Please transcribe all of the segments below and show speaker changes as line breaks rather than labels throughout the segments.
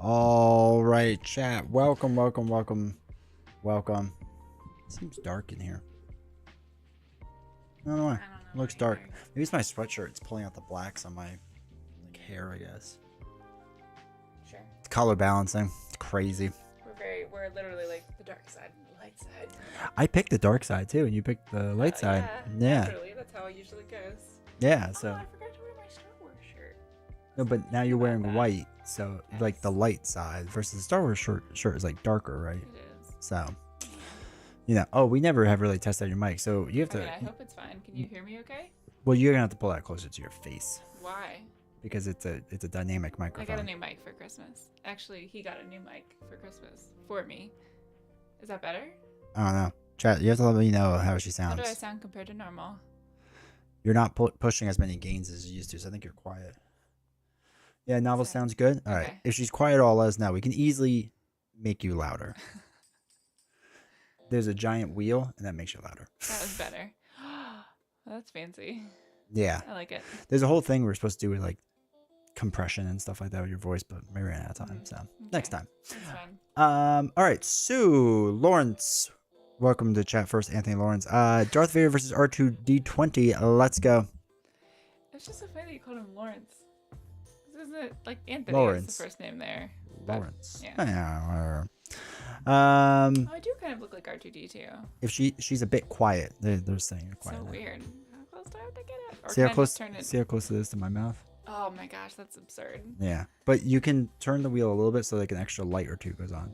All right, chat. Welcome. Seems dark in here. I don't know why. It looks dark. Maybe it's my sweatshirt. It's pulling out the blacks on my hair, I guess.
Sure.
It's color balancing. It's crazy.
We're literally like the dark side and the light side.
I picked the dark side too, and you picked the light side. Yeah.
Naturally, that's how it usually goes.
Yeah. So.
Oh, I forgot to wear my Star Wars shirt.
No, but now you're wearing white, so
Yes.
like the light side versus the Star Wars shirt is like darker, right?
It is.
So, oh, we never have really tested your mic, so you have to.
I hope it's fine. Can you hear me okay?
Well, you're gonna have to pull that closer to your face
Why?
because it's a dynamic
I
microphone.
got a new mic for Christmas. Actually, he got a new mic for Christmas for me. Is that better?
I don't know. Chat, you have to let me know how she
How
sounds.
do I sound compared to normal?
You're not pushing as many gains as you used to, so I think you're quiet. Yeah, novel
Same.
sounds good. All right.
Okay.
If she's quiet, all let us know. We can easily make you louder. There's a giant wheel, and that makes you louder.
That was better. That's fancy.
Yeah.
I like it.
There's a whole thing we're supposed to do with like compression and stuff like that with your voice, but we ran out of time. So next time.
That's fine.
All right, Sue Lawrence. Welcome to chat first, Anthony Lawrence. Darth Vader versus R2D20. Let's go.
It's just so funny that you called him Lawrence. This isn't like Anthony
Lawrence.
is the first name there. But,
Lawrence.
Yeah.
Yeah.
Oh, I do kind of look like R2D too.
If she's a bit quiet, they're saying you're quiet.
So weird. How close do I have to get it? Or
See
can
how
I
close?
just turn it?
See how close it is to my mouth?
Oh my gosh, that's absurd.
Yeah, but you can turn the wheel a little bit so like an extra light or two goes on.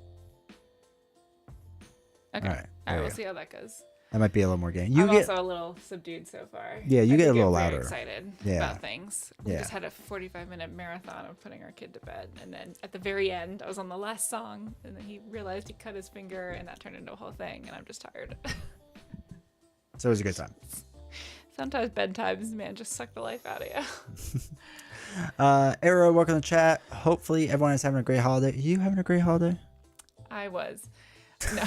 Okay.
All right, there
We'll
we go.
see how that goes.
That might be a little more gain.
I'm also a little subdued so far.
Yeah, you
I
get
do
a little
very
louder.
excited
Yeah.
about things. We
Yeah.
just had a 45-minute marathon of putting our kid to bed, and then at the very end, I was on the last song, and then he realized he cut his finger, and that turned into a whole thing, and I'm just tired.
So it was a good time.
Sometimes bedtimes, man, just suck the life out of you.
Arrow, welcome to chat. Hopefully everyone is having a great holiday. Are you having a great holiday?
I was. No.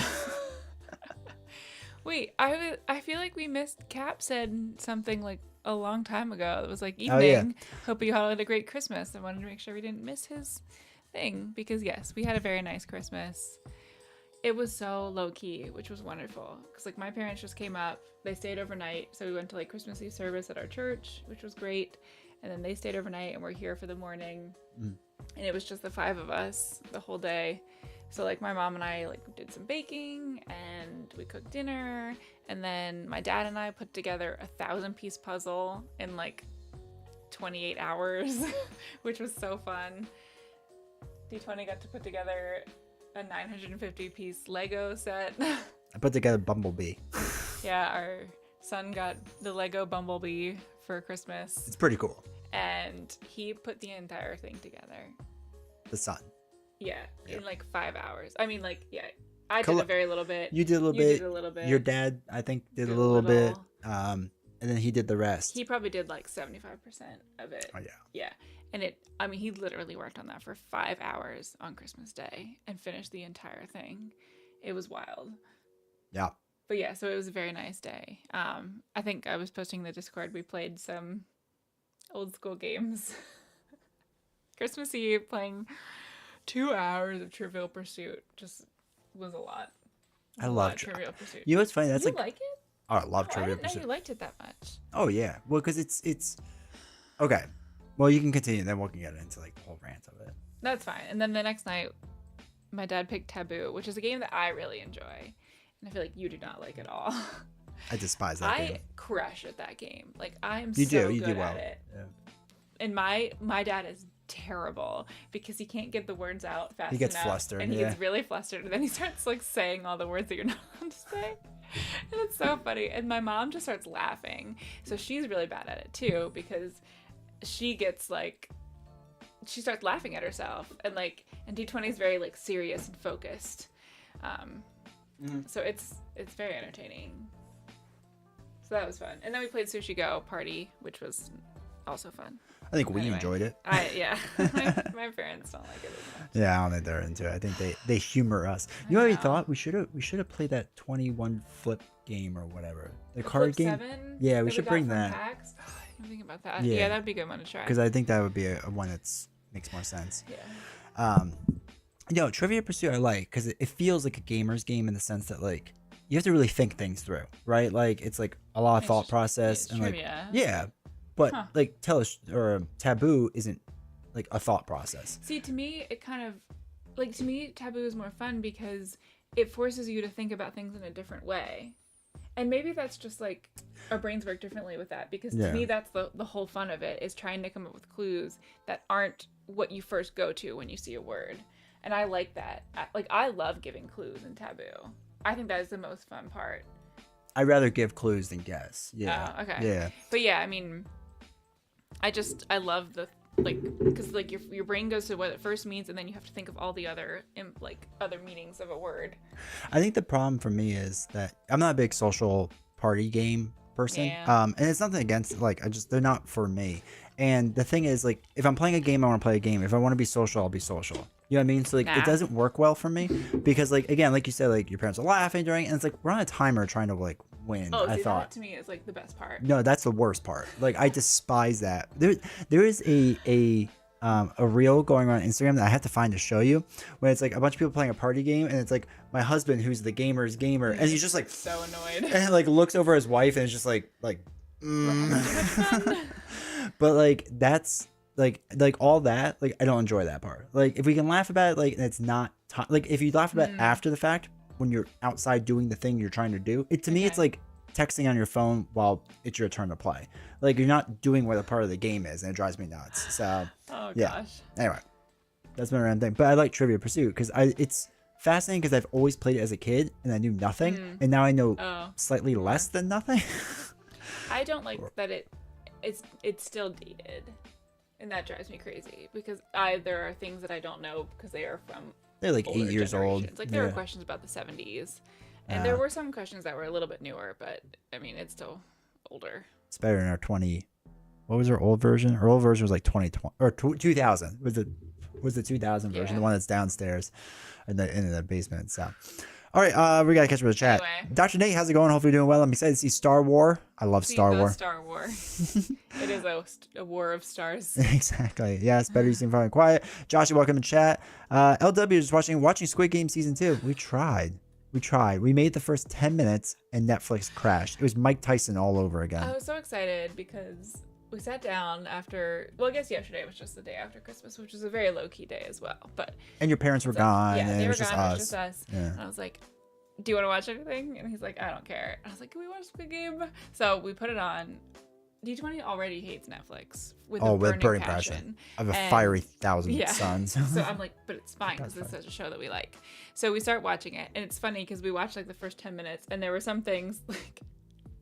Wait, I feel like we missed. Cap said something like a long time ago. It was like evening.
Oh, yeah.
Hope you all had a great Christmas. I wanted to make sure we didn't miss his thing because yes, we had a very nice Christmas. It was so low key, which was wonderful. Cause like my parents just came up. They stayed overnight, so we went to like Christmas Eve service at our church, which was great. And then they stayed overnight, and we're here for the morning.
Mm.
And it was just the 5 of us the whole day. So like my mom and I like did some baking and we cooked dinner, and then my dad and I put together a 1,000-piece puzzle in like 28 hours, which was so fun. D20 got to put together a 950-piece Lego set.
I put together Bumblebee.
Yeah, our son got the Lego Bumblebee for Christmas,
It's pretty cool.
and he put the entire thing together.
The sun.
Yeah,
Yeah.
in like 5 hours. I mean, like, yeah, I did
Colla-
a very little bit.
You did a little
You
bit.
did a little bit.
Your dad, I think, did a
Did a
little bit.
little.
And then he did the rest.
He probably did like 75% of it.
Oh yeah.
Yeah. And he literally worked on that for 5 hours on Christmas Day and finished the entire thing. It was wild.
Yeah.
But yeah, so it was a very nice day. I think I was posting in the Discord. We played some old school games. Christmas Eve, playing 2 hours of Trivial Pursuit just was a lot.
I love
Trivial Pursuit.
You know what's funny? That's
you
like
it?
oh, I love
I
Trivia
didn't know
Pursuit.
you liked it that much.
Oh yeah. Well, because it's okay. Well, you can continue. Then we'll get into like the whole rant of it.
That's fine. And then the next night, my dad picked Taboo, which is a game that I really enjoy. And I feel like you do not like at all.
I despise that
I
game.
crush at that game. Like, I am
You
so
do. You
good
do well.
at it.
Yeah.
And my dad is terrible because he can't get the words out fast enough.
He gets flustered,
And he
yeah.
gets really flustered. And then he starts, like, saying all the words that you're not allowed to say. And it's so funny. And my mom just starts laughing. So she's really bad at it, too, because she gets, like... She starts laughing at herself. And D20 is very, like, serious and focused. So it's very entertaining. So that was fun. And then we played Sushi Go Party, which was also fun.
I think we
Anyway.
enjoyed it.
Yeah. my parents don't like it as much.
Yeah, I don't think they're into it. I think they humor us. You know what we thought? We should have played that 21 flip game or whatever. The card
Flip
game.
7
Yeah, we
that
should
got
bring
from
that.
PAX? Oh, I didn't think about that.
Yeah.
Yeah, that'd be a good one to try.
Because I think that would be a one that makes more sense.
Yeah.
No, Trivia Pursuit I like because it feels like a gamer's game in the sense that like you have to really think things through, right? Like it's like a lot of
It's
thought
just,
process
it's
and like
trivia.
yeah, but
Huh.
like or Taboo isn't like a thought process.
See, to me, it kind of like to me, Taboo is more fun because it forces you to think about things in a different way. And maybe that's just like our brains work differently with that because to
Yeah.
me that's the whole fun of it is trying to come up with clues that aren't what you first go to when you see a word. And I like that. I love giving clues in Taboo. I think that is the most fun part.
I'd rather give clues than guess. Yeah.
Oh, okay.
Yeah.
But yeah, I mean, I love the like because like your brain goes to what it first means and then you have to think of all the other like other meanings of a word.
I think the problem for me is that I'm not a big social party game person.
Yeah.
And it's nothing against like they're not for me. And the thing is like if I'm playing a game, I want to play a game. If I want to be social, I'll be social. You know what I mean? So like it
Nah.
doesn't work well for me because like again, like you said, like your parents are laughing during, and it's like we're on a timer trying to like win.
Oh,
I
see,
thought.
that to me is like the best part.
No, that's the worst part. Like I despise that. There is a reel going on Instagram that I have to find to show you, when it's like a bunch of people playing a party game, and it's like my husband who's the gamer's gamer, and he's just like
so annoyed.
and like looks over his wife and it's just like but like that's like all that, like I don't enjoy that part. Like if we can laugh about it, like it's not like if you laugh about it after the fact when you're outside doing the thing you're trying to do, it to me it's like texting on your phone while it's your turn to play. Like you're not doing what a part of the game is, and it drives me nuts. So
Oh
yeah.
gosh.
Anyway, that's my random thing. But I like Trivia Pursuit because it's fascinating because I've always played it as a kid and I knew nothing, and now I know slightly less than nothing.
I don't like that it's still dated, and that drives me crazy because there are things that I don't know because they are from
They're like
older
8 years old.
generations. Like there were questions about the 70s, and there were some questions that were a little bit newer, but I mean it's still older.
It's better than our 20. What was our old version? Our old version was like 2020 or 2000. Was the 2000 version, the one that's downstairs in the basement. So, all right, we gotta catch up with the chat.
Anyway.
Dr. Nate, how's it going? Hopefully you're doing well. I'm excited to see Star War. I love Star War.
Star War. It is a war of stars.
Exactly. Yeah, it's better you seem fine and quiet. Josh, welcome to chat. LW is watching Squid Game season 2. We tried. We made the first 10 minutes and Netflix crashed. It was Mike Tyson all over again.
I was so excited because we sat down after, well, I guess yesterday was just the day after Christmas, which was a very low-key day as well. And
your parents were gone,
yeah,
and
they
it
were
was just
gone, it
us.
was just us.
Yeah.
And I was like, do you want to watch anything? And he's like, I don't care. I was like, can we watch Squid Game? So we put it on. D20 already hates Netflix with a burning passion.
I have a fiery thousand suns.
So I'm like, but it's fine because this is a show that we like. So we start watching it, and it's funny because we watched like the first 10 minutes, and there were some things like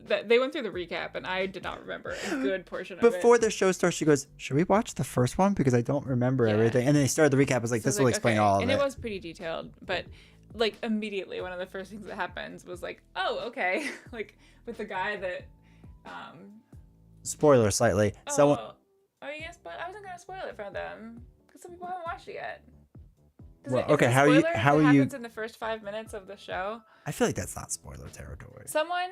that they went through the recap, and I did not remember a good portion of it.
Before the show starts, she goes, "Should we watch the first one because I don't remember everything?" And then they started the recap. I was like, "This will explain all of it."
And it was pretty detailed, but like immediately one of the first things that happens was like, "Oh, okay," like with the guy that.
Spoiler slightly.
Oh, yes, but I wasn't gonna spoil it for them because some people haven't watched it yet.
Well, okay, how are you?
Happens in the first 5 minutes of the show.
I feel like that's not spoiler territory.
Someone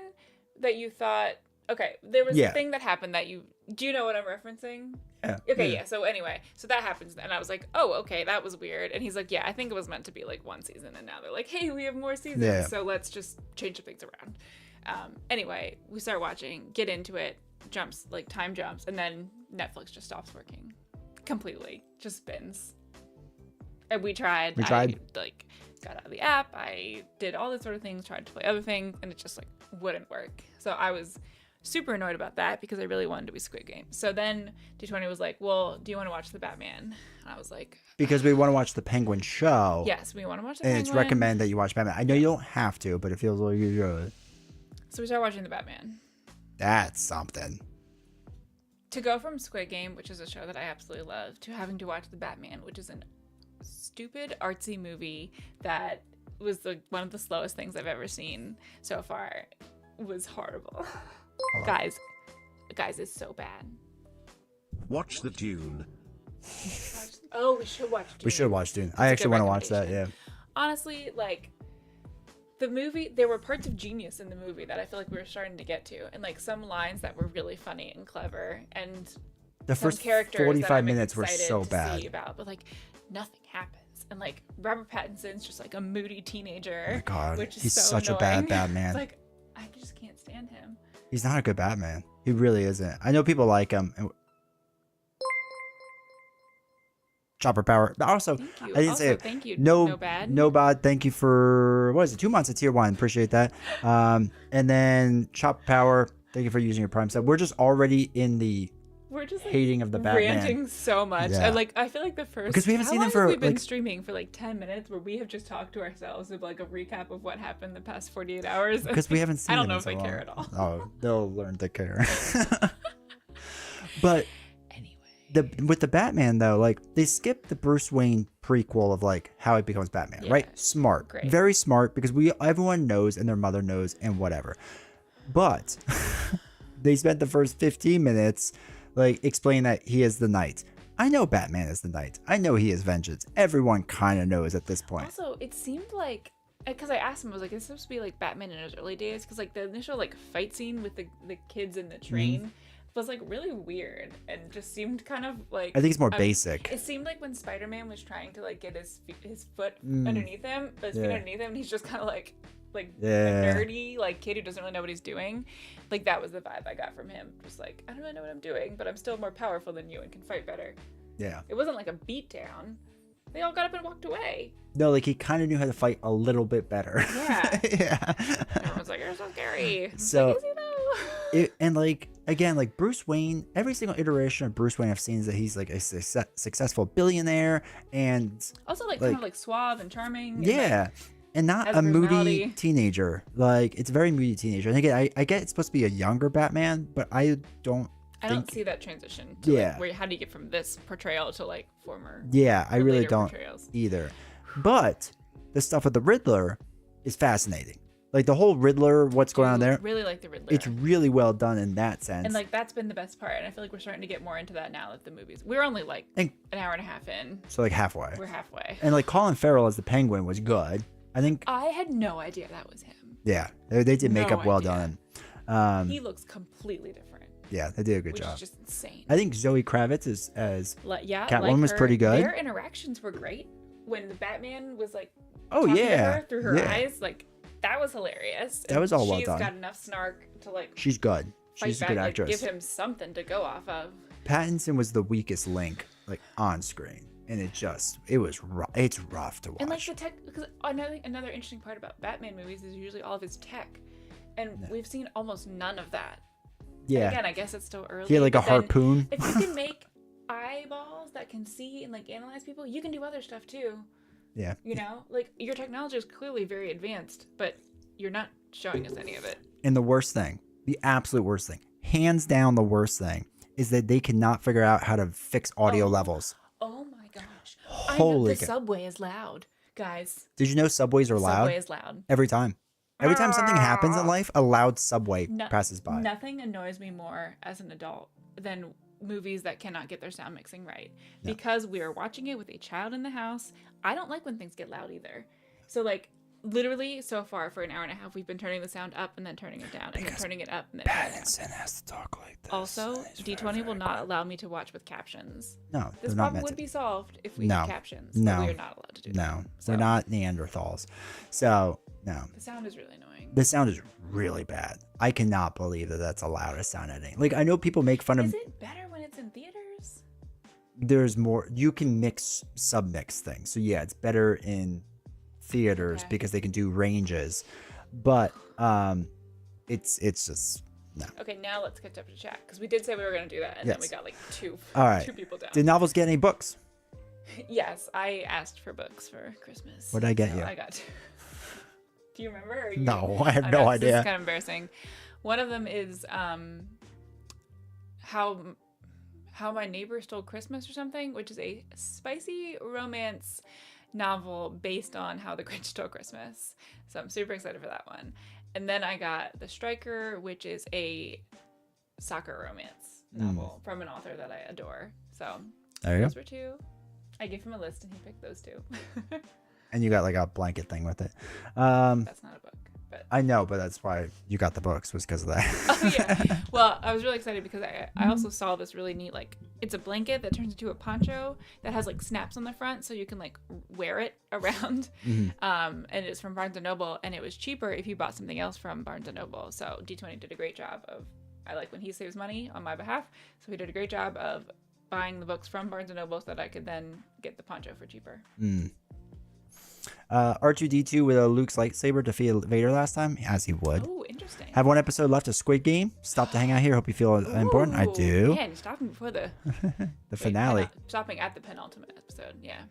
that you thought, okay, there was a thing that happened that you. Do you know what I'm referencing?
Yeah.
Okay, yeah. So anyway, so that happens, and I was like, oh, okay, that was weird. And he's like, yeah, I think it was meant to be like one season, and now they're like, hey, we have more seasons, so let's just change the things around. Anyway, we start watching, get into it. Time jumps, and then Netflix just stops working completely, just spins. And we tried. I got out of the app, I did all this sort of things, tried to play other things, and it just like wouldn't work. So I was super annoyed about that because I really wanted to be Squid Game. So then D20 was like, well, do you want to watch the Batman? And I was like,
because we want to watch the Penguin show.
yes, we want to watch the
Penguin. And
it's
recommend that you watch Batman. I know you don't have to, but it feels like you should.
So we started watching the Batman.
That's something.
To go from Squid Game, which is a show that I absolutely love, to having to watch The Batman, which is a stupid, artsy movie that was one of the slowest things I've ever seen so far, was horrible. Guys, it's so bad.
Watch the Dune.
Oh, we should watch Dune.
We should watch Dune. I actually want to watch that, yeah.
Honestly, like, the movie, there were parts of genius in the movie that I feel like we were starting to get to, and like some lines that were really funny and clever, and
the
some
first
characters
45
that I'm
minutes were
excited
so
to
bad.
see about, but like nothing happens, and like Robert Pattinson's just like a moody teenager.
Oh my God,
which is
he's
so
such
annoying.
a bad Batman.
It's like I just can't stand him.
He's not a good Batman. He really isn't. I know people like him. Chopper power. But also,
Thank you.
I didn't
Also,
say it.
thank you.
No
bad.
No bad. Thank you for, what is it, 2 months of tier 1. Appreciate that. And then Chopper power. Thank you for using your Prime sub. We're just already in the
We're just like,
hating of the Batman.
ranting so much.
Yeah.
And like I feel like the first
Because we haven't
how
seen
long
them for,
have we been
like-
streaming for like 10 minutes where we have just talked to ourselves of like a recap of what happened the past 48 hours.
Because we haven't seen
I don't
them
know
in
if
so
I care
long.
at all.
Oh, they'll learn to care. But
Anyway.
with the Batman though, like they skipped the Bruce Wayne prequel of like how he becomes Batman,
Yeah.
right? Smart,
Great.
very smart, because everyone knows and their mother knows and whatever. But they spent the first 15 minutes like explaining that he is the Knight. I know Batman is the Knight. I know he is vengeance. Everyone kind of knows at this point.
Also, it seemed like because I asked him, I was like, "Is this supposed to be like Batman in his early days?" Because like the initial like fight scene with the kids in the train was like really weird and just seemed kind of like.
I think it's more basic.
It seemed like when Spider-Man was trying to like get his foot underneath him, his feet
Yeah.
underneath him, and he's just kind of like
Yeah.
a nerdy like kid who doesn't really know what he's doing. Like that was the vibe I got from him. Just like I don't really know what I'm doing, but I'm still more powerful than you and can fight better.
Yeah.
It wasn't like a beatdown. They all got up and walked away.
No, like he kind of knew how to fight a little bit better.
Yeah.
Yeah.
Everyone's like, "You're so scary."
So-
Like, is he though?
And like again, like Bruce Wayne, every single iteration of Bruce Wayne I've seen is that he's like a successful billionaire and
Also, like kind of like suave and charming. And,
yeah, and not
has
a moody
personality.
teenager. Like it's a very moody teenager. And again, I get it's supposed to be a younger Batman, but I don't.
I don't
think-
see that transition. To,
Yeah.
Like, where how do you get from this portrayal to like former?
Yeah, I
or
really
later
don't
portrayals?
either. But the stuff with the Riddler is fascinating. Like the whole Riddler, what's going on
Do
there?
Really like the Riddler.
It's really well done in that sense.
and like that's been the best part, and I feel like we're starting to get more into that now that the movies. We're only like
And-
an hour and a half in.
so like halfway.
We're halfway.
And like Colin Farrell as the Penguin was good. I think
I had no idea that was him.
yeah, they did
No
makeup well
idea.
done.
He looks completely different,
Yeah, they did a good
which
job.
is just insane.
I think Zoe Kravitz is as
Yeah,
Catwoman was
her-
pretty good.
Their interactions were great. When the Batman was like
oh
talking to
yeah,
her through her
yeah.
eyes, like that was hilarious.
That was all well
She's
done.
got enough snark to like
She's good.
fight
She's a
back,
good
like,
actress.
give him something to go off of.
Pattinson was the weakest link like on screen, and it was rough. It's rough to watch.
And like the tech, because another interesting part about Batman movies is usually all of his tech, and we've seen almost none of that.
yeah,
And again, I guess it's still early.
he had like a
but then
harpoon.
If you can make eyeballs that can see and like analyze people, you can do other stuff too.
Yeah,
You know, like your technology is clearly very advanced, but you're not showing us any of it.
and the worst thing, the absolute worst thing, hands down, the worst thing is that they cannot figure out how to fix audio levels.
Oh my gosh!
Holy
the
cow.
subway is loud, guys.
Did you know subways are loud?
Subway is loud.
Every time. Every time something happens in life, a loud subway passes by.
Nothing annoys me more as an adult than movies that cannot get their sound mixing right. Because we are watching it with a child in the house. I don't like when things get loud either. So like literally so far for an hour and a half we've been turning the sound up and then turning it down and then turning it up and then turning it down.
Pattinson has to talk like this.
Also,
and he's
D20
very,
will
very
not
quiet.
allow me to watch with captions.
No,
This
they're not
problem
meant
would
to.
be solved if we
No.
had captions.
No.
But we are not allowed to do that.
No,
So,
we're not Neanderthals. So, no.
The sound is really annoying.
The sound is really bad. I cannot believe that that's allowed as sound editing. Like, I know people make fun of.
Is it better when it's in theaters?
There's more. You can mix, submix things. So, yeah, it's better in theaters
Okay.
because they can do ranges. But it's just. No.
Okay, now let's catch up to chat because we did say we were going to do that, and then we
Yes.
got like two
All right.
people down.
Did novels get any books?
Yes, I asked for books for Christmas.
What'd I get
so
you?
I got. Do you remember? Or you...
No, I have
Okay,
no
This
idea.
is kind of embarrassing. One of them is how my neighbor stole Christmas or something, which is a spicy romance novel based on how the Grinch stole Christmas. So I'm super excited for that one. And then I got The Striker, which is a soccer romance novel from an author that I adore. So
There you
those
go.
were two. I gave him a list and he picked those two.
And you got like a blanket thing with it.
That's not a book. But
I know, but that's why you got the books, was because of that.
oh yeah. Well, I was really excited because I also saw this really neat, like, it's a blanket that turns into a poncho that has like snaps on the front, so you can like wear it around. And it's from Barnes and Noble, and it was cheaper if you bought something else from Barnes and Noble. So D20 did a great job of. I like when he saves money on my behalf, so he did a great job of buying the books from Barnes and Noble so that I could then get the poncho for cheaper.
R2D2 with a Luke's lightsaber defeated Vader last time, as he would.
Oh, interesting.
Have one episode left of Squid Game. Stop to hang out here. Hope you feel important. I do.
Man, stopping before the
Finale.
Stopping at the penultimate episode. Yeah.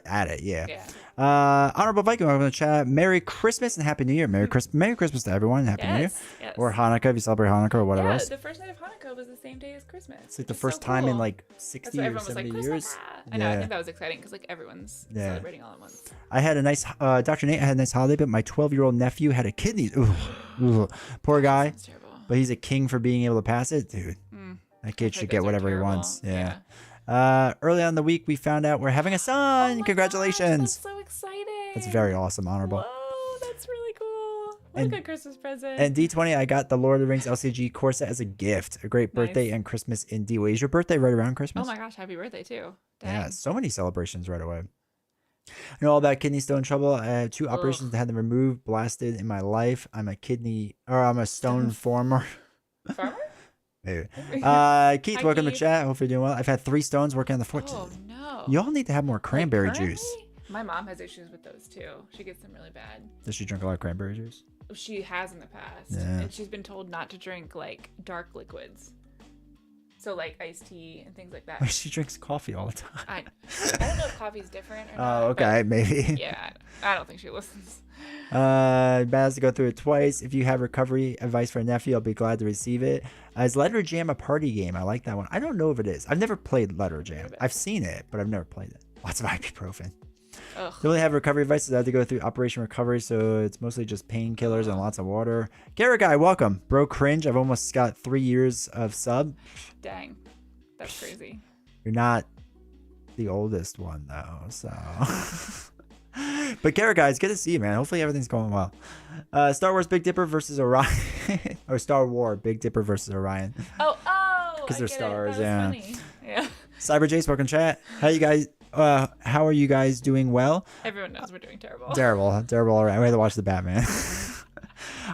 At it, yeah.
Yeah.
Honorable Viking, welcome to the chat. Merry Christmas and Happy New Year. Merry Christmas to everyone. Happy New Year.
Yes.
Or Hanukkah if you celebrate Hanukkah or whatever else.
The first night of Hanukkah was the same day as Christmas.
It's like the first time in like 60 or 70 years.
I know. I think that was exciting because like everyone's celebrating all at once.
I had a nice, Dr. Nate, I had a nice holiday, but my 12-year-old nephew had a kidney. Ooh. Poor guy.
That's terrible.
But he's a king for being able to pass it. Dude, that kid should get whatever he wants. Yeah. Early on in the week, we found out we're having a son.
Oh
Congratulations.
Gosh, that's so exciting.
That's very awesome. Honorable.
Whoa, that's really cool. What a good Christmas present.
And D20, I got the Lord of the Rings LCG core set as a gift. A great birthday and Christmas indeed. Wait, is your birthday right around Christmas?
Oh my gosh, happy birthday too. Dang.
Yeah, so many celebrations right away. I know all about kidney stone trouble. I had 2 operations that had them removed, blasted in my life. I'm a stone former.
Farmer?
Maybe. Keith, welcome to chat. Hope you're doing well. I've had 3 stones working on the 14th.
Oh no.
Y'all need to have more cranberry juice.
My mom has issues with those too. She gets them really bad.
Does she drink a lot of cranberry juice?
She has in the past.
Yeah.
And she's been told not to drink like dark liquids. So like iced tea and things like that.
She drinks coffee all the time.
I don't know if coffee's different or not.
Oh, okay, maybe.
Yeah, I don't think she listens.
Baz to go through it twice. If you have recovery advice for a nephew, I'll be glad to receive it. Is Letter Jam a party game? I like that one. I don't know if it is. I've never played Letter Jam. I've seen it, but I've never played it. Lots of ibuprofen.
Ugh.
Don't really have recovery advice. I have to go through Operation Recovery, so it's mostly just painkillers and lots of water. Garrett Guy, welcome. Bro, cringe. I've almost got 3 years of sub.
Dang, that's crazy.
You're not the oldest one though, so. But Garrett Guy, it's good to see you, man. Hopefully everything's going well. Star Wars Big Dipper versus Orion, or Star War Big Dipper versus Orion.
Oh,
because they're stars.
That was funny. Yeah.
Cyber Jace, welcome chat. How you guys? How are you guys doing? Well,
everyone knows we're doing terrible.
Terrible. All right, we had to watch the Batman.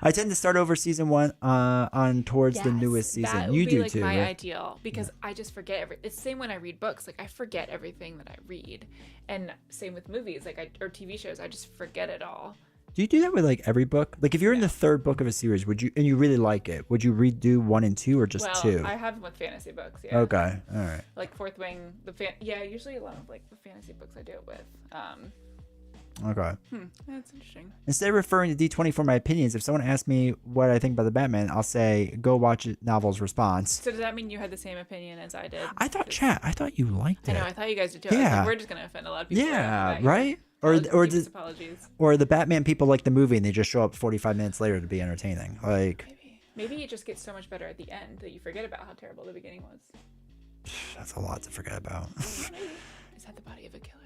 I tend to start over season 1 on towards the newest season.
That would
you
be
do
like
too,
my
right?
ideal because I just forget it's the same when I read books. Like I forget everything that I read, and same with movies, or TV shows. I just forget it all.
Do you do that with like every book? Like if you're in the 3rd book of a series, would you, and you really like it, would you redo 1 and 2 or just 2?
I have them with fantasy books. Yeah.
Okay. All right.
Like Fourth Wing, usually a lot of like the fantasy books I do it with.
Okay.
That's interesting.
Instead of referring to D20 for my opinions, if someone asks me what I think about the Batman, I'll say, go watch Novel's response.
So does that mean you had the same opinion as I did?
I thought you liked it.
I know, I thought you guys did too.
Yeah.
We're just going to offend a lot of people.
Yeah, right? Or
apologies.
Or the Batman people like the movie and they just show up 45 minutes later to be entertaining. Like
Maybe it just gets so much better at the end that you forget about how terrible the beginning was.
That's a lot to forget about.
Is that the body of a killer?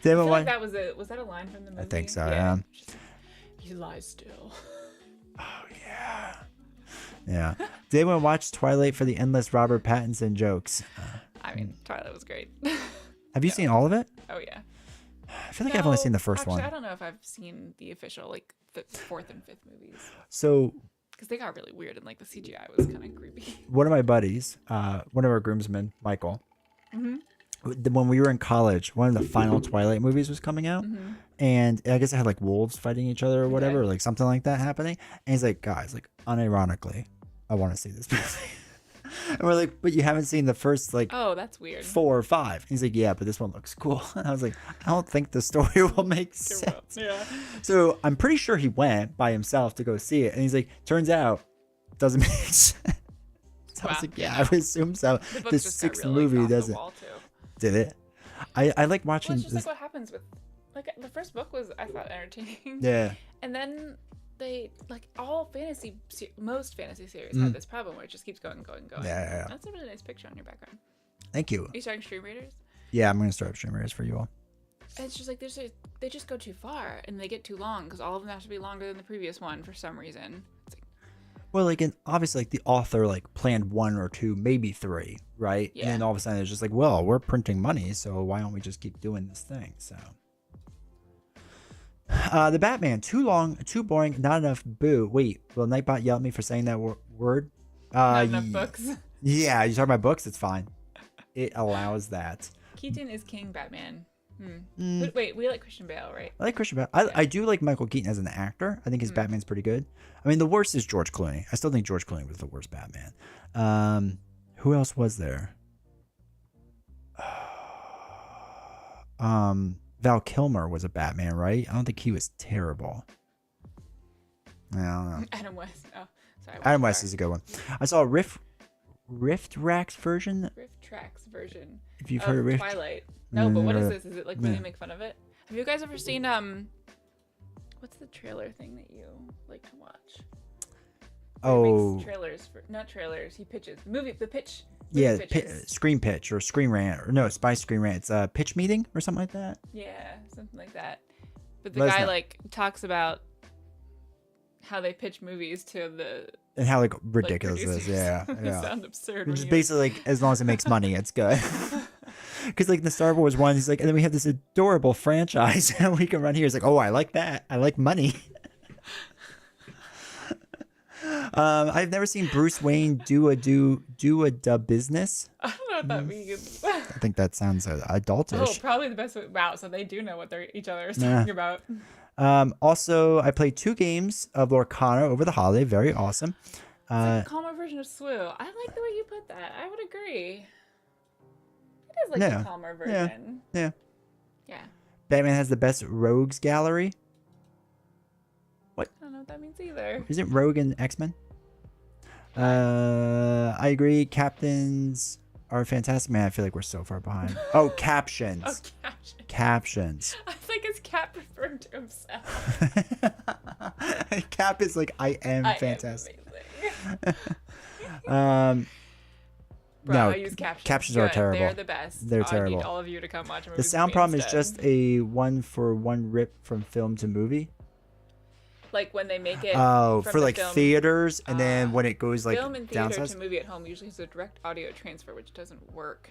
David,
like that was that a line from the movie?
I think so, yeah.
He lies still.
Oh, yeah. Yeah. Did anyone watch Twilight for the endless Robert Pattinson jokes?
I mean, Twilight was great.
Have you seen all of it?
Oh, yeah.
I feel like I've only seen the first one.
I don't know if I've seen the official, like, the 4th and 5th movies.
So...
Because they got really weird and, like, the CGI was kind of creepy.
One of my buddies, one of our groomsmen, Michael, when we were in college, one of the final Twilight movies was coming out, and I guess it had like wolves fighting each other or whatever, or like something like that happening. And he's like, guys, like unironically, I want to see this movie. And we're like, but you haven't seen the first like
that's weird
4 or 5. And he's like, yeah, but this one looks cool. And I was like, I don't think the story will make sense.
Yeah.
So I'm pretty sure he went by himself to go see it, and he's like, turns out, doesn't make sense. So I was like, yeah, I would assume so. The 6th movie doesn't. Did it? I like watching.
Well, it's just like what happens with, like, the first book was, I thought, entertaining.
Yeah.
And then they, like, most fantasy series have this problem where it just keeps going.
Yeah.
That's a really nice picture on your background.
Thank you.
Are you starting Stream Readers?
Yeah, I'm gonna start up Stream Readers for you all.
It's just like they just go too far and they get too long because all of them have to be longer than the previous one for some reason. It's like,
Well, like, and obviously, like the author like planned 1 or 2, maybe 3, right?
Yeah.
And then all of a sudden it's just like, well, we're printing money, so why don't we just keep doing this thing? So, the Batman, too long, too boring, not enough. Boo. Wait, will Nightbot yell at me for saying that word?
not enough books.
Yeah, you talking about books? It's fine. It allows that.
Keaton is King Batman. Wait, we like Christian Bale, right?
I like Christian Bale. I do like Michael Keaton as an actor. I think his Batman's pretty good. I mean, the worst is George Clooney. I still think George Clooney was the worst Batman. Who else was there? Val Kilmer was a Batman, right? I don't think he was terrible. I don't know.
Adam West. Oh, sorry.
Adam West is a good one. I saw a Rift Rack's version.
Rift Tracks version.
If you've heard of Rift.
Twilight. No, but what is this? Is it like when they make fun of it? Have you guys ever seen what's the trailer thing that you like to watch? He makes trailers for not trailers. He pitches the pitch.
Yeah, Screen Pitch or Screen Rant or no, it's by Screen Rant. It's a pitch meeting or something like that.
Yeah, something like that. But the guy like talks about how they pitch movies to the
and how like ridiculous it is. Yeah,
It sounds absurd.
Which is basically like as long as it makes money, it's good. Because like the Star Wars one, he's like, and then we have this adorable franchise and we can run here. It's like, oh, I like that. I like money. I've never seen Bruce Wayne do a dub business.
I don't know what that means.
I think that sounds adultish.
Oh, probably the best way. Wow, so they do know what each other is talking about.
Also, I played 2 games of Lorcana over the holiday. Very awesome.
It's like a calmer version of SWU. I like the way you put that. I would agree. It is like a calmer version.
Yeah.
Yeah.
Batman has the best rogues gallery.
I don't know what that means either.
Isn't Rogue in X-Men? I agree. Captains are fantastic. Man, I feel like we're so far behind. Oh, captions.
Oh, captions.
Captions.
I think it's Cap referring to himself.
Cap is like, I am fantastic.
Bro,
no,
I use captions.
Captions are terrible.
They're the best.
They're terrible.
I need all of you to come watch a movie.
The sound problem is just a 1-for-1 rip from film to movie.
Like when they make it.
Oh,
from
for
the
like
film,
theaters, and then when it goes like
film and theater
downsized?
to movie at home usually has a direct audio transfer, which doesn't work.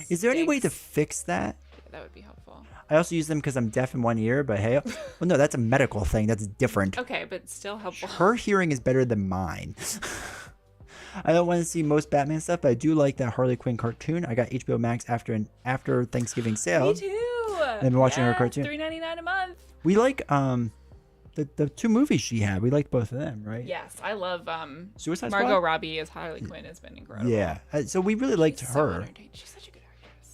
Is there any way to fix that?
Yeah, that would be helpful.
I also use them because I'm deaf in one ear, but hey, well, no, that's a medical thing. That's different.
Okay, but still helpful.
Her hearing is better than mine. I don't want to see most Batman stuff, but I do like that Harley Quinn cartoon. I got HBO Max after Thanksgiving sale.
Me too.
I've been watching her cartoon.
$3.99 a month.
We like the 2 movies she had. We liked both of them, right?
Yes, I love
Suicide
Margot
Squad?
Robbie as Harley Quinn has been incredible.
Yeah. So we really liked her.
She's such a good actress.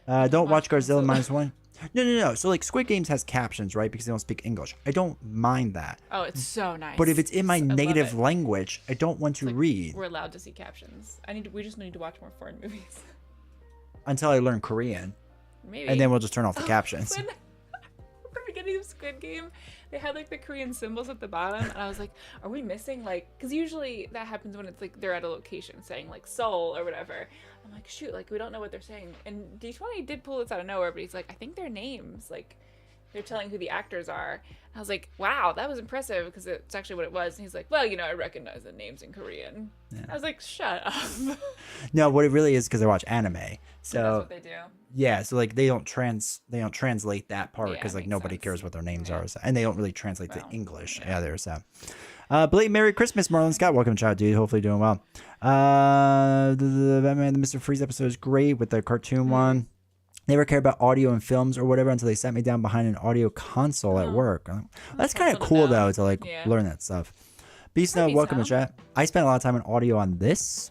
Yeah. Don't watch Godzilla -1. No. So like Squid Games has captions, right? Because they don't speak English. I don't mind that.
Oh, it's so nice.
But if it's in my native language, I don't want to read.
We're allowed to see captions. We just need to watch more foreign movies.
Until I learn Korean.
Maybe.
And then we'll just turn off the captions.
When the beginning of Squid Game, they had like the Korean symbols at the bottom, and I was like, are we missing like, because usually that happens when it's like they're at a location saying like Seoul or whatever. I'm like, shoot, like we don't know what they're saying. And D20 did pull this out of nowhere, but he's like, I think their names, like they're telling who the actors are. And I was like, wow, that was impressive, because it's actually what it was. And he's like, well, I recognize the names in Korean. Yeah. I was like, shut up.
No, what it really is because I watch anime. So
that's what they do.
Yeah, so like they don't translate that part because like nobody cares what their names are, so, and they don't really translate to English either. So, Blake, Merry Christmas, Marlon Scott. Welcome, chat, dude. Hopefully doing well. The Batman, the Mr. Freeze episode is great with the cartoon one. Never cared about audio and films or whatever until they sat me down behind an audio console at work. That's kind of cool though to like learn that stuff. Beast Snow, welcome to chat. I spent a lot of time on audio on this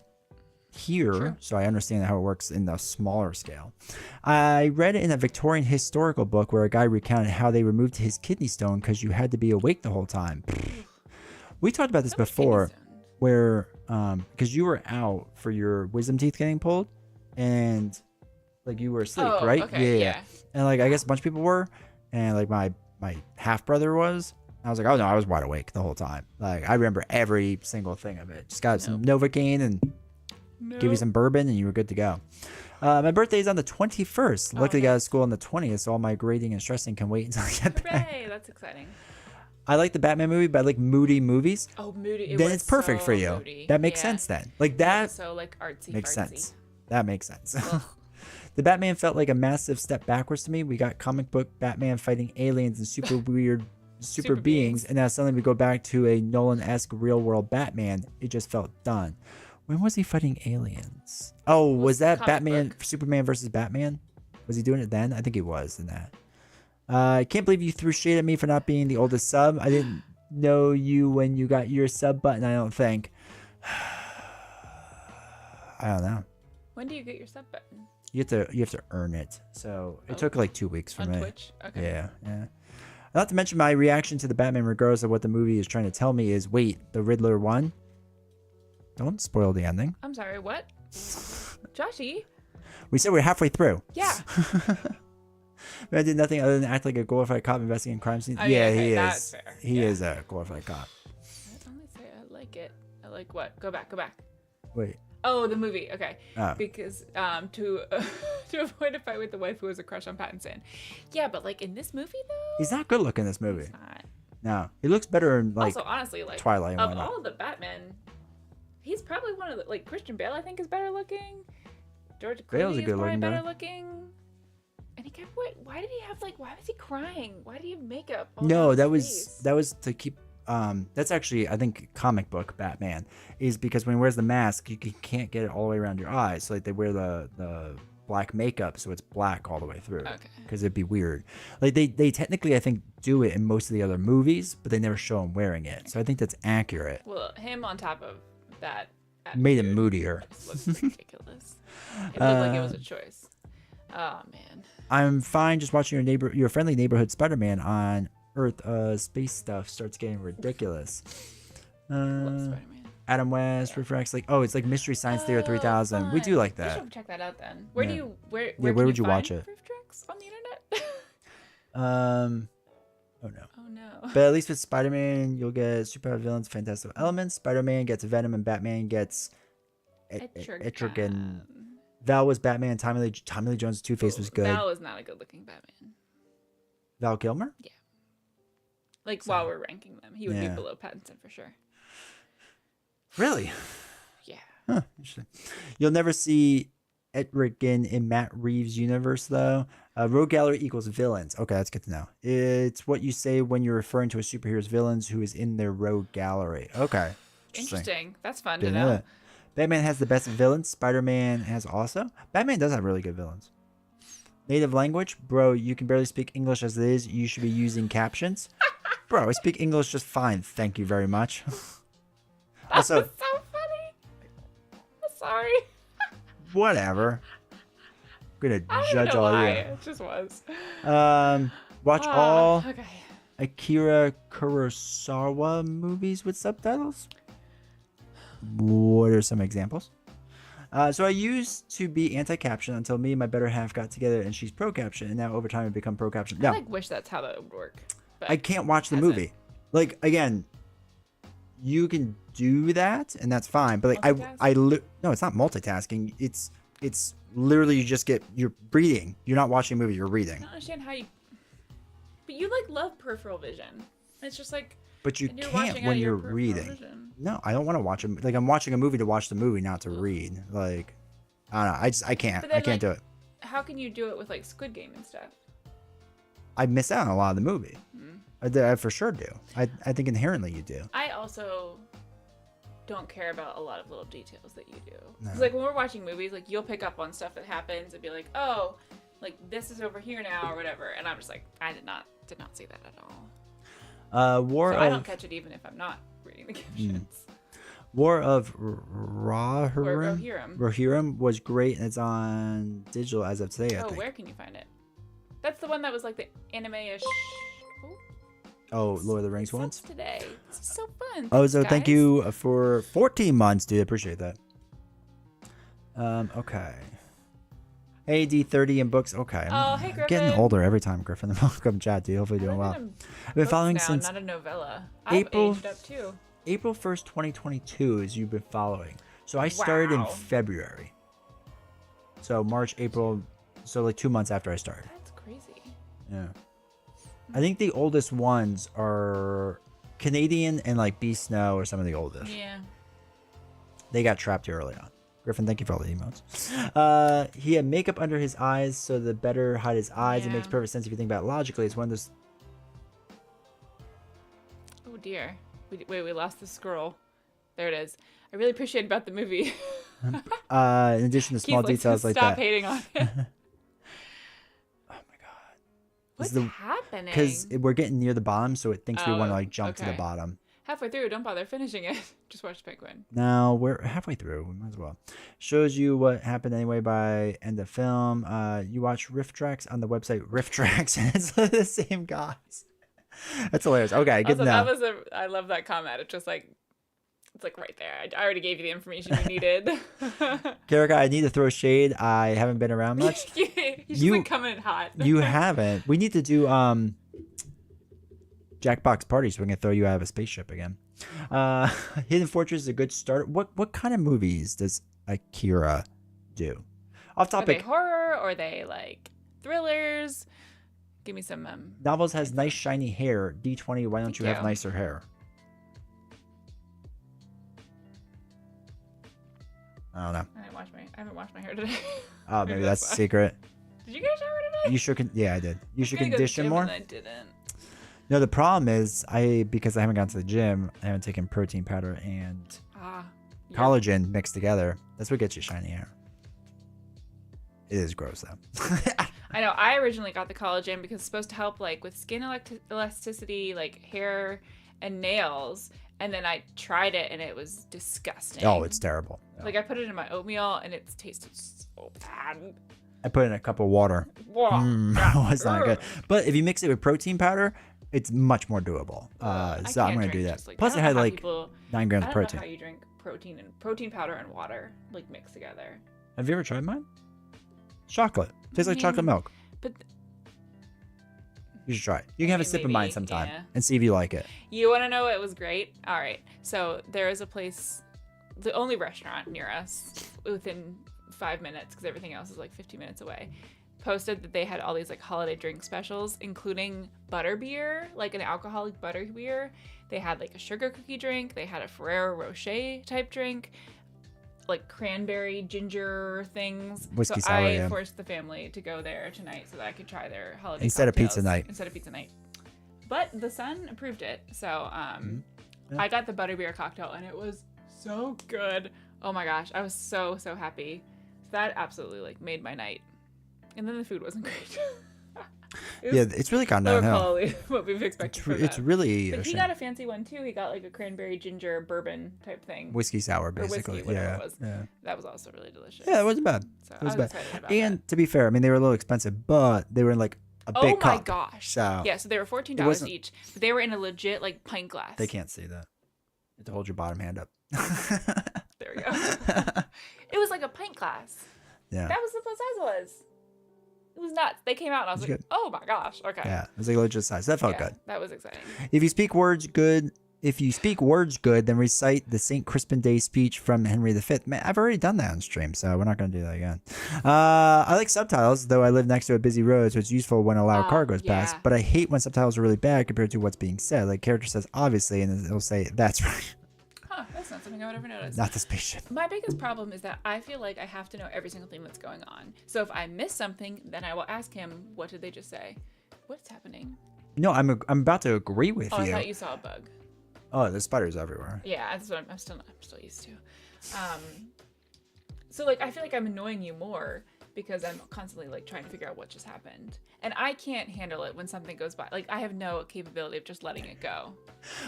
here, so I understand how it works in the smaller scale. I read it in a Victorian historical book where a guy recounted how they removed his kidney stone because you had to be awake the whole time. We talked about this before, where because you were out for your wisdom teeth getting pulled, and like you were asleep, right?
Okay, yeah.
And like I guess a bunch of people were, and like my half brother was. I was like, oh no, I was wide awake the whole time. Like I remember every single thing of it. Just got some Novocaine and give you some bourbon, and you were good to go. My birthday is on the 21st. Luckily, got out of school on the 20th, so all my grading and stressing can wait until I get back.
Hooray, that's exciting.
I like the Batman movie, but I like moody movies.
Oh, moody.
Then it's perfect for you.
Moody.
That makes sense then. Like that
So like artsy.
makes
fartsy.
sense. That makes sense. The Batman felt like a massive step backwards to me. We got comic book Batman fighting aliens and super weird super beings, and now suddenly we go back to a Nolan-esque real-world Batman. It just felt done. When was he fighting aliens? Oh, was that Batman, Superman versus Batman? Was he doing it then? I think he was in that. I can't believe you threw shade at me for not being the oldest sub. I didn't know you when you got your sub button, I don't think. I don't know.
When do you get your sub button?
You have to earn it. So it took like 2 weeks for me.
On Twitch? Okay.
Yeah. Not to mention my reaction to the Batman, regardless of what the movie is trying to tell me, is wait, the Riddler won? Don't spoil the ending.
I'm sorry, what? Joshy?
We said we're halfway through.
Yeah.
I did nothing other than act like a glorified cop investigating crime scenes.
Oh,
yeah,
okay,
he
that's
is.
fair.
He is a glorified cop.
I only say I like it. I like what? Go back.
Wait.
Oh, the movie. Okay.
Oh.
Because to avoid a fight with the wife who was a crush on Pattinson. Yeah, but like in this movie though,
He's not good looking in this movie.
he's not.
No, he looks better in like
Also, honestly, like
Twilight and
of
whatnot.
all the Batman, he's probably one of the like Christian Bale. I think is better looking. George
Bale's
Clooney
a
is
good
probably
looking
better
guy.
looking. And he kept why did he have like why was he crying? Why did he have makeup? all
No,
over
that
his
was
face?
that was to keep. That's actually I think comic book Batman is because when he wears the mask, you can't get it all the way around your eyes. So like they wear the black makeup, so it's black all the way through.
Okay.
Because it'd be weird. Like they technically I think do it in most of the other movies, but they never show him wearing it. So I think that's accurate.
Well, him on top of that
Made him
attitude
moodier.
just looks ridiculous. It looked like it was a choice. Oh man.
I'm fine just watching your friendly neighborhood Spider-Man on Earth. Space stuff starts getting ridiculous.
Love Spider-Man.
Adam West refracts like it's like Mystery Science Theater 3000. We do like
We
that.
should check that out then. Where do
Yeah.
you where
where
can
would you
find
watch it?
Proof Tracks on the internet?
Oh no.
Oh no.
But at least with Spider-Man, you'll get super villains, fantastic elements. Spider-Man gets Venom, and Batman gets Etrigan. Val was Batman. Tommy Lee Jones' Two-Face was good.
Val is not a good-looking Batman.
Val Kilmer?
Yeah. Like while we're ranking them, he would be
Yeah.
below Pattinson for sure.
Really?
Yeah.
Huh, interesting. You'll never see Etrigan in Matt Reeves' universe, though. Rogue Gallery equals villains. Okay, that's good to know. It's what you say when you're referring to a superhero's villains who is in their rogue gallery. Okay.
Interesting. That's fun
Didn't
to
know
know.
that. Batman has the best villains. Spider-Man has also. Batman does have really good villains. Native language? Bro, you can barely speak English as it is. You should be using captions. Bro, I speak English just fine. Thank you very much. Also,
That's so funny. I'm sorry.
whatever. I'm gonna
I don't
judge
know
all
why.
you.
It just was.
Watch all
Okay.
Akira Kurosawa movies with subtitles. What are some examples? So I used to be anti-caption until me and my better half got together and she's pro-caption, and now over time I've become pro-caption.
I
No,
like wish that's how that would work. But
I can't watch the
hasn't.
movie. Like again, you can do that and that's fine, but like no, it's not multitasking. It's literally you're reading. You're not watching a movie. You're
I
reading.
don't understand how you. But you like love peripheral vision. It's just like.
But you
and you're
can't
watching out
when
of your
you're
peripheral
reading.
vision.
No, I don't want to watch them. Like I'm watching a movie to watch the movie, not to read. Like I don't know. I can't.
But then,
I can't do
like,
it.
How can you do it with like Squid Game and stuff?
I miss out on a lot of the movie. I for sure do. I think inherently you do.
I also don't care about a lot of little details that you do.
No.
'Cause, like when we're watching movies, like you'll pick up on stuff that happens and be like, oh, like this is over here now or whatever, and I'm just like, I did not see that at all.
War
So
of
I don't catch it even if I'm not reading the captions.
War of
Rohirrim.
Rohirrim was great, and it's on digital as of today. I
Oh,
think.
where can you find it? That's the one that was like the anime-ish.
Oh, Lord of the Rings
Subs
ones.
today. This is so fun.
Oh,
Thanks,
so thank
guys.
you for 14 months, dude. Appreciate that. Okay. AD 30 in books. Okay.
Oh, hey,
I'm getting
Griffin.
older every time, Griffin. Welcome, chat, dude. Hopefully doing well. I've been following
now,
since
not a novella. I've
April
aged up too.
April 1st, 2022 is you've been following. So I started in
Wow.
February. So March, April, so like 2 months after I started.
That's crazy.
Yeah. I think the oldest ones are Canadian and like B Snow are some of the oldest.
Yeah.
They got trapped here early on. Griffin, thank you for all the emotes. He had makeup under his eyes so the better hide his eyes. It makes
Yeah.
perfect sense if you think about it logically. It's one of those.
Oh dear. We lost the scroll. There it is. I really appreciate about the movie.
In addition to small
Keith,
details like
stop
that.
hating on it.
Oh my god.
What's
the-
happening?
Because we're getting near the bottom, so it thinks we want to like jump to the
okay.
bottom.
Halfway through, don't bother finishing it. Just watch the penguin.
Now we're halfway through. We might as well. Shows you what happened anyway by end of film. You watch Riff Tracks on the website Riff Tracks, and it's the same guys. That's hilarious. Okay, good
Also,
to know.
that was I love that comment. It's just like, it's like right there. I already gave you the information you needed.
Karika, I need to throw shade. I haven't been around much.
He's just like coming in hot.
You haven't. We need to do Jackbox party so we can throw you out of a spaceship again. Hidden Fortress is a good start. What kind of movies does Akira do? Off
Are they
topic.
horror or are they like thrillers? Give me some.
Novels has nice shiny hair. D20, why don't
Thank
you have
you.
nicer hair? I don't know.
I haven't washed my hair today.
Oh, maybe that's a
why.
secret.
Did you get a shower today?
You should, yeah, I did. You should
I'm gonna go to the
condition
gym
more.
and I didn't.
No, the problem is because I haven't gone to the gym, I haven't taken protein powder and
Yeah.
collagen mixed together. That's what gets you shiny hair. It is gross though.
I know. I originally got the collagen because it's supposed to help like with skin elasticity, like hair and nails. And then I tried it and it was disgusting.
Oh, it's terrible. No.
Like I put it in my oatmeal and it tasted so bad.
I put in a cup of water. It's not good. But if you mix it with protein powder, it's much more doable. So I'm gonna do that.
Just,
Plus,
I
it
don't
had
know how
like
people,
9 grams
I
of
don't know
protein.
how you drink protein powder and water like mixed together.
Have you ever tried mine? Chocolate. Tastes like chocolate milk.
But
You should try it. You can have a
mean,
sip of mine
maybe,
sometime
yeah.
and see if you like it.
you want to know what was great? All right. So there is a place, the only restaurant near us within 5 minutes, because everything else is like 15 minutes away, posted that they had all these like holiday drink specials, including butterbeer, like an alcoholic butterbeer. They had like a sugar cookie drink. They had a Ferrero Rocher type drink, like cranberry ginger things.
Whiskey
so
sour,
I
yeah.
forced the family to go there tonight so that I could try their holiday
Instead of pizza
cocktails
night.
Instead of pizza night. But the son approved it. So
Mm-hmm. Yeah.
I got the butterbeer cocktail and it was so good. Oh my gosh, I was so happy. That absolutely like made my night. And then the food wasn't great. It was
Yeah, it's really gone
lower
downhill.
quality than what we've expected from
It's
that.
really
But
a
he
shame.
got a fancy one too. He got like a cranberry ginger bourbon type thing.
Whiskey sour,
Or whiskey,
basically.
whatever
Yeah.
it was.
Yeah.
That was also really delicious.
Yeah, it wasn't bad.
So
It
I
was
was
bad.
excited about
And to be fair, I mean, they were a little expensive, but they were in like a
that.
big
Oh my
cup.
gosh.
So
Yeah, so they were $14
wasn't-
each. But they were in a legit like pint glass.
they can't see that. You have to hold your bottom hand up.
There we go. It was like a pint glass.
Yeah.
That was what size it was. It was nuts. They came out and I was
It's
like,
good.
oh my gosh. Okay.
Yeah. It was like legit size. That felt
Yeah,
good.
that was exciting.
If you speak words good, then recite the St. Crispin Day speech from Henry V. Man, I've already done that on stream, so we're not going to do that again. I like subtitles, though I live next to a busy road, so it's useful when a loud car goes past.
yeah.
But I hate when subtitles are really bad compared to what's being said. Like, character says, obviously, and it'll say, that's right.
Huh, that's not something I would ever notice.
Not the spaceship.
My biggest problem is that I feel like I have to know every single thing that's going on. So if I miss something, then I will ask him, what did they just say? What's happening?
No, I'm about to agree with
Oh, I
you.
thought you saw a bug.
Oh, there's spiders everywhere.
Yeah, that's what I'm still used to. So like I feel like I'm annoying you more because I'm constantly like trying to figure out what just happened. And I can't handle it when something goes by. Like I have no capability of just letting it go.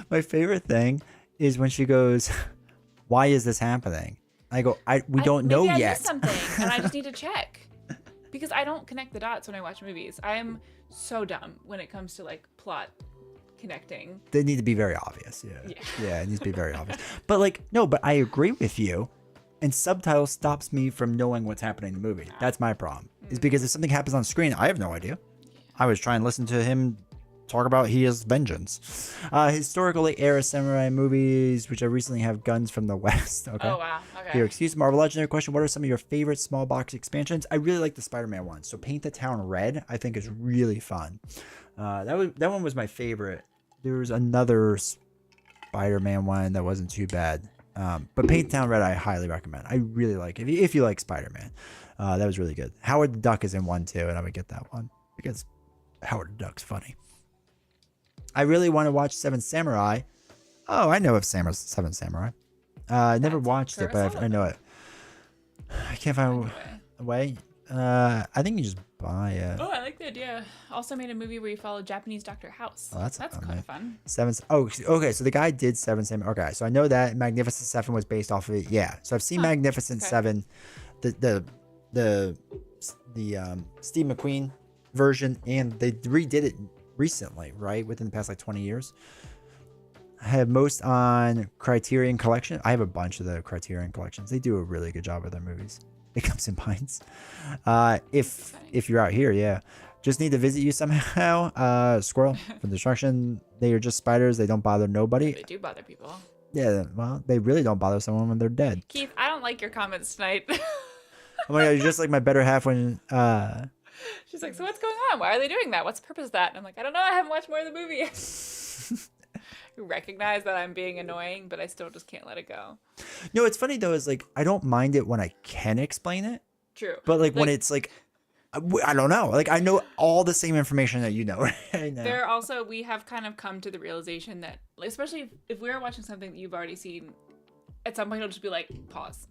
My favorite thing is when she goes, why is this happening? I go, we don't know
maybe I
yet.
missed something and I just need to check. Because I don't connect the dots when I watch movies. I am so dumb when it comes to like plot connecting.
They need to be very obvious.
Yeah.
Yeah, it needs to be very obvious. But like, no, but I agree with you. And subtitles stops me from knowing what's happening in the movie. That's my problem. Is because if something happens on screen, I have no idea. I was trying to listen to him talk about he is vengeance. Historically era samurai movies, which I recently have guns from the West. Okay.
Oh wow. Okay.
Here, excuse Marvel Legendary question. What are some of your favorite small box expansions? I really like the Spider-Man one. So Paint the Town Red, I think, is really fun. That one was my favorite. There was another Spider-Man one that wasn't too bad. But Paint the Town Red, I highly recommend. I really like it. If you like Spider-Man, that was really good. Howard the Duck is in one too, and I would get that one because Howard the Duck's funny. I really want to watch Seven Samurai. Oh, I know of Seven Samurai. I never watched it, but I know it. I can't find a way. I think you just buy it.
Oh, I like the idea. Also made a movie where you follow Japanese Dr. House.
Oh, that's
kind of fun.
Okay, so the guy did Seven Samurai. Okay, so I know that Magnificent Seven was based off of it. Yeah, so I've seen Magnificent Seven, the Steve McQueen version, and they redid it recently, right? Within the past like 20 years. I have most on Criterion Collection. I have a bunch of the Criterion Collections. They do a really good job with their movies. It comes in pints. If you're out here, yeah. Just need to visit you somehow. Squirrel from Destruction. They are just spiders. They don't bother nobody.
They do bother people.
Yeah, well, they really don't bother someone when they're dead.
Keith, I don't like your comments tonight.
Oh my god, you're just like my better half when
She's like, so what's going on? Why are they doing that? What's the purpose of that? And I'm like, I don't know. I haven't watched more of the movie. You recognize that I'm being annoying, but I still just can't let it go.
No, it's funny though, is like I don't mind it when I can explain it.
True.
But like when it's like I don't know. Like I know all the same information that you know right now.
We have kind of come to the realization that, like, especially if we're watching something that you've already seen, at some point it'll just be like, pause.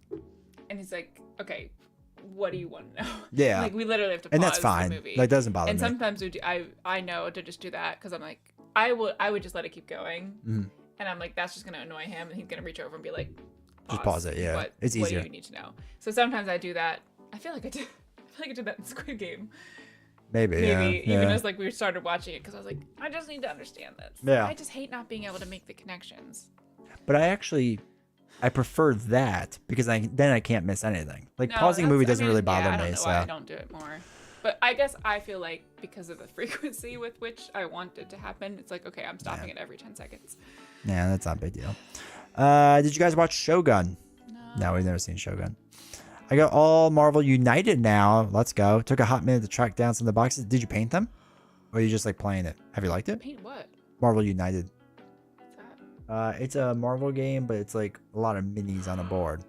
And he's like, okay, what do you want to know?
Yeah.
Like we literally have to pause
and that's fine.
the movie.
That doesn't bother me.
And sometimes we do, I know to just do that because I'm like, I would just let it keep going.
Mm-hmm.
And I'm like, that's just going to annoy him. And he's going to reach over and be like,
just pause it. Yeah. It's easier.
What do you need to know? So sometimes I do that. I feel like I did that in Squid Game.
Maybe
even as like we started watching it because I was like, I just need to understand this.
Yeah.
I just hate not being able to make the connections.
But I prefer that because then I can't miss anything. Like pausing a movie doesn't really bother me.
I don't know why I don't do it more. But I guess I feel like because of the frequency with which I want it to happen, it's like, okay, I'm stopping it every 10 seconds.
Yeah, that's not a big deal. Did you guys watch Shogun? No, we've never seen Shogun. I got all Marvel United now. Let's go. Took a hot minute to track down some of the boxes. Did you paint them? Or are you just like playing it? Have you liked it?
Paint what?
Marvel United.
What's that?
It's a Marvel game, but it's like a lot of minis on a board.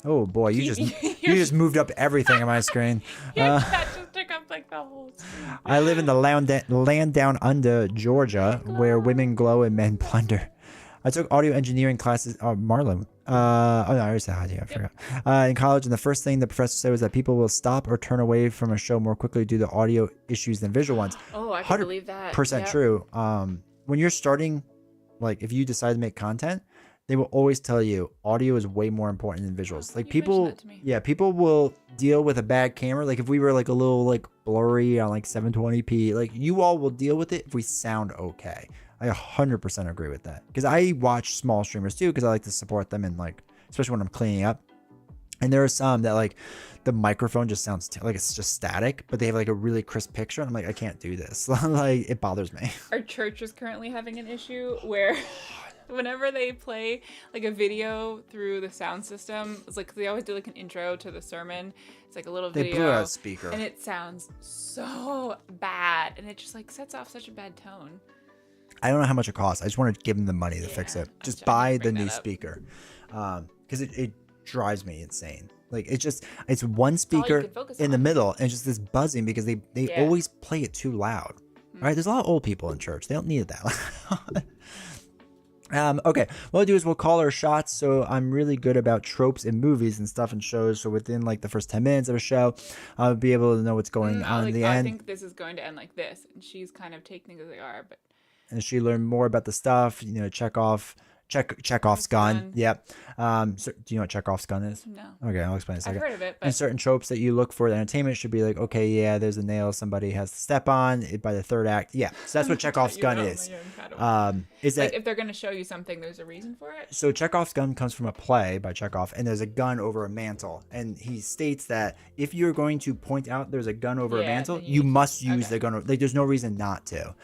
Oh boy, you just moved up everything on my screen.
Your cat just took up like the whole screen.
I live in the land down under Georgia, where women glow and men plunder. I took audio engineering classes. Oh, Marlon. No, I already said hi to you. I forgot. In college, and the first thing the professor said was that people will stop or turn away from a show more quickly due to audio issues than visual ones.
Oh, I can believe that.
100% true. When you're starting, like if you decide to make content, they will always tell you audio is way more important than visuals. Like people will deal with a bad camera. Like if we were like a little like blurry on like 720p, like you all will deal with it if we sound okay. I 100% agree with that because I watch small streamers too because I like to support them and like especially when I'm cleaning up. And there are some that like the microphone just sounds like it's just static, but they have like a really crisp picture. And I'm like, I can't do this. Like it bothers me.
Our church is currently having an issue where whenever they play like a video through the sound system, it's like they always do like an intro to the sermon. It's like a little video.
They blew out a speaker.
And it sounds so bad. And it just like sets off such a bad tone.
I don't know how much it costs. I just want to give them the money to fix it. Just buy the new speaker. Because it drives me insane. Like it's one speaker in the middle and just this buzzing because they always play it too loud. Right? There's a lot of old people in church. They don't need it that loud. Okay, what we'll do is we'll call our shots. So I'm really good about tropes in movies and stuff and shows. So within like the first 10 minutes of a show, I'll be able to know what's going on in the end.
I think this is going to end like this. And she's kind of taking things as they are, but.
And she learned more about the stuff, Chekhov's gun. Yep. So do you know what Chekhov's gun is?
No.
Okay, I'll explain in a second.
I've heard of it. But...
And certain tropes that you look for in entertainment should be like, okay, yeah, there's a nail somebody has to step on by the third act. Yeah. So that's what Chekhov's gun is. Is that
like if they're going to show you something, there's a reason for it?
So Chekhov's gun comes from a play by Chekhov, and there's a gun over a mantle. And he states that if you're going to point out there's a gun over a mantle, you must use the gun. Like there's no reason not to.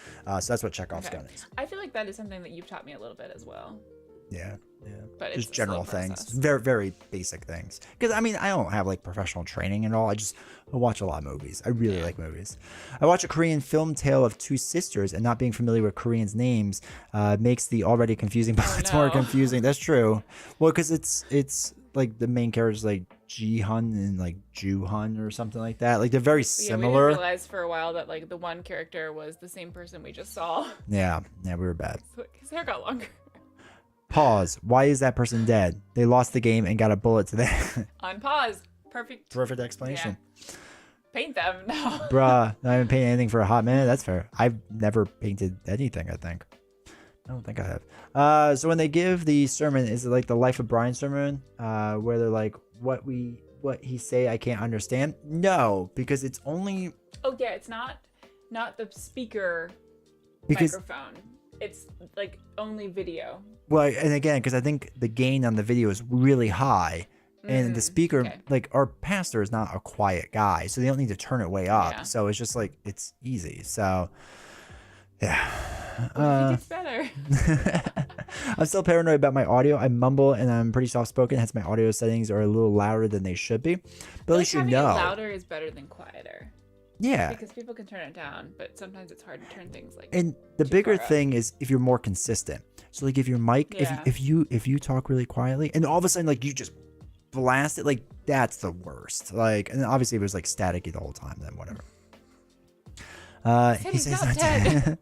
So that's what Chekhov's gun is.
I feel like that is something that you've taught me a little bit as well.
Yeah.
But it's
Just
a slow
general things,
process.
very very basic things. Because I mean, I don't have like professional training and all. I watch a lot of movies. I really like movies. I watch a Korean film tale of two sisters, and not being familiar with Koreans' names makes the already confusing plots more
no.
confusing. That's true. Well, because it's like the main characters like Ji-hun and like Ju-hun or something like that. Like they're very
Yeah, we
similar.
didn't realize for a while that like the one character was the same person we just saw.
Yeah, we were bad.
So his hair got longer.
Pause. Why is that person dead? They lost the game and got a bullet to the head.
On pause. Perfect.
Perfect explanation.
Paint them now.
Bruh, I haven't painted anything for a hot minute. That's fair. I've never painted anything, I think. I don't think I have. So when they give the sermon, is it like the Life of Brian sermon? Where they're like, what he say I can't understand? No, because it's only
Oh yeah, it's not the speaker
because
microphone. It's like only video.
well, and again, because I think the gain on the video is really high. And the speaker,
okay.
like our pastor is not a quiet guy, so they don't need to turn it way up.
Yeah.
So it's just like, it's easy. So, yeah.
Well, it gets better.
I'm still paranoid about my audio. I mumble and I'm pretty soft spoken, hence my audio settings are a little louder than they should be. But at least you
having
know.
it louder is better than quieter.
Yeah.
Because people can turn it down, but sometimes it's hard to turn things like.
And the
too
bigger
far up.
thing is if you're more consistent. So like if your mic,
Yeah.
if you talk really quietly and all of a sudden like you just blast it, like that's the worst. Like, and obviously if it was like staticky the whole time, then whatever. He
he's
says
not
that.
dead.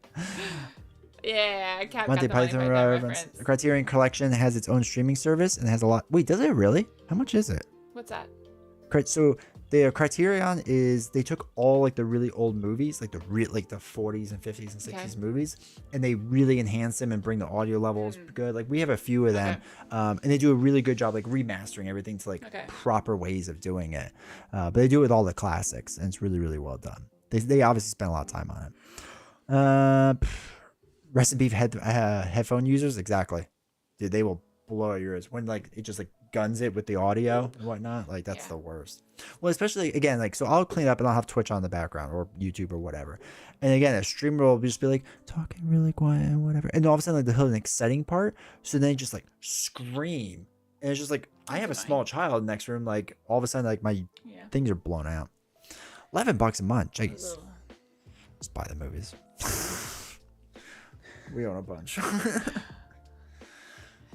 Yeah, Cat
Monty
got the
Python
Monty Python
reference.
reference.
Criterion Collection has its own streaming service and has a lot. Wait, does it really? How much is it?
What's that?
So the Criterion is they took all like the really old movies, like the 40s and 50s and 60s movies, and they really enhance them and bring the audio levels good. Like we have a few of them, and they do a really good job like remastering everything to like proper ways of doing it. But they do it with all the classics, and it's really really well done. They obviously spent a lot of time on it. Rest in beef headphone users, exactly. Dude, they will blow out your ears when like it just like guns it with the audio and whatnot. Like that's the worst. Well, especially again, like so I'll clean up and I'll have Twitch on in the background or YouTube or whatever. And again, a streamer will just be like talking really quiet and whatever. And all of a sudden like they'll hit an exciting part. So then they just like scream. And it's just like I have a small child in the next room, like all of a sudden like my things are blown out. $11 a month, jeez. Just buy the movies. We own a bunch.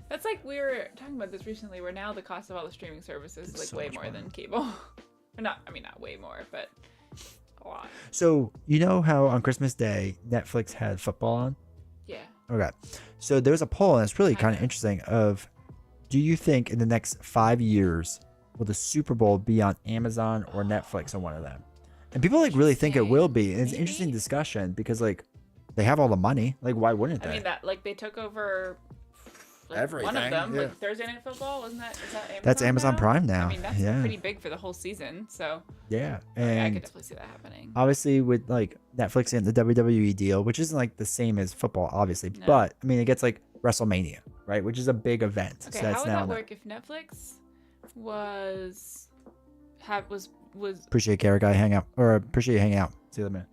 That's like we were talking about this recently, where now the cost of all the streaming services is like
so
way
much
more
money.
than cable. Or not, I mean not way more, but a lot.
So you know how on Christmas Day Netflix had football on?
Yeah.
Okay. So there was a poll, and it's really kind of
know.
interesting. Of, do you think in the next 5 years will the Super Bowl be on Amazon or Netflix or one of them? And people like really think it will be, and it's an interesting discussion because like they have all the money. Like why wouldn't they?
I mean that like they took over like,
Everything,
one of them,
yeah.
like Thursday Night Football, is that Amazon?
That's Amazon
now?
Prime now.
I mean that's pretty big for the whole season, so
Yeah,
I
and
could definitely see that happening.
obviously with like Netflix and the WWE deal, which isn't like the same as football, obviously,
No.
but I mean it gets like WrestleMania, right, which is a big event.
Okay,
So
how
that's
would
now
that work if Netflix was
appreciate Garrett guy hang out or appreciate you hanging out. See you in a minute.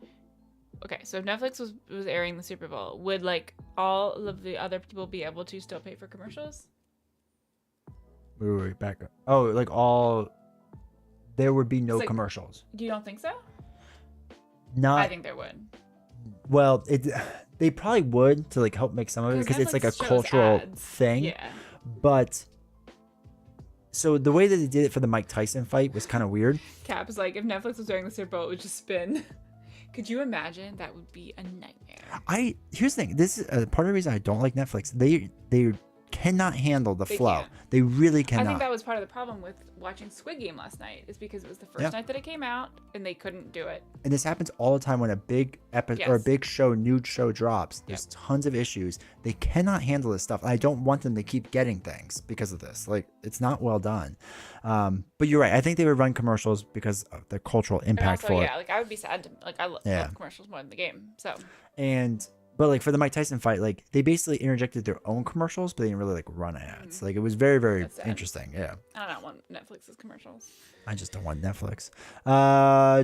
okay? So if Netflix was airing the Super Bowl, would like all of the other people be able to still pay for commercials?
Wait, back up. Oh, like all there would be no
like-
commercials.
You don't think so?
Not
I think there would.
well, they probably would to like help make some of it because it's like a
Netflix shows
cultural
ads.
thing.
Yeah.
But so the way that they did it for the Mike Tyson fight was kind of weird.
Cap is like, if Netflix was airing the Super Bowl, it would just spin. Could you imagine? That would be a nightmare.
Here's the thing. This is part of the reason I don't like Netflix. They cannot handle the
They
flow.
can't.
They really
I
cannot.
think that was part of the problem with watching Squid Game last night, is because it was the first night that it came out and they couldn't do it.
And this happens all the time when a big episode or a
Yes.
big show, new show drops. There's tons of issues. They cannot handle this stuff. And I don't want them to keep getting things because of this. Like it's not well done. But you're right. I think they would run commercials because of the cultural
And
impact
also,
for
yeah, like I would be sad to like I love
Yeah.
commercials more than the game. So
it. And But like for the Mike Tyson fight, like they basically interjected their own commercials, but they didn't really like run ads. Like it was very, very
That's sad.
interesting. Yeah.
I don't want Netflix's commercials.
I just don't want Netflix.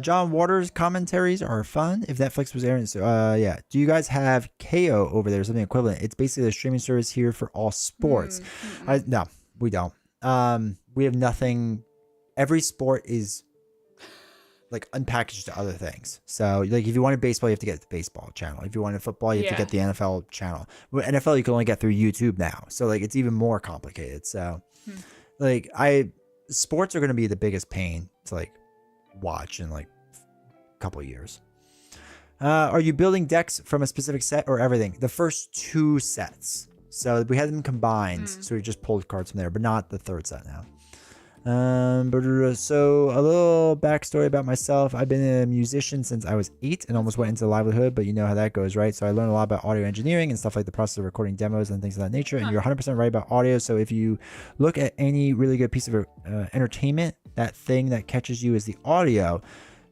John Waters commentaries are fun. If Netflix was airing, so yeah. Do you guys have KO over there? Something equivalent? It's basically the streaming service here for all sports. No, we don't. We have nothing. Every sport is like unpackaged to other things. So like if you wanted baseball, you have to get the baseball channel. If you wanted football, you have to get the NFL channel. With NFL, you can only get through YouTube now. So like it's even more complicated. So like sports are going to be the biggest pain to like watch in like a couple of years. Are you building decks from a specific set or everything? The first 2 sets. So we had them combined. So we just pulled cards from there, but not the third set now. So a little backstory about myself. I've been a musician since I was 8 and almost went into livelihood, but you know how that goes, right? So I learned a lot about audio engineering and stuff like the process of recording demos and things of that nature. And you're 100% right about audio. So if you look at any really good piece of entertainment, that thing that catches you is the audio.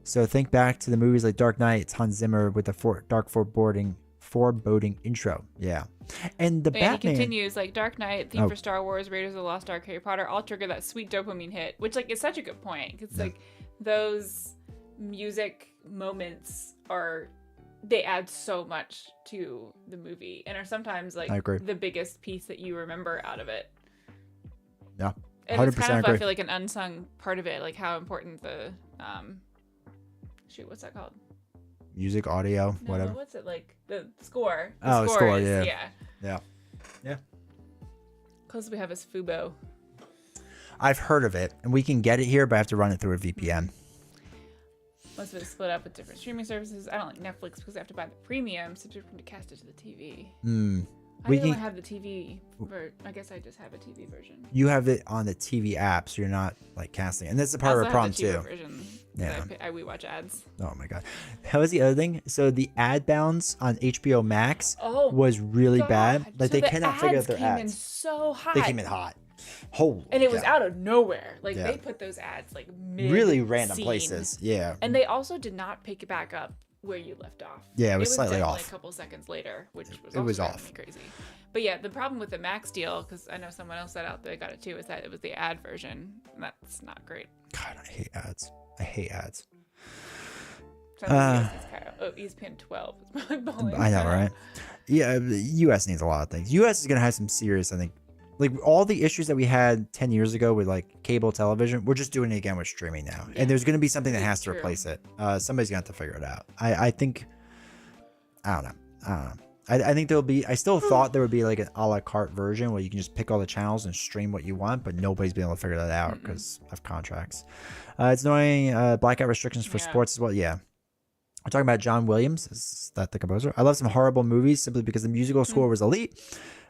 So think back to the movies like Dark Knight. It's Hans Zimmer with the dark foreboding intro. Yeah. And the Batman.
He continues like Dark Knight, theme for Star Wars, Raiders of the Lost Ark, Harry Potter, all trigger that sweet dopamine hit, which like is such a good point because like those music moments they add so much to the movie and are sometimes like the biggest piece that you remember out of it.
Yeah. 100%
and it's kind of
agree.
I feel like an unsung part of it, like how important the what's that called?
Music, audio, whatever.
What's it like? The score.
The score,
is,
yeah.
Closest we have is Fubo.
I've heard of it, and we can get it here, but I have to run it through a VPN.
Most of it is split up with different streaming services. I don't like Netflix because I have to buy the premium so different to cast it to the TV. I don't have the TV, I guess I just have a TV version.
You have it on the TV app, so you're not like casting. And that's the part of the problem too.
We watch ads.
Oh my god, that was the other thing. So the ad bounds on HBO Max was really bad. Like they cannot figure out their ads.
In so hot.
They came in hot. Holy
and it was out of nowhere. Like they put those ads like
really random places. Yeah.
And they also did not pick it back up where you left off.
Yeah, it was slightly off.
A couple seconds later, which was off. Crazy. But yeah, the problem with the Max deal, because I know someone else said out there got it too, is that it was the ad version. And that's not great.
God, I hate ads. I hate ads.
ESPN 12 is probably bowling.
I know, right? Yeah, the US needs a lot of things. US is gonna have some serious, I think. Like all the issues that we had 10 years ago with like cable television, we're just doing it again with streaming now. And there's going to be something that has to replace it. Somebody's going to have to figure it out. I think, I don't know. I think I still thought there would be like an a la carte version where you can just pick all the channels and stream what you want, but nobody's been able to figure that out because of contracts. It's annoying. Blackout restrictions for sports as well. Yeah. We're talking about John Williams. Is that the composer? I love some horrible movies simply because the musical score was elite.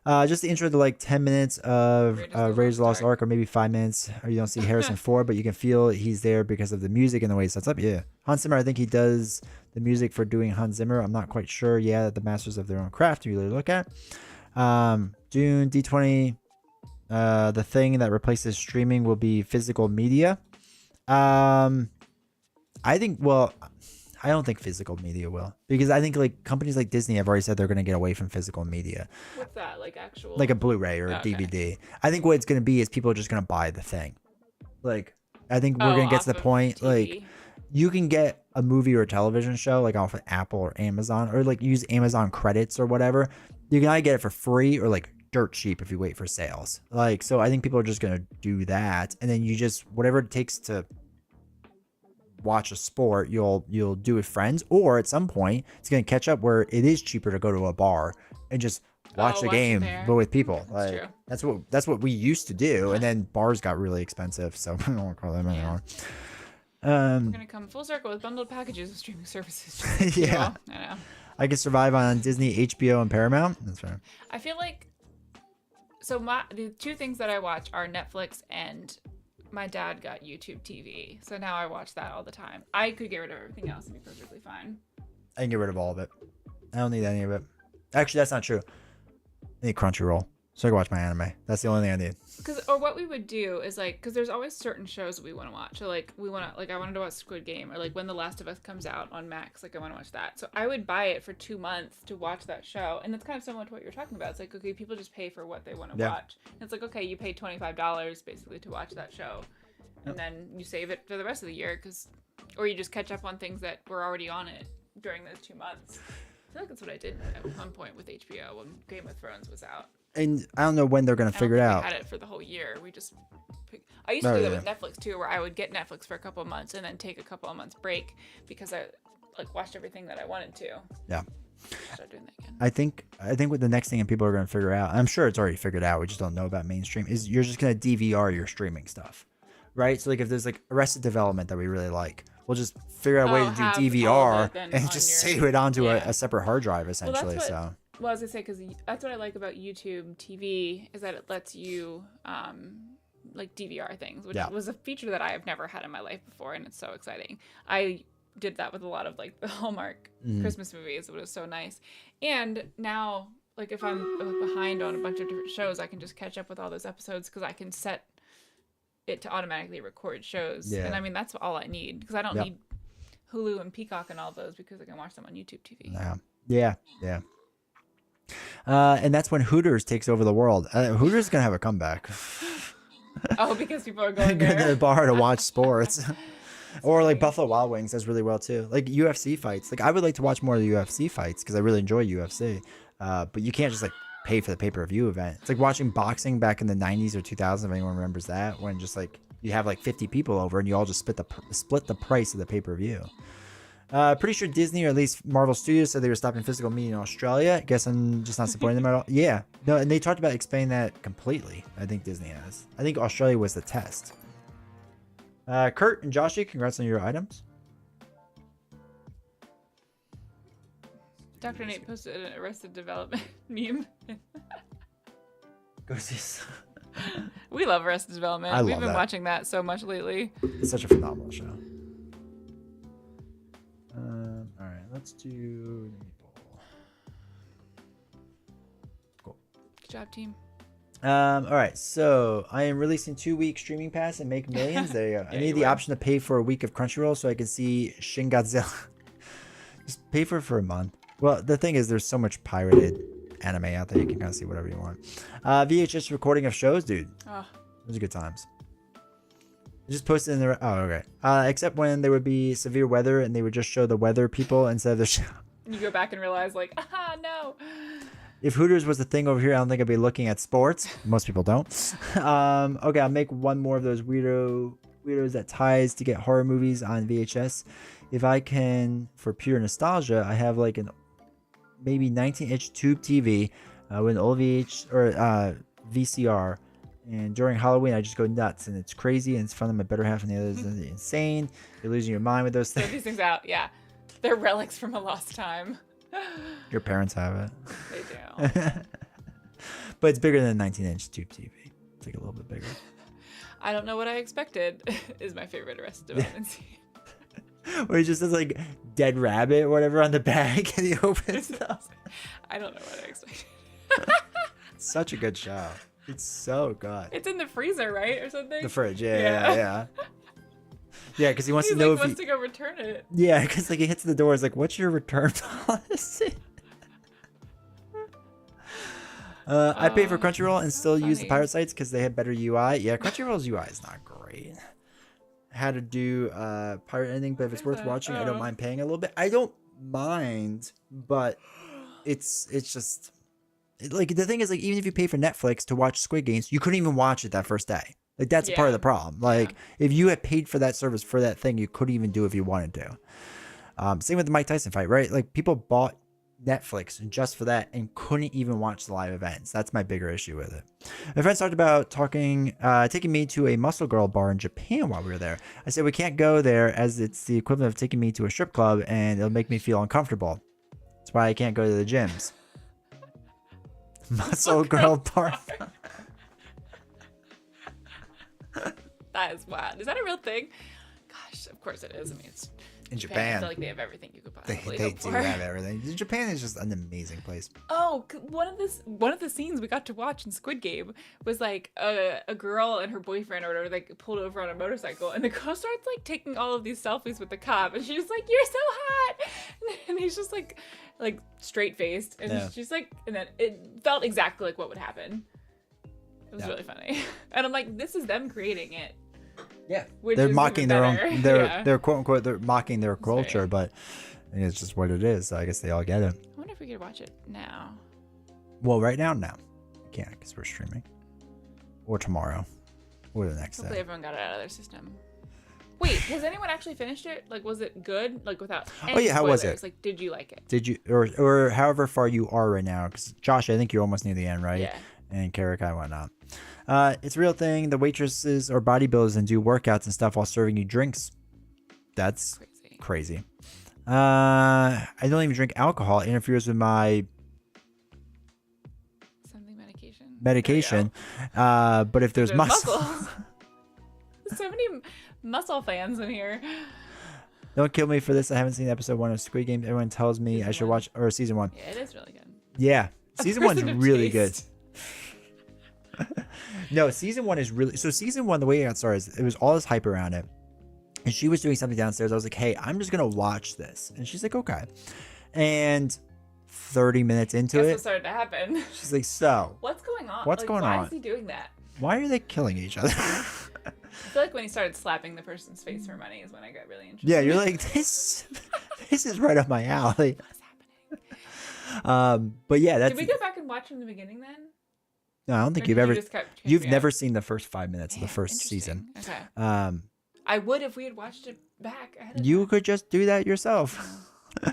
Just the intro to like 10 minutes of Raiders of the Lost Ark, or maybe 5 minutes, or you don't see Harrison Ford, but you can feel he's there because of the music and the way he sets up. Yeah. Hans Zimmer, I think he does the music for doing Hans Zimmer. I'm not quite sure. Yeah, the masters of their own craft to really look at. June D20, the thing that replaces streaming will be physical media. I don't think physical media will, because I think like companies like Disney have already said they're going to get away from physical media.
What's that? Like actual?
Like a Blu-ray or a DVD. I think what it's going to be is people are just going to buy the thing. Like, I think we're going to get to the point, like you can get a movie or a television show like off of Apple or Amazon, or like use Amazon credits or whatever. You can either get it for free or like dirt cheap if you wait for sales. Like, so I think people are just going to do that. And then you just, whatever it takes to watch a sport, you'll do with friends, or at some point it's going to catch up where it is cheaper to go to a bar and just watch the game but with people. That's that's what we used to do, and then bars got really expensive, so I don't want to call them anymore.
We're gonna come full circle with bundled packages of streaming services.
Yeah,
I know.
I can survive on Disney, HBO, and Paramount. That's right.
I feel like the two things that I watch are Netflix, and my dad got YouTube TV, so now I watch that all the time. I could get rid of everything else and be perfectly fine.
I can get rid of all of it. I don't need any of it. Actually, that's not true. I need Crunchyroll. so I can watch my anime. That's the only thing I need.
Or what we would do is like, because there's always certain shows that we want to watch. So like I wanted to watch Squid Game, or like when The Last of Us comes out on Max, like I want to watch that. So I would buy it for 2 months to watch that show, and that's kind of similar to what you're talking about. It's like, okay, people just pay for what they want to watch. And it's like, okay, you pay $25 basically to watch that show, and then you save it for the rest of the year, or you just catch up on things that were already on it during those 2 months. I feel like that's what I did at one point with HBO when Game of Thrones was out.
And I don't know when they're going to figure it out.
We had it for the whole year. I used to do that with Netflix too, where I would get Netflix for a couple of months and then take a couple of months break because I like watched everything that I wanted to.
Yeah.
Start doing that again.
I think with the next thing that people are going to figure out, I'm sure it's already figured out, we just don't know about mainstream, is you're just going to DVR your streaming stuff, right? So like if there's like Arrested Development that we really like, we'll just figure out a way to do DVR and just save it onto a separate hard drive essentially.
Well, I was gonna say, because that's what I like about YouTube TV is that it lets you like DVR things, which was a feature that I have never had in my life before, and it's so exciting. I did that with a lot of like the Hallmark Christmas movies. It was so nice. And now, like if I'm behind on a bunch of different shows, I can just catch up with all those episodes because I can set it to automatically record shows. And I mean, that's all I need, because I don't need Hulu and Peacock and all those, because I can watch them on YouTube TV.
Yeah. And that's when Hooters takes over the world. Hooters is gonna have a comeback.
Oh, because people are going
to
there.
the bar to watch sports. Or like Buffalo Wild Wings does really well too. Like UFC fights. Like I would like to watch more of the UFC fights because I really enjoy UFC. But you can't just like pay for the pay-per-view event. It's like watching boxing back in the 90s or 2000s, if anyone remembers that, when just like you have like 50 people over and you all just split the price of the pay-per-view. Pretty sure Disney, or at least Marvel Studios, said they were stopping physical media in Australia. I guess I'm just not supporting them at all. Yeah. No, and they talked about explaining that completely. I think Disney has. I think Australia was the test. Kurt and Joshy, congrats on your items.
Dr. Nate posted an Arrested Development meme.
Go see.
We love Arrested Development. We've been watching that so much lately.
It's such a phenomenal show. All right, let's do Meatball. Cool.
Good job, team.
All right, so I am releasing 2-week streaming pass and make millions. There you go. I need the option to pay for a week of Crunchyroll so I can see Shin Godzilla. Just pay for it for a month. Well, the thing is, there's so much pirated anime out there. You can kind of see whatever you want. VHS recording of shows, dude. Those are good times. I just posted in the... Oh, okay. Except when there would be severe weather and they would just show the weather people instead of the show.
You go back and realize, like, no.
If Hooters was the thing over here, I don't think I'd be looking at sports. Most people don't. Okay, I'll make one more of those weirdos that ties to get horror movies on VHS. If I can, for pure nostalgia, I have like an maybe 19-inch tube TV with an old VCR. And during Halloween, I just go nuts, and it's crazy, and it's fun. My better half and the other is insane. You're losing your mind with those things.
Throw these things out, yeah. They're relics from a lost time.
Your parents have it.
They do.
But it's bigger than a 19-inch tube TV. It's like a little bit bigger.
I don't know what I expected is my favorite Arrested Development scene.
Where he just says like dead rabbit or whatever on the bag and he opens it up.
I don't know what I expected.
Such a good show. It's so good.
It's in the freezer, right? Or something?
The fridge, yeah. Yeah, because he wants to know if
wants to go return it.
Yeah, because like he hits the door, he's like, what's your return policy? I pay for Crunchyroll and still use the pirate sites because they have better UI. Yeah, Crunchyroll's UI is not great. How to do pirate ending, but if it's worth watching, I don't mind paying a little bit. I don't mind, but it's just like the thing is, like, even if you pay for Netflix to watch Squid Games, you couldn't even watch it that first day. Like that's part of the problem. Like if you had paid for that service for that thing, you couldn't even do it if you wanted to. Same with the Mike Tyson fight, right? Like people bought Netflix just for that and couldn't even watch the live events. That's my bigger issue with it. My friends talked about taking me to a Muscle Girl bar in Japan while we were there. I said we can't go there as it's the equivalent of taking me to a strip club and it'll make me feel uncomfortable. That's why I can't go to the gyms. Muscle Girl bar.
That is wild. Is that a real thing? Gosh, of course it is. I mean, it's
In
I
Japan,
feel like they have everything you could
they
possibly
do
hope for.
have everything. Japan is just an amazing place.
Oh, one of the scenes we got to watch in Squid Game was like a girl and her boyfriend or whatever like pulled over on a motorcycle, and the girl starts like taking all of these selfies with the cop, and she's like, "You're so hot," and he's just like straight faced, and she's like, and then it felt exactly like what would happen. It was really funny, and I'm like, this is them creating it.
Yeah,
Which
they're
is
mocking
even
their
better.
own. They're
Yeah.
they're quote unquote they're mocking their culture, but it's just what it is. So I guess they all get it.
I wonder if we could watch it now.
Well, right now, no, we can't because we're streaming, or tomorrow, or the next
Hopefully
day.
everyone got it out of their system. Wait, has anyone actually finished it? Like, was it good? Like, without any
how was
spoilers?
it?
Like, did you like it?
Did you or however far you are right now? Because Josh, I think you're almost near the end, right?
Yeah.
And Carrick, I went up. It's a real thing. The waitresses are bodybuilders and do workouts and stuff while serving you drinks. That's crazy. I don't even drink alcohol. It interferes with my medication. But if there's muscles.
So many muscle fans in here.
Don't kill me for this. I haven't seen episode 1 of Squid Game. Everyone tells me I should watch, or season 1.
Yeah, it is really good.
Yeah, season 1's really good.
taste.
No, season 1 is really so. Season 1, the way it got started, it was all this hype around it, and she was doing something downstairs. I was like, "Hey, I'm just gonna watch this," and she's like, "Okay." And 30 minutes into
Guess
it,
what started to happen?
she's like, "So,
What's going on?
What's going
why
on?
is he doing that?
why are they killing each other?"
I feel like when he started slapping the person's face for money is when I got really interested.
Yeah, you're like, this is right up my alley.
What's happening?
But yeah, that's.
Did we go back and watch from the beginning then?
No, I don't think
Or
you've
did you
ever.
just kept
You've
changing
never
up?
seen the first 5 minutes of the first
Interesting.
season.
Okay. I would if we had watched it back ahead of
You
time.
could just do that yourself.
Yeah,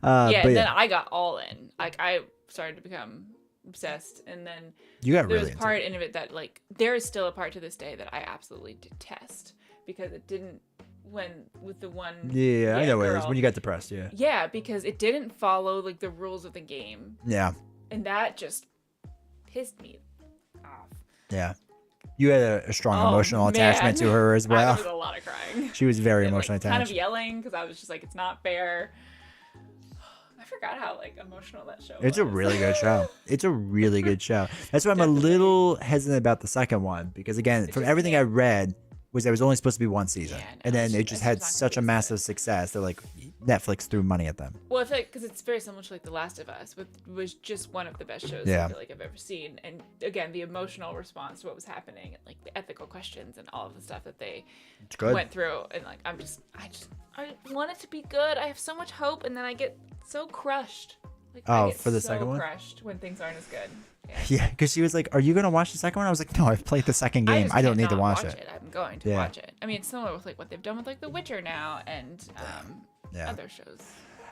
but
and then I got all in. Like I started to become obsessed, and then
you got
there
really
was
into
part
it.
in it that like there is still a part to this day that I absolutely detest because it didn't with the one
Yeah, I know what it is.
girl.
When you got depressed, yeah.
Yeah, because it didn't follow like the rules of the game,
Yeah,
and that just pissed me off.
yeah. You had a strong
Oh,
emotional attachment to her as
There
well.
was a lot of crying.
She was very
And, like,
emotionally
kind of
attached.
yelling because I was just like, it's not fair. I forgot how like emotional that show
It's
was.
a really good show. It's a really good show. That's why I'm a
Definitely.
little hesitant about the second one because again, from
just
everything I
can't-
read, was that it was only supposed to be one season,
Yeah, no,
and then
it's
it
just-
just
it's
had
just not
such a
gonna be
massive success that like Netflix threw money at them.
Well, I feel like because it's very similar to like The Last of Us, which was just one of the best shows
Yeah.
I feel like I've ever seen. And again, the emotional response to what was happening, and like the ethical questions and all of the stuff that they
It's good.
went through, and like I want it to be good. I have so much hope, and then I get so crushed. Like,
Oh,
I get
for the
so
second one?
crushed when things aren't as good. Yeah.
Yeah, because she was like, "Are you gonna watch the second one?" I was like, "No, I've played the second game.
just
I don't
can't
need to
not
watch it."
I'm going to
Yeah.
watch it. I mean, it's similar with like what they've done with like The Witcher now and
Yeah.
other shows.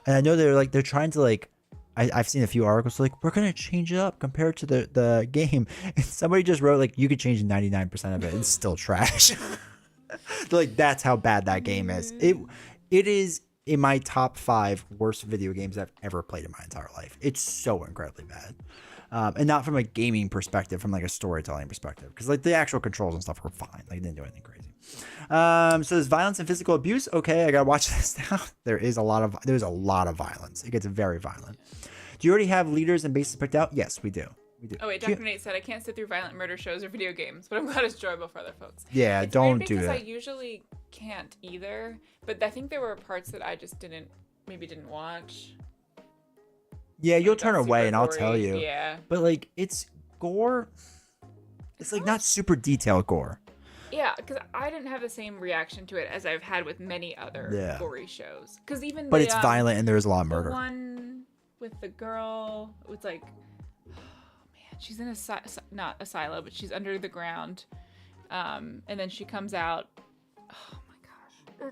And I know they're trying to like. I've seen a few articles like we're gonna change it up compared to the game. And somebody just wrote like you could change 99% of it. It's still trash. They're like that's how bad that game is. It is in my top 5 worst video games I've ever played in my entire life. It's so incredibly bad. And not from a gaming perspective, from like a storytelling perspective, because like the actual controls and stuff were fine. Like, didn't do anything crazy. So there's violence and physical abuse. Okay, I gotta watch this now. There's a lot of violence. It gets very violent. Do you already have leaders and bases picked out? Yes, we do. We do.
Oh wait,
Do you-
Dr. Nate said I can't sit through violent murder shows or video games, but I'm glad it's enjoyable for other folks.
Yeah,
It's
don't
weird
do
because
that.
I usually can't either, but I think there were parts that I just didn't watch.
Yeah, you'll
Like,
turn
that's
away
super
and I'll
gory.
tell you.
Yeah.
But like it's gore. It's like not super detailed gore.
Yeah, because I didn't have the same reaction to it as I've had with many other
Yeah.
gory shows. Because even
But
the,
it's violent and there's a lot of
the
murder.
one with the girl, it's like, oh man, she's in not a silo, but she's under the ground, and then she comes out. Oh my gosh,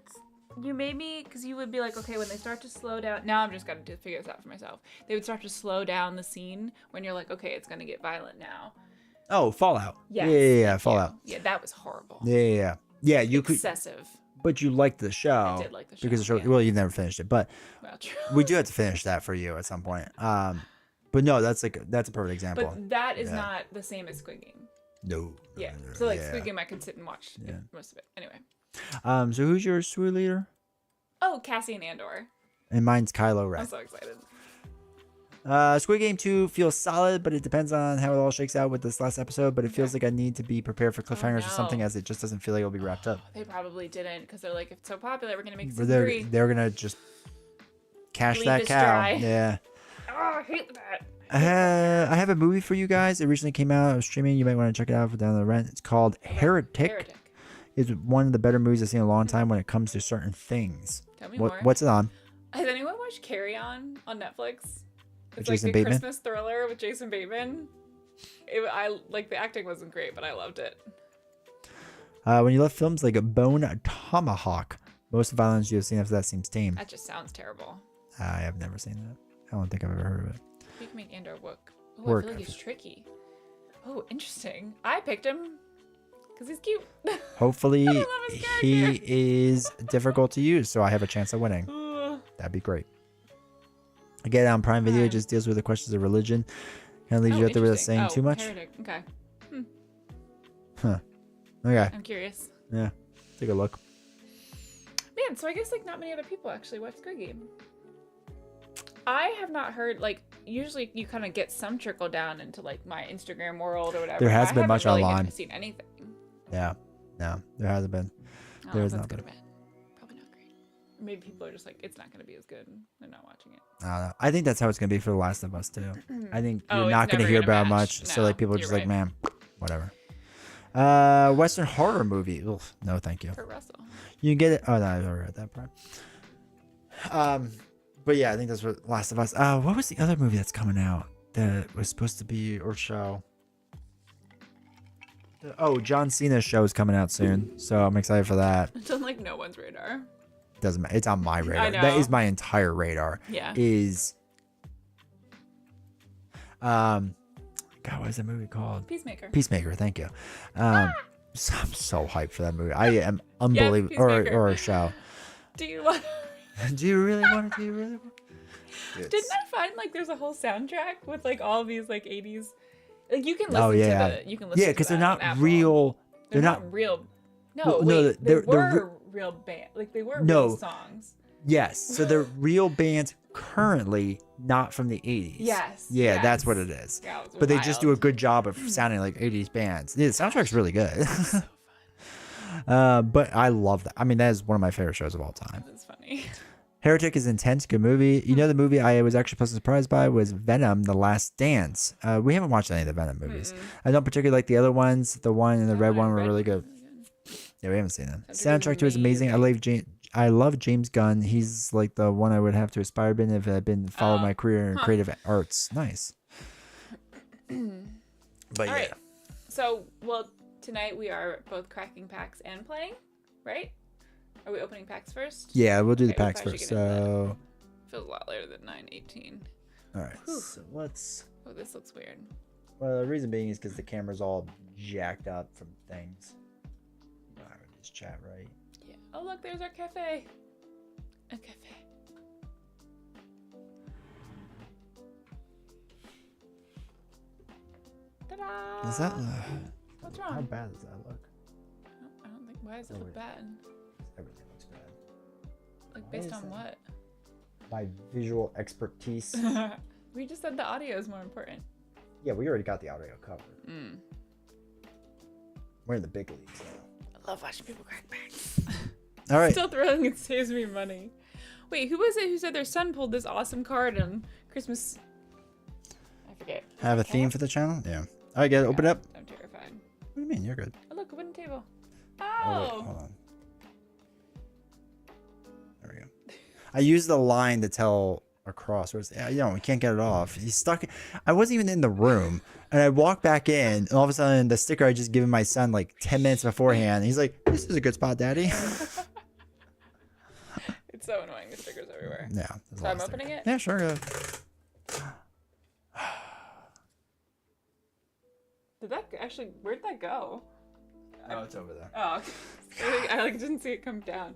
you made me, because you would be like, okay, when they start to slow down. Now I'm just gonna figure this out for myself. They would start to slow down the scene when you're like, okay, it's gonna get violent now.
Oh, Fallout.
Yes,
Yeah,
thank
Fallout.
you. Yeah, that was horrible.
Yeah. You could,
Excessive.
but you liked the show.
I did like the show,
because the show.
yeah.
Well, you've never finished it, but
Well, true.
we do have to finish that for you at some point. But no, that's a perfect example.
But that is
Yeah.
not the same as Squid Game.
No.
Yeah. So like
Yeah.
Squid Game, I could sit and watch
Yeah.
most of it. Anyway.
So who's your SWU leader?
Oh, Cassian Andor.
And mine's Kylo
I'm
Ren.
so excited.
Squid Game 2 feels solid, but it depends on how it all shakes out with this last episode. But it feels like I need to be prepared for cliffhangers or something,
no.
as it just doesn't feel like it'll be wrapped up.
They probably didn't because they're like, if it's so popular, we're gonna make
But
season
they're
3.
they're gonna just cash
Leave
that
this
cow.
dry.
Yeah.
Oh, I hate that.
I have a movie for you guys. It recently came out. I was streaming. You might want to check it out for down the rent. It's called Heretic. It's one of the better movies I've seen in a long time when it comes to certain things.
Tell me more.
What's it on?
Has anyone watched Carry On Netflix? It's
Jason
like a
Bateman?
Christmas thriller with Jason Bateman. I like the acting wasn't great, but I loved it.
When you love films like a Bone Tomahawk, most violence you have seen after that seems tame.
That just sounds terrible.
I have never seen that. I don't think I've ever heard of it.
You can make Andor work. Oh,
Work.
I feel like he's tricky. Oh, interesting. I picked him because he's cute.
Hopefully,
I love his
he
character.
is difficult to use, so I have a chance of winning. That'd be great. Again, on Prime Video, it just deals with the questions of religion. Kind of leaves you out there without saying too much.
Heretic. Okay.
Huh. Okay.
I'm curious.
Yeah. Take a look.
Man, so I guess like not many other people actually watch Squid Game. I have not heard like usually you kind of get some trickle down into like my Instagram world or whatever.
There
but
hasn't
I
been much
haven't really
online.
Seen anything.
Yeah. No, there hasn't been.
Oh,
There has
that's
not
good
been.
or bad. Probably not great. Maybe people are just like, it's not going to be as good. They're not watching it.
I don't know. I think that's how it's gonna be for The Last of Us too. I think
Oh,
you're
it's
not gonna
never
hear
gonna
about
match.
much, so
No,
like people are
you're
just like,
right.
man, whatever. Western horror movie. Oof, no, thank you.
For Russell.
You can get it. Oh no, I've already read that part. But yeah, I think that's what Last of Us. What was the other movie that's coming out that was supposed to be or show? Oh, John Cena's show is coming out soon, so I'm excited for that.
It's on like no one's radar.
Doesn't matter. It's on my radar.
I know.
That is my entire radar.
Yeah.
Is God, what is that movie called?
Peacemaker.
Peacemaker. Thank you. I'm so hyped for that movie. I am unbelievable.
Peacemaker.
Or a show.
Do you want?
Do you really want to? Do you really want?
Didn't I find like there's a whole soundtrack with like all these like 80s? Like you can listen
Oh yeah,
to the. You can listen.
yeah,
to
because they're
that on
not
Apple.
real.
They're
They're not.
real. No,
Well,
wait.
no,
they
they're
were real band. Like they were
No.
real songs.
Yes, so they're real bands currently, not from the 80s.
Yes.
Yeah,
yes.
that's what it is.
Yeah, it was
But they just do a
wild.
good job of sounding like 80s bands. Yeah, the soundtrack's really good.
So fun.
But I love that. I mean, that is one of my favorite shows of all time.
That's funny.
Heretic is intense, good movie. You know, the movie I was actually pleasantly surprised by was Venom: The Last Dance. We haven't watched any of the Venom movies. I don't particularly like the other ones. The one and the red one were really good. Yeah, we haven't seen them. Soundtrack to it is amazing. I love James Gunn. He's like the one I would have to aspire been if I'd been followed my career in creative arts. Nice. But
All
yeah.
right. So, well, tonight we are both cracking packs and playing, right? Are we opening packs first?
Yeah, we'll do the
Okay, we'll
packs
probably
first.
get into that.
So,
Feels a lot later than 9:18.
all right.
Whew.
So let's.
Oh, this looks weird.
Well, the reason being is because the camera's all jacked up from things. You know how it is, chat, right?
Yeah. Oh, look, there's our cafe. A cafe. Ta-da!
Is that?
What's
How
wrong?
bad does that look?
I don't think. Why does it
Oh,
look
wait.
bad?
Everything looks bad.
Like
Why
based
is
on
that?
what?
My visual expertise.
We just said the audio is more important.
Yeah, we already got the audio covered.
Mm.
We're in the big leagues now.
I love watching people crack packs.
All right.
Still thrilling. It saves me money. Wait, who was it who said their son pulled this awesome card on Christmas? I forget.
Have a theme for the channel? Yeah. All right, get it. Open it up.
I'm terrified.
What do you mean? You're good.
Oh, look, a wooden table.
Oh,
Oh!
wait, hold on. There we go. I used the line to tell across. Yeah, you know, we can't get it off. He's stuck. I wasn't even in the room, and I walked back in, and all of a sudden, the sticker I just given my son like 10 minutes beforehand. He's like, "This is a good spot, Daddy."
It's so annoying. The stickers everywhere.
Yeah. there's a
So
lot
I'm
of
opening
stickers.
it?
Yeah, sure. Go.
Did that actually? Where'd that go?
Oh, it's over there.
Oh, I like didn't see it come down.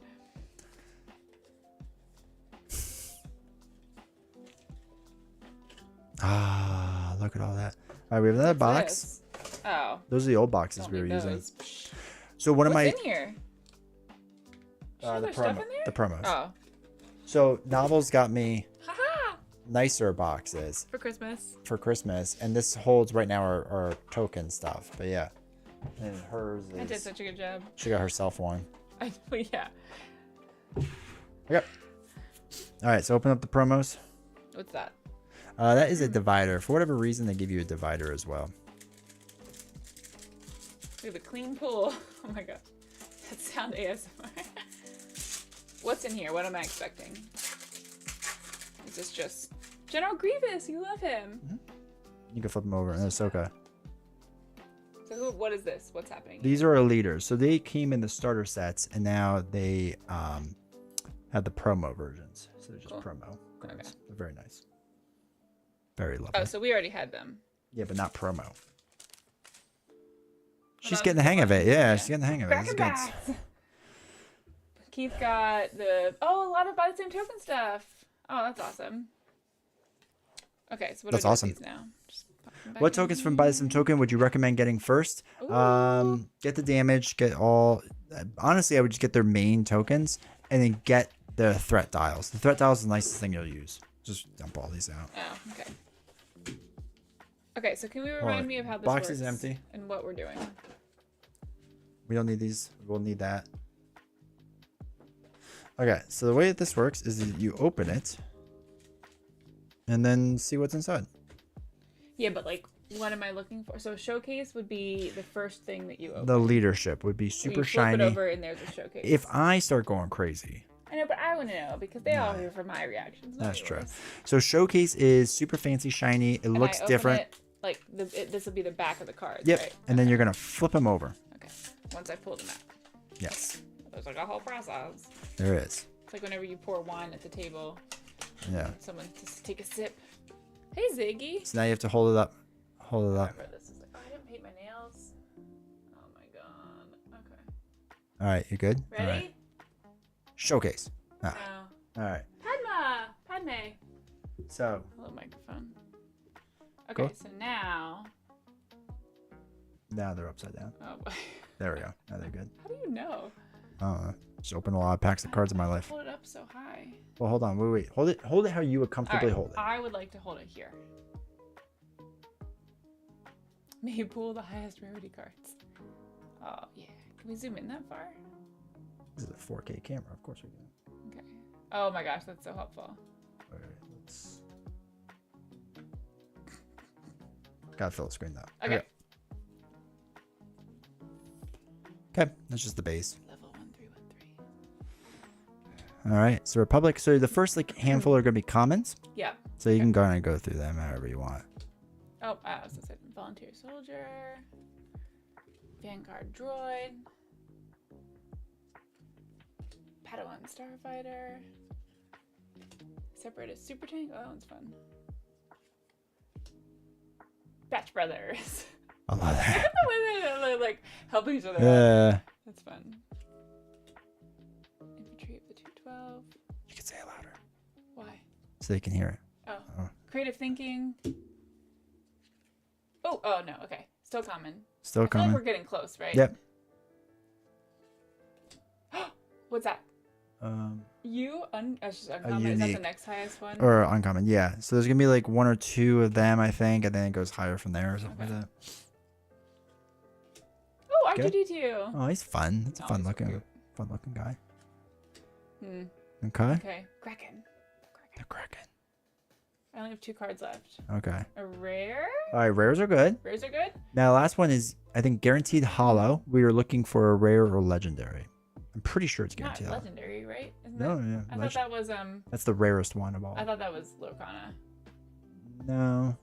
Ah, look at all that. All right, we have another box.
This? Oh,
Those are the old boxes
don't
we were
need
using.
those.
So one of
What's
my
in here?
the
There's stuff
promo,
in there?
the promos.
Oh,
So Novels got me
Haha!
nicer boxes
For Christmas.
for Christmas, and this holds right now our token stuff. But yeah, and hers
I did
is.
such a good job.
She got herself one.
Yeah.
Okay. All right. So open up the promos.
What's that?
That is a divider. For whatever reason, they give you a divider as well.
We have a clean pool. Oh my god. That sound ASMR. What's in here? What am I expecting? Is this just General Grievous? You love him.
You can flip them over, and it's okay.
So what is this? What's happening?
These are our leaders. So they came in the starter sets, and now they have the promo versions. So they're just
Cool.
promo cards.
Okay.
They're very nice. Very lovely.
Oh, so we already had them.
Yeah, but not promo. She's
that's
getting the hang of it.
fun.
Yeah, she's getting the hang of it. This is
Cracker
good.
Bats. Keith got a lot of buy the same token stuff. Oh, that's awesome. Okay, so what
That's
do I do
awesome.
with these now? Just pop them back
What
in.
tokens from Buy Some Token would you recommend getting first?
Ooh.
Get the damage, get all. Honestly, I would just get their main tokens and then get the threat dials. The threat dials is the nicest thing you'll use. Just dump all these out.
Oh, okay. Okay, so can we
on.
remind me of how this
Box
works?
is empty.
And what we're doing?
We don't need these. We'll need that. Okay, so the way that this works is that you open it and then see what's inside.
Yeah, but like, what am I looking for? So a showcase would be the first thing that you open.
The leadership would be
So
super
you flip
shiny.
it over and there's a showcase.
If I start going crazy.
I know, but I want to know because they all here for my reactions. Not
That's true.
yours.
So showcase is super fancy shiny. It
And
looks
I open
different.
it, like this will be the back of the cards.
Yep.
Right?
And then you're going to flip them over.
Okay. Once I pull them out.
Yes.
There's like a whole process.
There is.
It's like whenever you pour wine at the table,
Yeah.
someone just take a sip. Hey Ziggy.
So now you have to hold it up. Hold it up.
Remember, this is like, oh, I didn't paint my nails. Oh my god. Okay.
All right. You good?
Ready?
All right. Showcase. Ah.
No.
All right.
Padme.
So
Hello, microphone. Okay,
Cool.
so now.
now they're upside down.
Oh boy.
There we go. Now they're good.
How do you know?
I don't know. Just opened a lot of packs of cards in my life.
Hold it up so high.
Well, hold on. Wait. Hold it. Hold it how you would comfortably hold it.
I would like to hold it here. May you pull the highest rarity cards. Oh yeah. Can we zoom in that far?
This is a 4K camera. Of course we can.
Okay. Oh my gosh, that's so helpful.
All right. Let's. Gotta fill the screen though.
Okay.
Okay. That's just the base.
Level 1313.
All right. So Republic. So the first like handful are gonna be commons.
Yeah.
So you can go and go through them however you want.
Oh, I was gonna say volunteer soldier, Vanguard droid, Padawan starfighter, separatist super tank. Oh, that one's fun. Batch brothers.
I love that.
The way they're like helping each other out.
Yeah.
That's fun. Infantry of the 212.
You can say it louder
Why?
so they can hear it.
Oh.
Oh.
Creative thinking. Oh no, okay. Still common.
Still
I feel
coming.
like we're getting close, right?
Yep.
What's that? That's just uncommon. Is that the
unique.
next highest one?
Or uncommon. Yeah. So there's gonna be like one or two of them, I think, and then it goes higher from there or something
Okay.
like that.
Oh,
Okay.
R2D2.
Oh, he's fun. It's a
Oh,
fun
he's so
looking,
cute.
guy.
Hmm.
Okay.
Okay. Kraken.
The Kraken.
I only have 2 cards left.
Okay.
A rare?
All right. Rares are good.
Rares are good?
Now, last one is I think guaranteed hollow. We are looking for a rare or legendary. I'm pretty sure it's
Not
guaranteed hollow.
legendary, right? Isn't
No,
that?
yeah.
I thought that was
That's the rarest one of all.
I thought that was Lorcana.
No,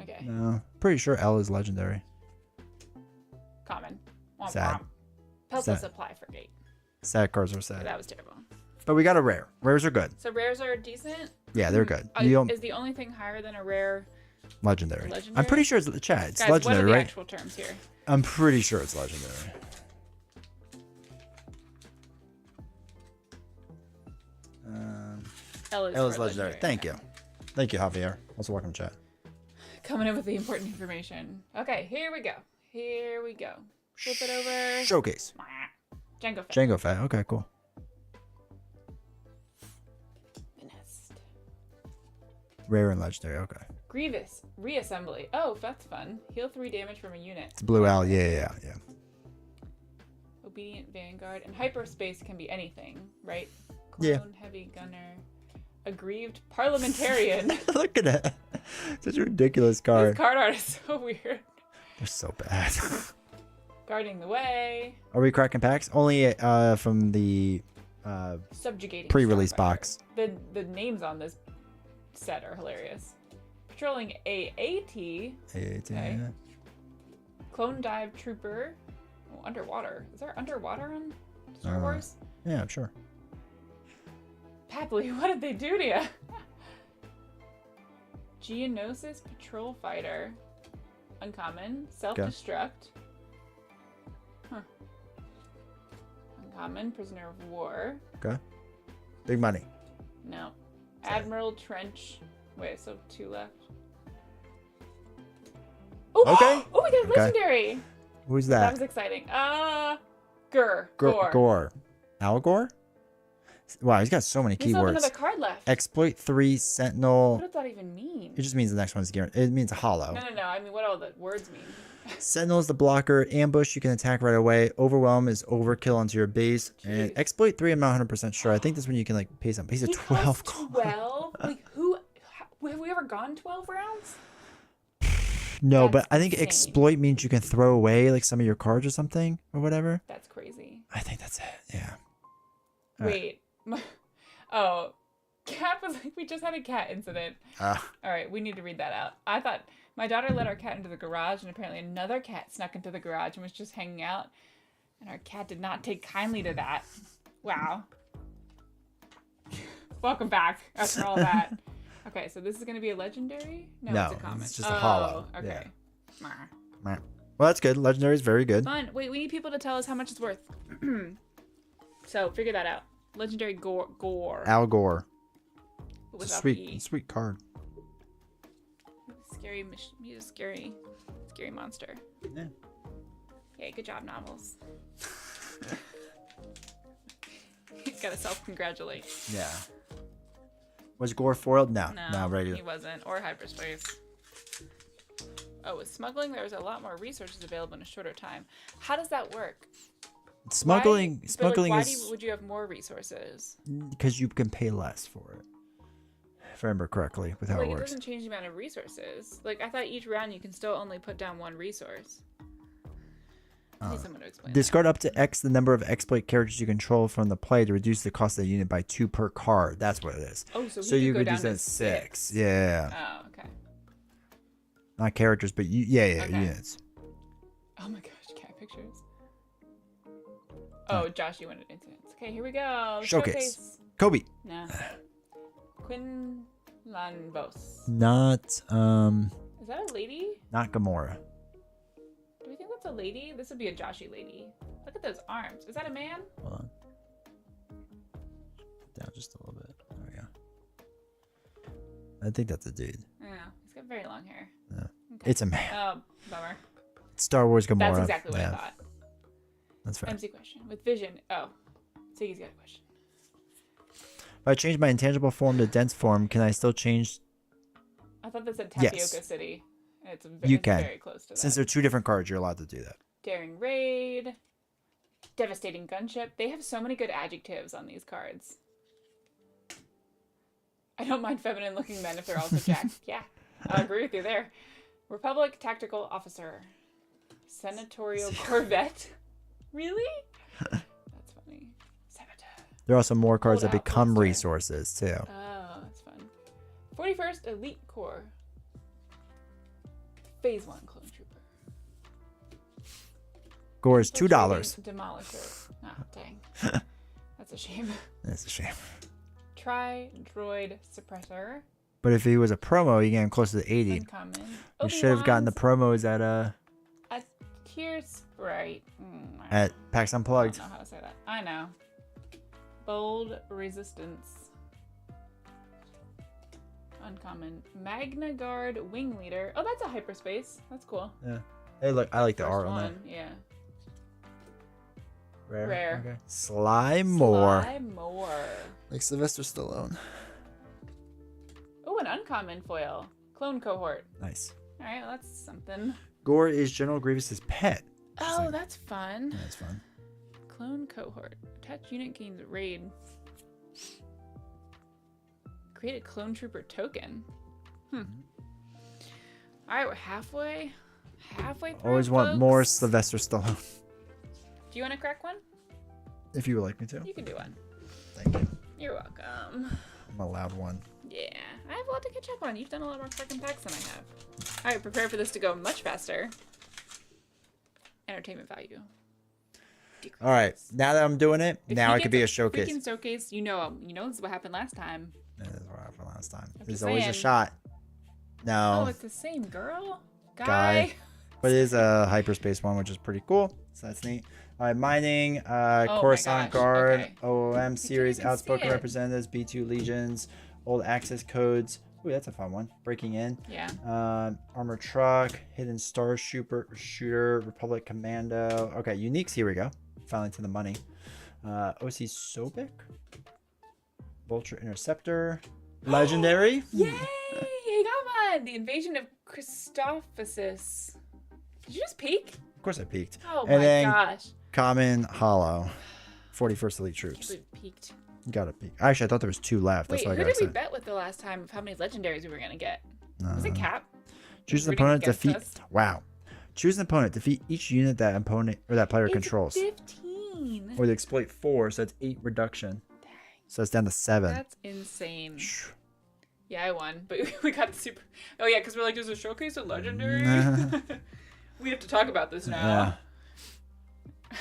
Okay.
no. Pretty sure L is legendary.
Common. Womp
Sad.
womp. Pelta
Sad.
supply for gate.
Sad cards are sad.
That was terrible.
But we got a rare. Rares are good.
So rares are decent.
Yeah, they're good. You don't,
Is the only thing higher than a rare?
legendary. I'm
Legendary?
pretty sure it's Chad. It's
Guys, what are
legendary,
the
right?
actual terms here?
I'm pretty sure it's legendary.
L is,
L is
for
legendary. Thank
okay.
you. Thank you, Javier. Also welcome to chat.
Coming in with the important information. Okay, here we go. Here we go. Flip it over.
Showcase.
Django Fett.
Django Fett. Okay, cool. Rare and legendary. Okay.
Grievous reassembly. Oh, that's fun. Heal 3 damage from a unit.
It's blue owl. Yeah.
Obedient Vanguard. And hyperspace can be anything, right?
Yeah.
Clone heavy gunner. Aggrieved parliamentarian.
Look at that. Such a ridiculous
This
card.
card art is so weird.
They're so bad.
Guarding the way.
Are we cracking packs? Only from the
Subjugating.
pre-release
Starfighter.
box.
The names on this set are hilarious. Patrolling AAT.
AAT,
Okay.
yeah.
Clone dive trooper. Oh, underwater. Is there underwater on Star Wars?
Yeah, I'm sure.
Papley, what did they do to you? Geonosis patrol fighter. Uncommon. Self-destruct. Huh. Uncommon. Prisoner of war.
Okay. Big money.
No. Admiral Trench. Wait, so 2 left. Oh,
Okay.
Oh, we got a
Okay.
legendary.
Who's
That
that?
was exciting. Gore.
Gore. Al Gore? Wow, he's got so many
We still have
keywords.
another card left.
Exploit 3, Sentinel.
What does that even mean?
It just means the next one's guaranteed. It means hollow.
No. I mean, what all the words mean.
Sentinel is the blocker. Ambush, you can attack right away. Overwhelm is overkill onto your base. And
Jeez.
Exploit 3, I'm not 100% sure. I think this one you can like pay some. He's a
He
12
costs
card.
12? Like, have we ever gone 12 rounds?
No,
That's
but I think
insane.
exploit means you can throw away like some of your cards or something or whatever.
That's crazy.
I think that's it. Yeah. All right.
Wait. Oh, cat was like, we just had a cat incident.
Uh,
All right, we need to read that out. I thought my daughter let our cat into the garage, and apparently another cat snuck into the garage and was just hanging out. And our cat did not take kindly to that. Wow. Welcome back after all that. Okay, so this is going to be a legendary?
No,
it's a common.
it's just a hollow.
Okay.
well, that's good. Legendary is very good.
Fun. Wait, we need people to tell us how much it's worth. So figure that out. Legendary Gore.
Al Gore. It's a
Without
sweet,
the
sweet card.
he's a scary monster.
Yeah.
Okay, good job, novels. He's got to self-congratulate.
Yeah. Was Gore foiled? No,
No,
regular.
he wasn't. Or hyperspace. Oh, with smuggling, there was a lot more resources available in a shorter time. How does that work?
Smuggling,
Why,
smuggling
why
is
would you have more resources?
because you can pay less for it. If I remember correctly, with how
Like,
it
it
works.
doesn't change the amount of resources. Like, I thought each round you can still only put down 1 resource. I need someone to explain that.
Discard up to X the number of exploit characters you control from the play to reduce the cost of the unit by 2 per card. That's what it is.
Oh, so,
So
he
you
could
could
go
use
down
that
to
6. Yeah.
Oh, okay.
Not characters, but yeah,
Okay.
units.
Oh my gosh, cat pictures. Oh, Josh, you wanted incidents. Okay, here we go.
Showcase. Kobe.
No. Quinlanvos.
Not
Is that a lady?
not Gamora.
Do we think that's a lady? This would be a Joshy lady. Look at those arms. Is that a man?
Hold on. Down just a little bit. There we go. I think that's a dude.
I don't know. He's got very long hair.
No.
Okay.
It's a man.
Oh, bummer.
Star Wars Gamora.
That's exactly what I
Yeah,
thought.
That's right.
MC question. With vision. Oh. Siggy's got a question.
If I change my intangible form to dense form, can I still change?
I thought that said
Yes.
Tapioca City. It's,
You
it's
can.
very close to that.
Since they're 2 different cards, you're allowed to do that.
Daring Raid. Devastating Gunship. They have so many good adjectives on these cards. I don't mind feminine looking men if they're also jacked. Yeah, I agree with you there. Republic Tactical Officer. Senatorial Corvette. Really? That's funny. Saboteur.
There are also more cards that
Hold out,
become
Monster.
resources too.
Oh, that's fun. 41st Elite Corps. Phase 1 Clone Trooper.
Gore is $2.
Demolisher. Oh, dang. That's a shame.
That's a shame.
Tri-Droid Suppressor.
But if he was a promo, you get him closer to 80.
Uncommon.
We should have gotten the promos at
A Tier Sprite.
at PAX
I
Unplugged.
don't know how to say that. I know. Bold Resistance. Uncommon. Magna Guard Wing Leader. Oh, that's a hyperspace. That's cool.
Yeah. Hey, look, I like the
First
art on that.
one. Yeah.
Rare.
Okay.
Sly Moore.
Sly Moore.
Like Sylvester Stallone.
Oh, Oh, an uncommon foil. Clone cohort.
Nice.
All right, well, that's something.
Gore is General Grievous's pet.
Oh, that's fun.
Yeah, that's fun.
Clone cohort. Attached unit gains raid. Create a clone trooper token. All right, we're halfway through.
Always want
folks.
more Sylvester Stallone.
Do you want to crack one?
If you would like me to.
You can do one.
Thank you.
You're welcome.
I'm a loud one.
Yeah, I have a lot to catch up on. You've done a lot more fucking packs than I have. All right, prepare for this to go much faster. Entertainment value. Decrease.
All right, now that I'm doing it,
If
now
he
it could
gets
be a showcase.
Freaking showcase. You know this is what happened last time.
That is what happened last time.
I'm
There's
just
always a
saying.
shot. No.
Oh, it's the same girl?
Guy. But it is a hyperspace one, which is pretty cool. So that's neat. All right, mining,
my
Coruscant
gosh,
Guard,
okay.
OOM series,
even see
outspoken
it.
representatives, B2 legions, old access codes. Ooh, that's a fun one. Breaking in.
Yeah.
Armored truck, hidden star shooter, Republic commando. Okay, uniques. Here we go. Finally to the money. OC Sobek, Vulture interceptor, legendary.
Yay! I got one! The invasion of Christophosis. Did you just peek?
Of course, I peeked.
Oh
And
my
then
gosh.
Common hollow, 41st elite
I
troops.
can't believe we peeked.
You gotta peek. Actually, I thought there was 2 left. That's
Wait,
why I
who
got
did we
excited.
bet with the last time of how many legendaries we were gonna get? Was it Cap?
Choose an
Rooting
opponent.
against
Defeat.
us?
Wow. Choose an opponent. Defeat each unit that opponent or that player
It's
controls.
15.
Or the exploit 4, so that's 8 reduction.
Dang.
So it's down to 7.
That's insane. Yeah, I won, but we got the super. Oh yeah, because we're like, there's a showcase of legendary. We have to talk about this now.
Yeah.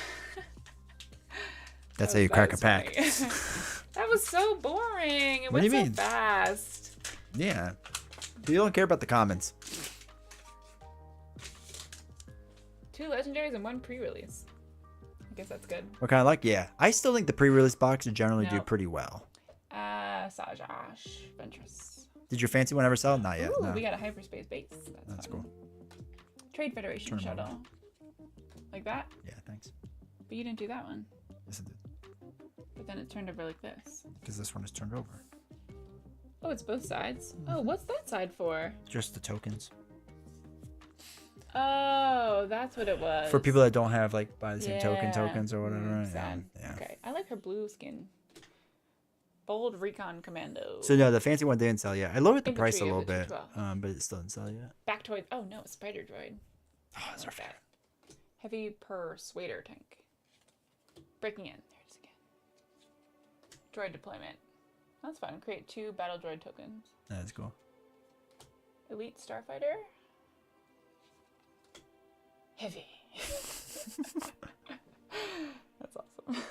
That's how you crack a pack.
That was so boring. It
What do
went
you
so
mean?
fast.
Yeah. You don't care about the comments.
2 legendaries and 1 pre-release. I guess that's good.
What kind of luck? Yeah. I still think the pre-release boxes generally do
No.
pretty well.
Sajosh, Ventress.
Did your fancy one ever sell? Not yet.
Ooh,
No.
we got a hyperspace base.
That's
fun.
cool.
Trade Federation
Turn 'em over.
shuttle. Like that?
Yeah, thanks.
But you didn't do that one.
Yes, it did.
But then it turned over like this.
Because this one is turned over.
Oh, it's both sides. Oh, what's that side for?
Just the tokens.
Oh, that's what it was.
For people that don't have, like, buy the same
Yeah.
tokens or whatever.
Mm,
Yeah.
sad.
Yeah.
Okay, I like her blue skin. Bold Recon Commando.
So, no, the fancy one didn't sell yet. I lowered the
Infantry
price a
of
little
the
bit,
212.
but it still didn't sell yet.
Factoid. Oh no, Spider Droid.
Oh, that's our favorite.
Heavy Persuader tank. Breaking in. There it is again. Droid deployment. That's fun. Create 2 battle droid tokens.
That's cool.
Elite Starfighter. Heavy. That's awesome.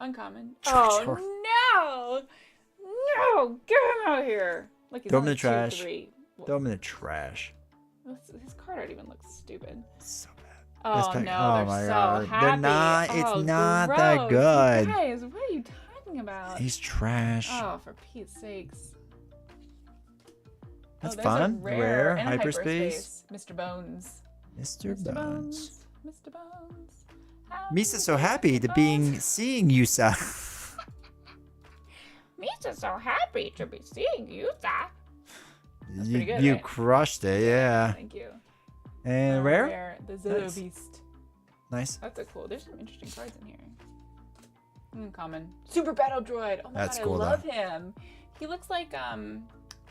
Uncommon.
Sure.
Oh no! No! Get him out of here! Like he's
Throw him in
only
the trash.
2-3.
Throw them in the trash.
His card art even looks stupid.
It's so bad.
Oh
Best pick-
no,
oh
they're
my
so
God.
happy.
They're not- it's
Oh,
not that
gross.
good.
You guys, what are you talking about?
He's trash.
Oh, for Pete's sakes.
That's
there's
fun.
A rare and a
hyperspace.
Mr. Bones.
Mr.
Mr.
Bones.
Mr. Bones. How
Misa's so
Mr.
happy to
Bones.
seeing you, sir.
Misa's so happy to be seeing you, sir. That's
You,
pretty good,
you
right?
crushed it, yeah.
Thank you.
And rare?
The Zillow
Nice.
Beast.
Nice.
That's a cool. There's some interesting cards in here. Common. Super Battle Droid. Oh my
That's
god,
cool,
I love him. He looks like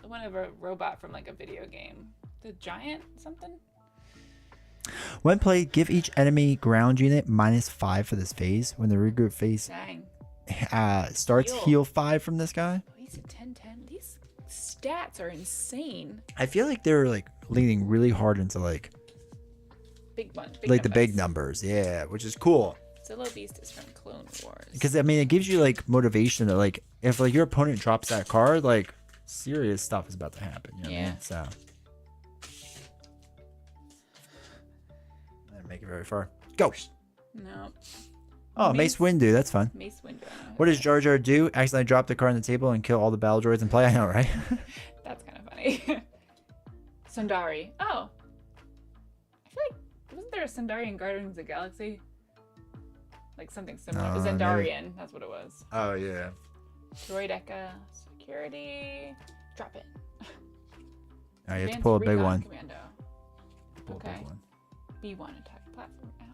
one of a robot from like a video game. The giant something?
When played, give each enemy ground unit -5 for this phase. When the regroup phase
Dang.
starts,
Heal.
heal 5 from this guy.
Oh, he's a 10-10. These stats are insane.
I feel like they're like leaning really hard into like
Big one.
the big numbers, yeah, which is cool.
Zillow Beast is from Clone Wars.
Because I mean, it gives you like motivation that like if like your opponent drops that card, like serious stuff is about to happen. You know what I
Yeah.
mean? So I didn't make it very far. Go.
No.
Oh, Mace Windu, that's fun.
Mace Windu.
What does Jar Jar do? Accidentally drop the card on the table and kill all the battle droids in play. I know, right?
That's kind of funny. Sundari. Oh. I feel like, wasn't there a Sundari in Guardians of the Galaxy? Like something similar. The
maybe.
Zendarian. That's what it was.
Oh yeah.
Droideka. So cute. security. Drop it.
All right, you have to
Advanced
pull a big
recon
one.
Commando.
Pull a
Okay.
big one.
B1 attack platform. Ow.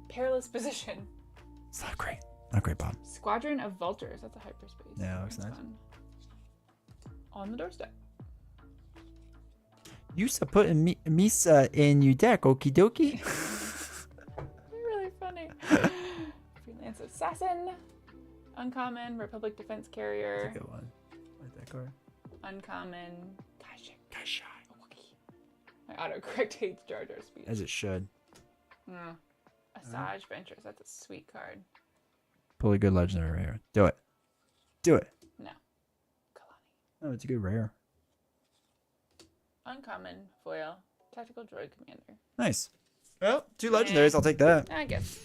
Perilous position.
It's not great. Not great, Bob.
Squadron of Vultures. That's a hyperspace.
Yeah, looks
That's
nice.
fun. On the doorstep.
You putting Misa in your deck, okie dokie.
Really funny. Freelance Assassin. Uncommon. Republic Defense Carrier.
That's a good one. Like that card.
Uncommon.
Gosh,
My autocorrect hates Jar Jar speech.
as it should.
Asajj Ventress. That's a sweet card.
Pull a good legendary rare. Do it. Do it.
No. Kalani.
Oh, it's a good rare.
Uncommon. Foil. Tactical Droid Commander.
Nice. Well, 2 legendaries. I'll take that.
I guess.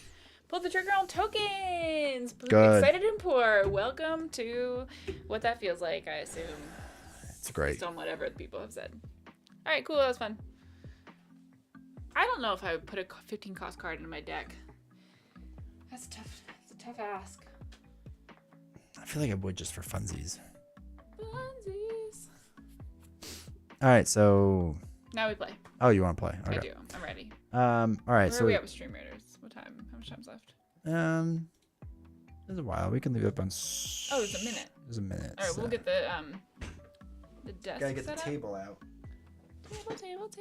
Pull the trigger on tokens.
Good.
Excited and poor. Welcome to what that feels like, I assume.
It's great.
Based on whatever the people have said. All right, cool. That was fun. I don't know if I would put a 15 cost card into my deck. That's tough. It's a tough ask.
I feel like I would just for funsies.
Funsies.
All right, so.
Now we play.
Oh, you want to play? Okay.
I do. I'm ready.
All right,
Where
so
are we at with Stream Raiders? What time? How much time's left?
there's a while. We can leave it up on.
Oh, there's a minute.
There's a minute.
All right, we'll get the desk
Gotta get the
set up.
table out.
Table.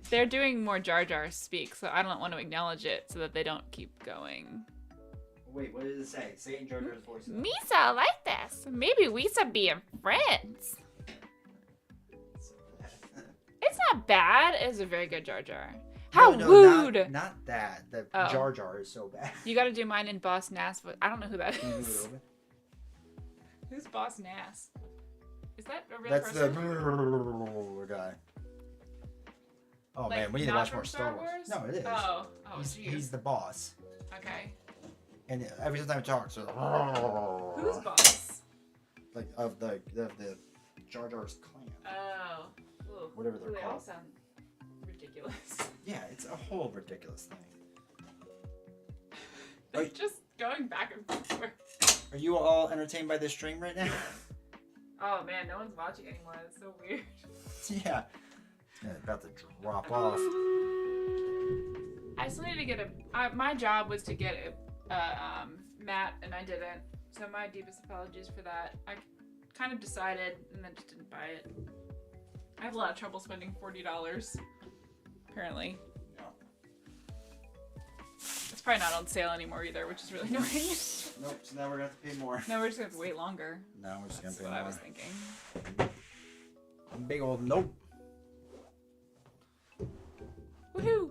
They're doing more Jar Jar speak, so I don't want to acknowledge it so that they don't keep going.
Wait, what did it say? Say it in Jar Jar's voice.
Misa, I like this. Maybe we should be friends. It's not bad. It's a very good Jar Jar. How rude!
Not that. The
Oh.
Jar Jar is so bad.
You got to do mine in Boss Nass. I don't know who that
Can you move it
is.
over?
Who's Boss Nass? Is that a real
That's
person?
the guy. Oh
Like,
man, we need to
not
watch
from
more Star Wars. No, it is.
Oh,
He's the boss.
Okay.
And every time he talks, so
Who's boss?
like of the Jar Jar's clan.
Oh. Ooh.
Whatever they're
Ooh, they all
called.
sound ridiculous.
Yeah, it's a whole ridiculous thing.
They're just going back and forth.
Are you all entertained by this stream right now?
Oh man, no one's watching anymore. That's so weird.
Yeah. Yeah, about to drop off.
I still need to get my job was to get a mat, and I didn't. So my deepest apologies for that. I kind of decided and then just didn't buy it. I have a lot of trouble spending $40. Apparently.
No.
It's probably not on sale anymore either, which is really annoying.
Nope, so now we're gonna have to pay more.
No, we're just gonna have to wait longer.
No, we're just
That's
gonna
what
pay
I
more.
was thinking.
Big old nope.
Woohoo!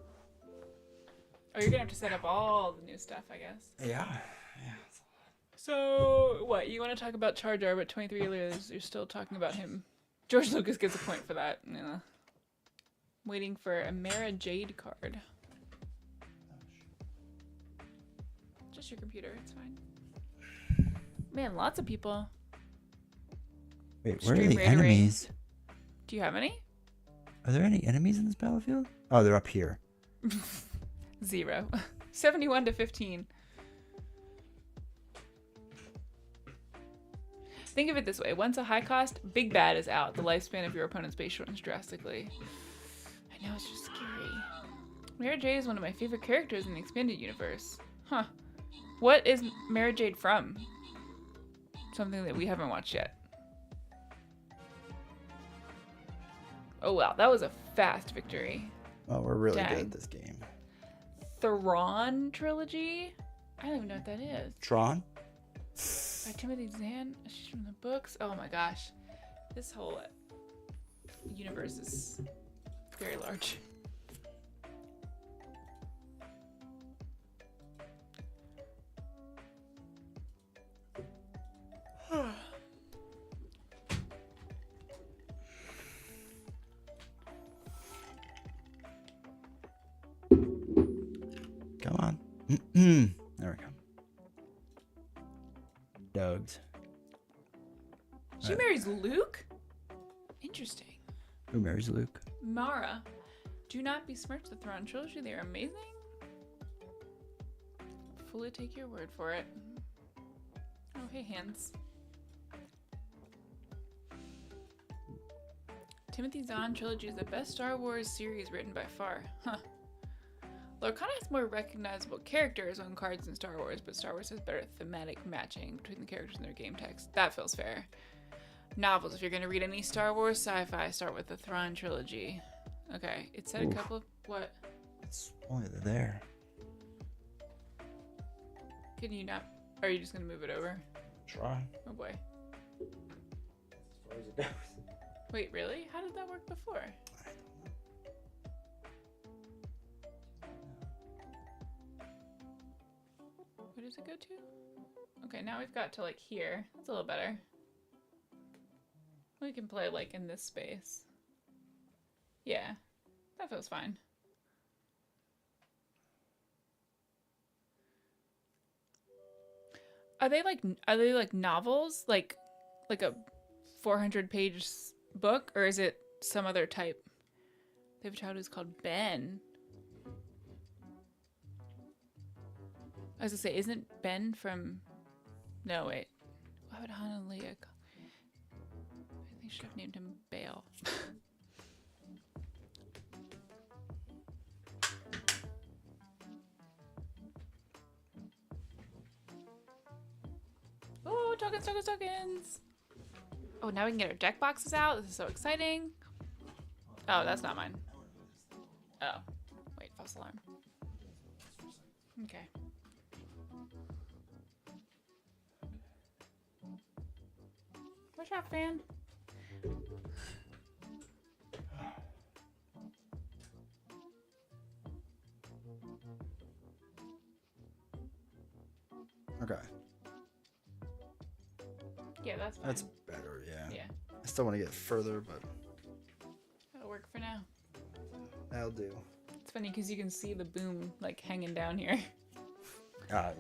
Oh, you're gonna have to set up all the new stuff, I guess.
Yeah.
So, what? You want to talk about Jar Jar, but 23 years, you're still talking about him. George Lucas gets a point for that. Yeah. Waiting for a Mara Jade card. Just your computer, it's fine. Man, lots of people.
Wait, where are
Stream
the
raidering.
enemies?
Do you have any?
Are there any enemies in this battlefield? Oh, they're up here.
0. 71 to 15. Think of it this way. Once a high cost, Big Bad is out. The lifespan of your opponent's base shortens drastically. I know, it's just scary. Mara Jade is one of my favorite characters in the expanded universe. Huh. What is Mara Jade from? Something that we haven't watched yet. Oh wow, that was a fast victory.
Oh, we're really
Dang.
good at this game.
Thrawn trilogy? I don't even know what that is.
Tron?
By Timothy Zahn. She's from the books. Oh my gosh. This whole universe is very large.
Come on. There we go. Dogs.
She marries Luke? Interesting.
Who marries Luke?
Mara. Do not besmirch the Thrawn trilogy. They are amazing. Fully take your word for it. hey, hands. Timothy Zahn trilogy is the best Star Wars series written by far. Huh. Lorcana has more recognizable characters on cards than Star Wars, but Star Wars has better thematic matching between the characters and their game text. That feels fair. Novels. If you're going to read any Star Wars sci-fi, start with the Thrawn trilogy. Okay. It said a couple of... What?
It's only there.
Can you not... Are you just going to move it over?
Try.
Oh boy.
As far as it goes.
Wait, really? How did that work before? Where does it go to? Okay, now we've got to like here. That's a little better. We can play like in this space. Yeah, that feels fine. Are they like novels? Like a 400-page book, or is it some other type? They have a child who's called Ben. I was gonna say, isn't Ben from... No, wait. Why would Han and Leia call... I think they should have named him Bale. Oh, tokens! Oh, now we can get our deck boxes out. This is so exciting. Oh, that's not mine. Oh. Wait, false alarm. Okay. Watch out, fan.
Okay.
Yeah, that's fine.
That's better, yeah.
Yeah.
I still want to get further, but
That'll work for now.
that'll do.
It's funny because you can see the boom like hanging down here.
Yeah.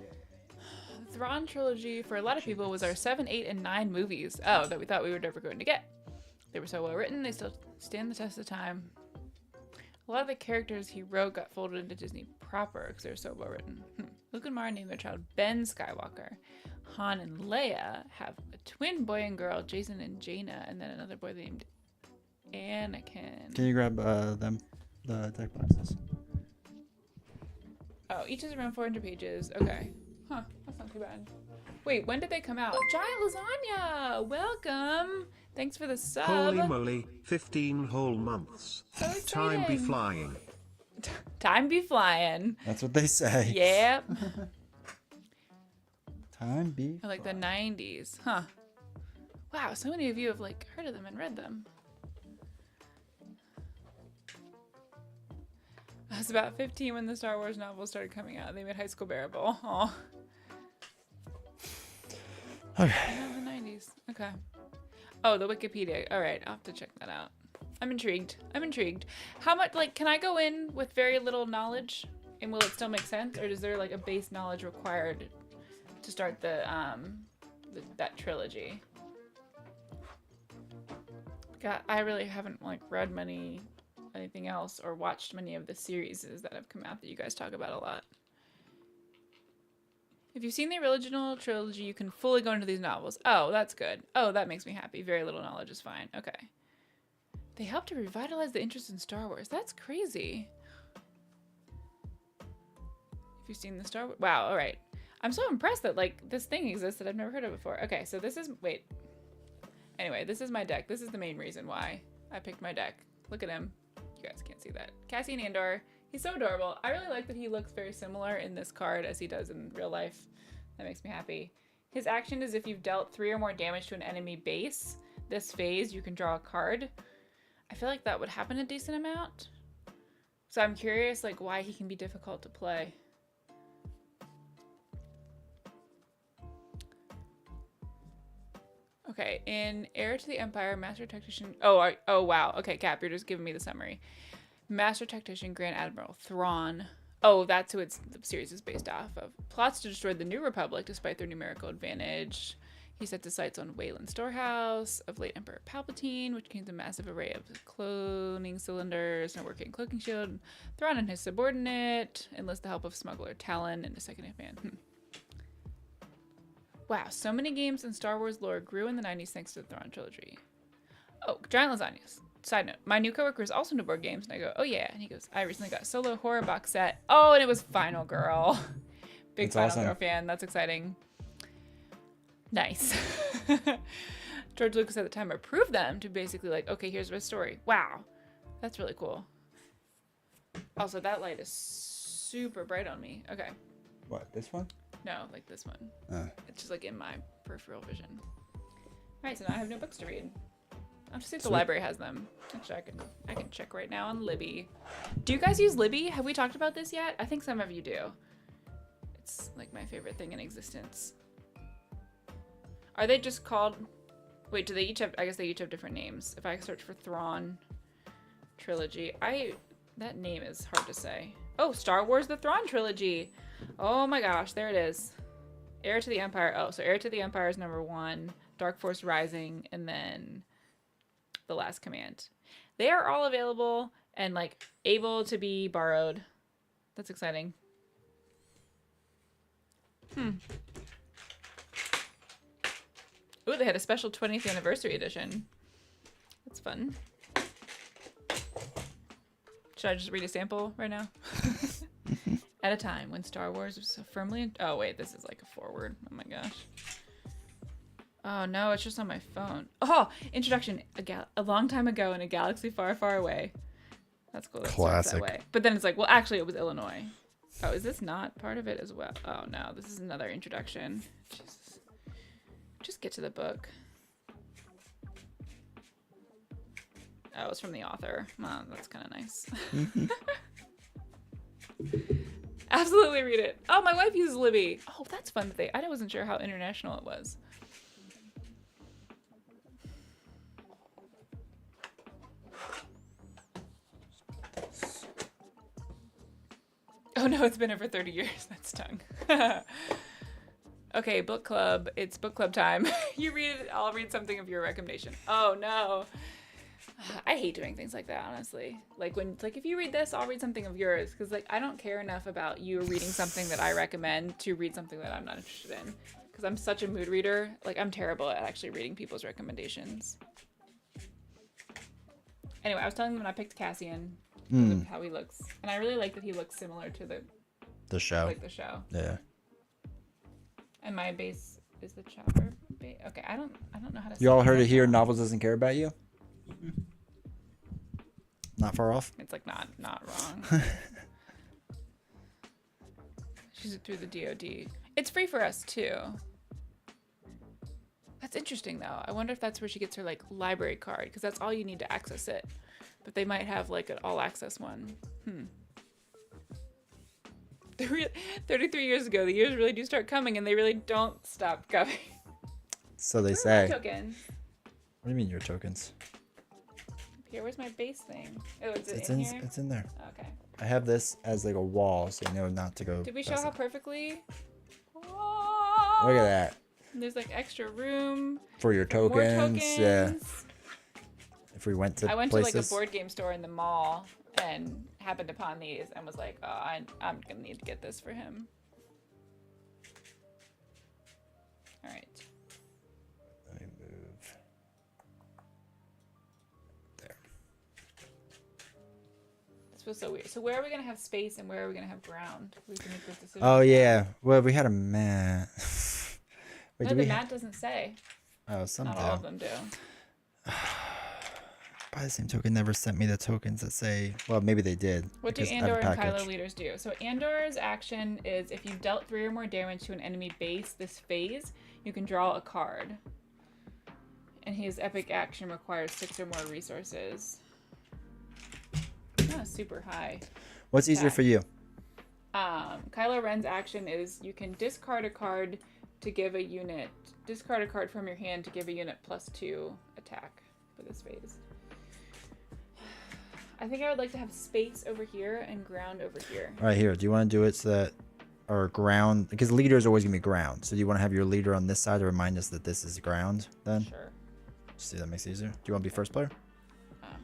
The Thrawn trilogy, for a lot of people, was our 7, 8, and 9 movies. Oh, that we thought we were never going to get. They were so well written, they still stand the test of time. A lot of the characters he wrote got folded into Disney proper because they were so well written. Luke and Mara named their child Ben Skywalker. Han and Leia have a twin boy and girl, Jason and Jaina, and then another boy named Anakin.
Can you grab the deck boxes?
Oh, each is around 400 pages. Okay. Huh, that's not too bad. Wait, when did they come out? Giant Lasagna! Welcome! Thanks for the sub.
Holy moly, 15 whole months.
So
Time be
exciting.
flying.
Time be flying.
That's what they say.
Yep.
Time be.
I like the 90s. Huh. Wow, so many of you have like heard of them and read them. I was about 15 when the Star Wars novels started coming out. They made high school bearable. Aw.
Okay.
In the 90s. Okay. Oh, the Wikipedia. All right, I'll have to check that out. I'm intrigued. How much, like, can I go in with very little knowledge and will it still make sense? Or is there like a base knowledge required to start that trilogy? God, I really haven't like read anything else or watched many of the series that have come out that you guys talk about a lot. If you've seen the original trilogy, you can fully go into these novels. Oh, that's good. Oh, that makes me happy. Very little knowledge is fine. Okay. They helped to revitalize the interest in Star Wars. That's crazy. If you've seen the Star Wars... Wow, all right. I'm so impressed that, like, this thing exists that I've never heard of before. Okay, so this is... Wait. Anyway, this is my deck. This is the main reason why I picked my deck. Look at him. You guys can't see that. Cassian Andor. He's so adorable. I really like that he looks very similar in this card as he does in real life. That makes me happy. His action is if you've dealt 3 or more damage to an enemy base, this phase, you can draw a card. I feel like that would happen a decent amount. So I'm curious, like, why he can be difficult to play. Okay, in Heir to the Empire, Master Tactician... Oh, wow. Okay, Cap, you're just giving me the summary. Master Tactician Grand Admiral Thrawn. Oh, that's who the series is based off of. Plots to destroy the New Republic despite their numerical advantage. He sets his sights on Wayland Storehouse of late Emperor Palpatine, which contains a massive array of cloning cylinders and a working cloaking shield. Thrawn and his subordinate enlist the help of smuggler Talon and a second-hand man. Wow, so many games in Star Wars lore grew in the 90s thanks to the Thrawn trilogy. Oh, giant lasagnas. Side note, my new coworker is also into board games, and I go, oh yeah. And he goes, I recently got a solo horror box set. Oh, and it was Final Girl. Big
That's
Final
awesome.
Girl fan. That's exciting. Nice. George Lucas at the time approved them to basically like, okay, here's my story. Wow. That's really cool. Also, that light is super bright on me. Okay.
What, this one?
No, like this one. It's just like in my peripheral vision. All right, so now I have no books to read. I'll just see if the library has them. Actually, I can check right now on Libby. Do you guys use Libby? Have we talked about this yet? I think some of you do. It's like my favorite thing in existence. Are they just called? Wait, do they each have? I guess they each have different names. If I search for Thrawn trilogy, that name is hard to say. Oh, Star Wars: The Thrawn Trilogy. Oh my gosh, there it is. Heir to the Empire. Oh, so Heir to the Empire is number 1. Dark Force Rising, and then The Last Command. They are all available and like able to be borrowed. That's exciting. Ooh, they had a special 20th anniversary edition. That's fun. Should I just read a sample right now? At a time when Star Wars was so firmly oh wait, this is like a forward. Oh my gosh. Oh no, it's just on my phone. Oh, introduction. A long time ago in a galaxy far, far away. That's cool. That starts that
Classic.
way. But then it's like, well, actually, it was Illinois. Oh, is this not part of it as well? Oh no, this is another introduction. Jesus. Just get to the book. Oh, it's from the author. Oh, that's kind of nice. Absolutely read it. Oh, my wife uses Libby. Oh, that's fun that I wasn't sure how international it was. Oh no, it's been over 30 years. That's tongue. Okay, book club. It's book club time. You read it, I'll read something of your recommendation. Oh no. I hate doing things like that, honestly. Like if you read this, I'll read something of yours. Because like I don't care enough about you reading something that I recommend to read something that I'm not interested in. Because I'm such a mood reader. Like I'm terrible at actually reading people's recommendations. Anyway, I was telling them when I picked Cassian, how he looks, and I really like that he looks similar to
the show.
Like the show.
Yeah.
And my base is the chopper base. Okay, I don't know how to.
You all heard
it
it here. Novels doesn't care about you. Not far off.
It's like not wrong. She's through the DoD. It's free for us too. That's interesting though. I wonder if that's where she gets her like library card, because that's all you need to access it. But they might have like an all access one. 33 years ago, the years really do start coming, and they really don't stop coming.
So they
Where are
say.
my tokens?
What do you mean your tokens?
Here, where's my base thing? Oh,
It's
in here?
It's in there.
Okay.
I have this as like a wall, so you know not to go.
Did we show
past
how
it.
perfectly?
Look at that.
And there's like extra room.
For your
More
tokens. Yeah.
tokens.
If we went to
I went
places.
to like a board game store in the mall and happened upon these and was like, oh, I'm gonna need to get this for him. All right.
Let me move. There.
This feels so weird. So where are we gonna have space and where are we gonna have ground? We can make this decision.
Oh yeah. Well, we had a mat. Wait,
No,
did
the
we
mat doesn't say.
Oh, some
Not
do.
all of them do.
By the same token, never sent me the tokens that say. Well, maybe they did.
What do
because I have a
Andor and
package.
Kylo leaders do? So Andor's action is if you've dealt 3 or more damage to an enemy base this phase, you can draw a card. And his epic action requires 6 or more resources. Not super high.
What's easier
attack.
for you?
Kylo Ren's action is you can discard a card to give a unit. Discard a card from your hand to give a unit +2 attack for this phase. I think I would like to have space over here and ground over here.
Right here. Do you want to do it so that our ground, because leader is always gonna be ground. So do you want to have your leader on this side to remind us that this is ground? Then.
Sure.
See, that makes it easier. Do you want to be first player?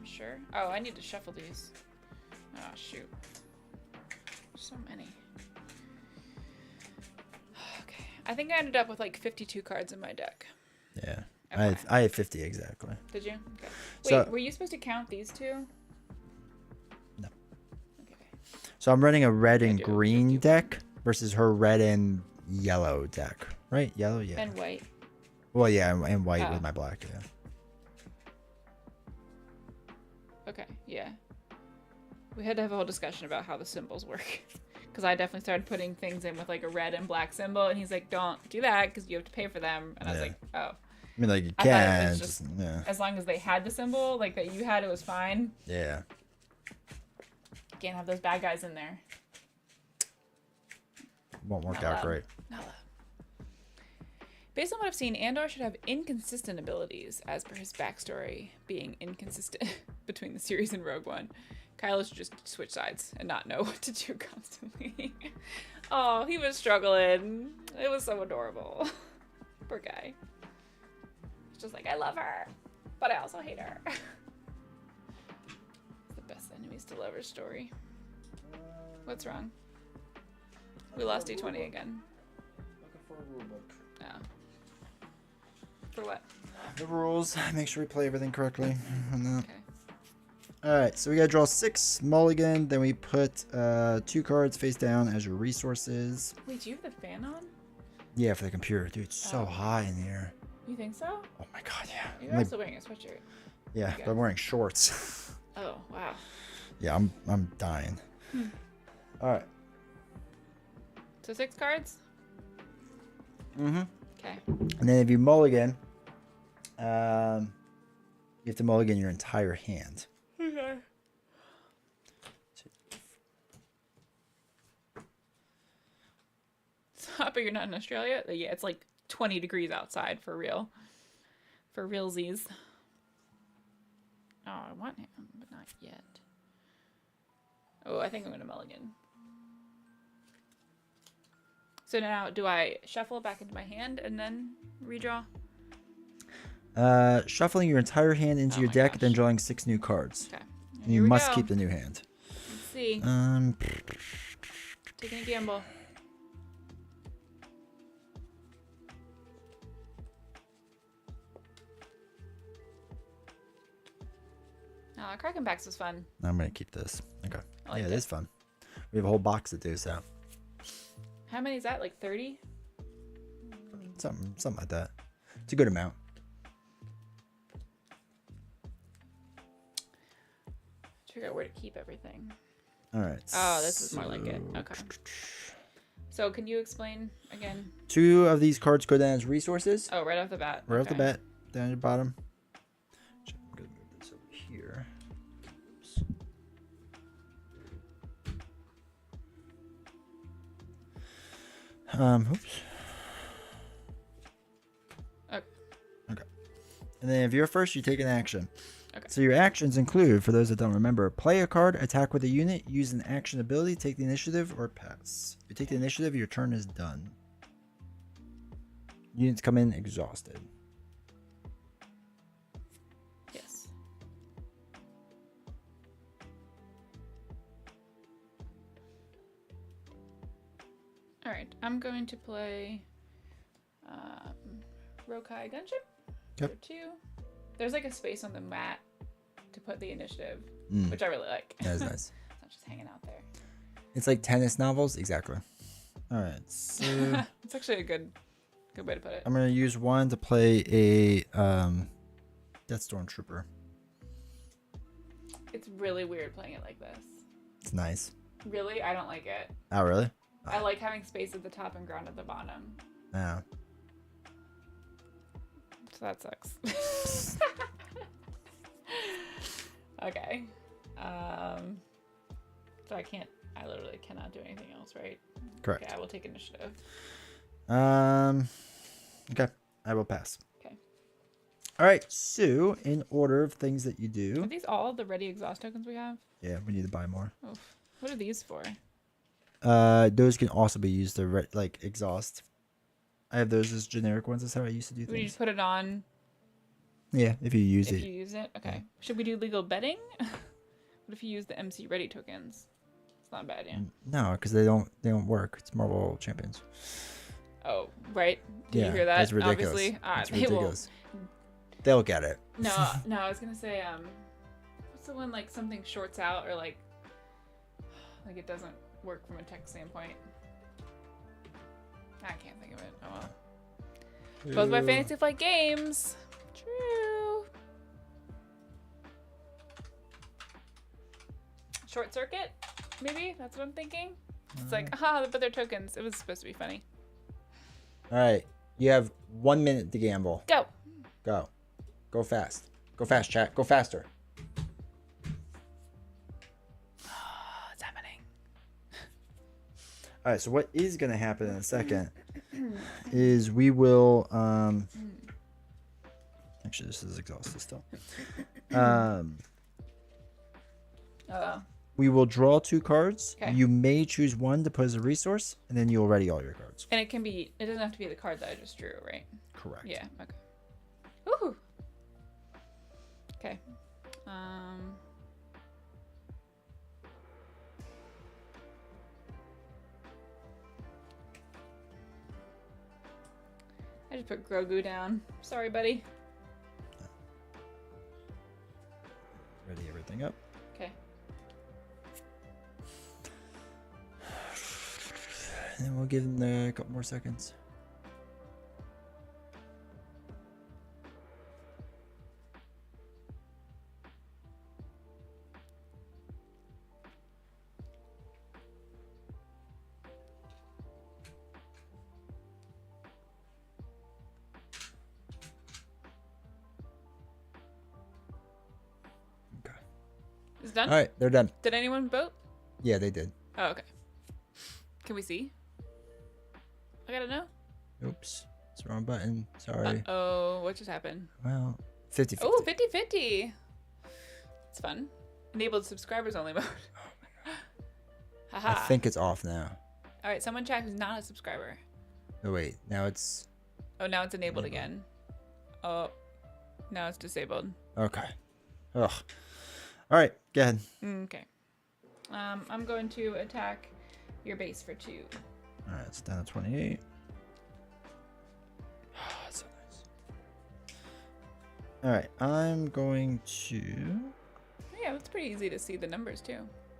Sure. Oh, I need to shuffle these. Oh shoot. So many. Okay. I think I ended up with like 52 cards in my deck.
Yeah.
Okay.
I had 50 exactly.
Did you? Okay. Wait,
So-
were you supposed to count these two?
No.
Okay.
So I'm running a red and
do.
green
51.
deck versus her red and yellow deck. Right? Yellow, yeah.
And white.
Well, yeah, and white
Oh.
with my black, yeah.
Okay, yeah. We had to have a whole discussion about how the symbols work. Because I definitely started putting things in with like a red and black symbol, and he's like, don't do that because you have to pay for them. And I was
Yeah.
like, oh.
I mean, like, you
I thought it
can.
was
Just,
just-
yeah.
As long as they had the symbol, like that you had, it was fine.
Yeah.
Can't have those bad guys in there.
Won't work
Not
out
allowed.
great.
Not allowed. Based on what I've seen, Andor should have inconsistent abilities, as per his backstory being inconsistent between the series and Rogue One. Kylo should just switch sides and not know what to do constantly. Oh, he was struggling. It was so adorable. Poor guy. He's just like, I love her, but I also hate her. It's the best enemies to lovers story. What's wrong? We lost D20 again.
Looking for a rule book.
Oh. For what?
The rules. Make sure we play everything correctly.
Okay.
Alright, so we gotta draw 6 mulligan, then we put 2 cards face down as your resources.
Wait, do you have the fan on?
Yeah, for the computer. Dude, it's so
Oh.
high in here.
You think so?
Oh my god, yeah.
You're
I'm like-
also wearing a sweatshirt.
yeah,
okay.
but I'm wearing shorts.
Oh, wow.
Yeah, I'm dying. Alright.
So 6 cards?
Mm-hmm.
Okay.
And then if you mulligan, you have to mulligan your entire hand.
Okay. Stop, but you're not in Australia? Yeah, it's like 20 degrees outside for real. For realsies. Oh, I want him, but not yet. Oh, I think I'm going to mulligan. So now, do I shuffle it back into my hand and then redraw?
Shuffling your entire hand into
Oh
your
my
deck,
gosh.
then drawing 6 new cards.
Okay.
And you must keep the new hand.
Let's see. Taking a gamble. Oh, Kraken Backs was fun.
I'm gonna keep this. Okay.
I liked
Yeah, it
it.
is fun. We have a whole box to do, so
How many is that? Like 30?
something like that. It's a good amount.
Figure out where to keep everything.
All right.
Oh, this is more like it. Okay. So can you explain again?
2 of these cards go down as resources.
Oh, right off the bat.
Right off the
Okay.
bat, down at the bottom. I'm gonna move this over here. Oops. Oops.
Okay.
Okay. And then if you're first, you take an action.
Okay.
So your actions include, for those that don't remember, play a card, attack with a unit, use an action ability, take the initiative, or pass. If you take the initiative, your turn is done. Units come in exhausted.
Yes. All right. I'm going to play Rokai Gunship.
Yep.
For 2. There's like a space on the mat to put the initiative,
Mm,
which I really like.
that is nice.
It's not just hanging out there.
It's like tennis novels. Exactly. All right. So
It's actually a good way to put it.
I'm going to use 1 to play a Death Storm Trooper.
It's really weird playing it like this.
It's nice.
Really? I don't like it.
Oh, really?
I like having space at the top and ground at the bottom.
Yeah.
So that sucks. Okay. So I literally cannot do anything else, right?
Correct.
Okay, I will take initiative.
Okay. I will pass.
Okay.
All right. So, in order of things that you do,
Are these all the ready exhaust tokens we have?
yeah, we need to buy more.
Oof. What are these for?
Those can also be used to like exhaust. I have those as generic ones. That's how I used to do
Would you
things.
just put it on
Yeah, if you use
if
it.
you use it? Okay. Should we do legal betting? What if you use the MC ready tokens? It's not a bad idea.
No, because they don't work. It's Marvel Champions.
Oh, right. Did you hear that?
That's ridiculous.
Obviously,
That's
they will.
ridiculous. They'll get it.
No, I was gonna say, what's the one like something shorts out or like it doesn't work from a tech standpoint? I can't think of it. Oh well. Both by Fantasy Flight Games. True. Short Circuit, maybe? That's what I'm thinking. It's like, but they're tokens. It was supposed to be funny.
All right. You have 1 minute to gamble.
Go.
Go. Go fast. Go fast, chat. Go faster.
What's happening?
All right. So what is going to happen in a second is we will... Actually, this is exhausted still. We will draw 2 cards.
Okay.
You may choose one to put as a resource, and then you'll ready all your cards.
And it doesn't have to be the card that I just drew, right?
Correct.
Yeah, okay. Woohoo! Okay. I just put Grogu down. Sorry, buddy.
Ready everything up.
Okay.
And then we'll give them a couple more seconds.
Is it done?
All right, they're done.
Did anyone vote?
Yeah, they did.
Oh, okay. Can we see? I gotta know.
Oops, it's the wrong button. Sorry.
Oh, what just happened?
Well, 50-50.
Oh, 50-50. It's fun. Enabled subscribers only mode. Haha.
I think it's off now.
All right, someone chat who's not a subscriber.
Oh wait, now it's
Oh, now it's enabled again. Oh, now it's disabled.
okay. Ugh. All right, go ahead.
Okay. I'm going to attack your base for 2.
All right, it's down to 28. So nice. All right, I'm going to.
Yeah, it's pretty easy to see the numbers too.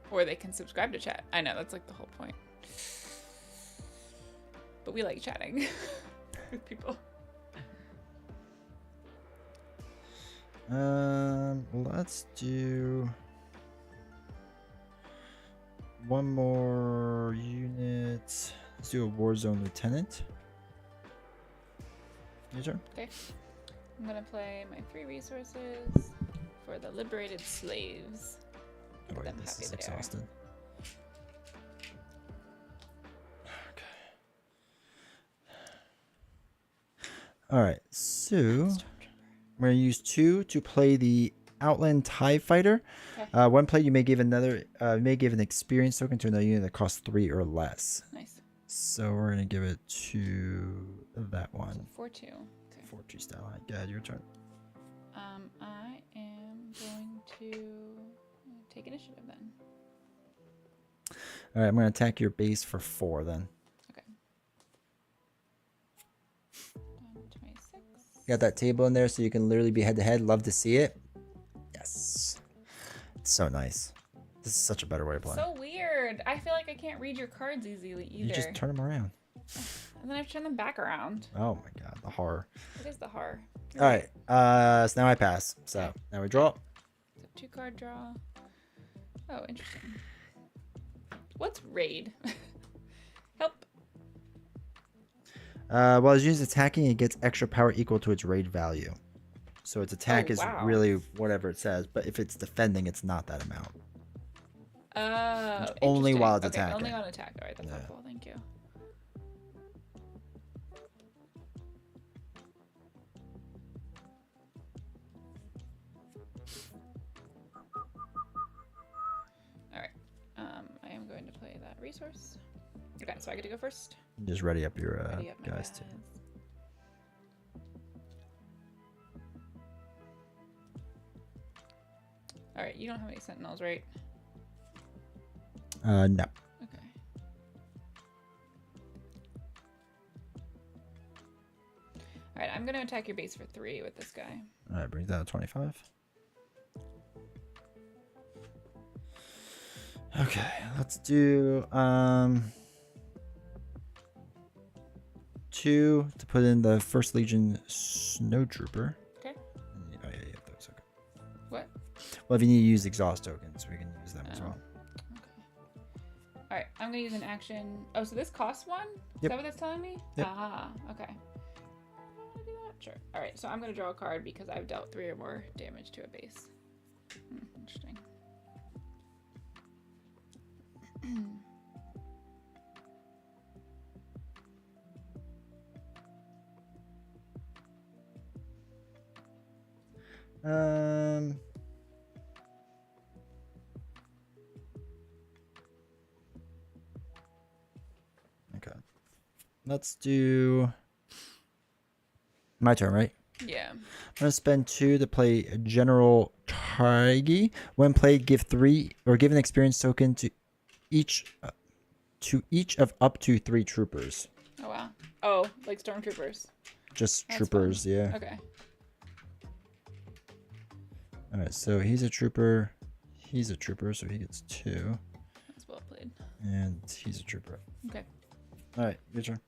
Or they can subscribe to chat. I know, that's like the whole point. But we like chatting with people.
Let's do one more unit. Let's do a Warzone Lieutenant. Your turn.
Okay. I'm gonna play my 3 resources for the liberated slaves.
Oh, wait,
them
this
happy
is
they are.
exhausted. All right, so we're gonna use 2 to play the Outland TIE Fighter.
Okay.
One play you may give an experience token to another unit that costs 3 or less.
Nice.
So we're gonna give it to that one.
4-2. Okay.
4-2 style. Go ahead, your turn.
I am going to take initiative then.
All right, I'm gonna attack your base for 4 then.
Okay. Down to 26.
You got that table in there so you can literally be head to head. Love to see it. Yes. It's so nice. This is such a better way to play.
So weird. I feel like I can't read your cards easily either.
You just turn them around.
And then I have to turn them back around.
Oh my god, the horror.
It is the horror.
All right, so now I pass. So now we draw.
So 2-card draw. Oh, interesting. What's raid? Help.
While his unit is attacking, it gets extra power equal to its raid value. So its attack is
wow.
really whatever it says, but if it's defending, it's not that amount.
Oh,
only
interesting.
while it's
okay,
attacking.
Only on attack. All right, that's
Yeah.
helpful. Thank you. All right. I am going to play that resource. Okay, so I get to go first.
Just ready up your
Ready up my
guys too.
All right, you don't have any sentinels, right?
No.
Okay. All right, I'm gonna attack your base for 3 with this guy.
All right, brings down to 25. Okay, let's do 2 to put in the First Legion Snowtrooper.
Okay.
Oh yeah, those. Okay.
What?
Well, if you need to use exhaust tokens, we can use them as well.
Okay. All right, I'm gonna use an action. Oh, so this costs 1? Is
Yep.
that what that's telling me?
Yep.
Ah, okay. Wanna do that? Sure. All right, so I'm gonna draw a card because I've dealt 3 or more damage to a base. Interesting.
Okay. Let's do my turn, right?
Yeah.
I'm gonna spend 2 to play General Targi. When played, give 3 or give an experience token to each of up to 3 troopers.
Oh wow. Oh, like stormtroopers.
Just
That's
troopers,
fun.
yeah.
Okay.
All right, so he's a trooper. He's a trooper, so he gets 2,
That's well played.
and he's a trooper.
Okay.
All right, your turn.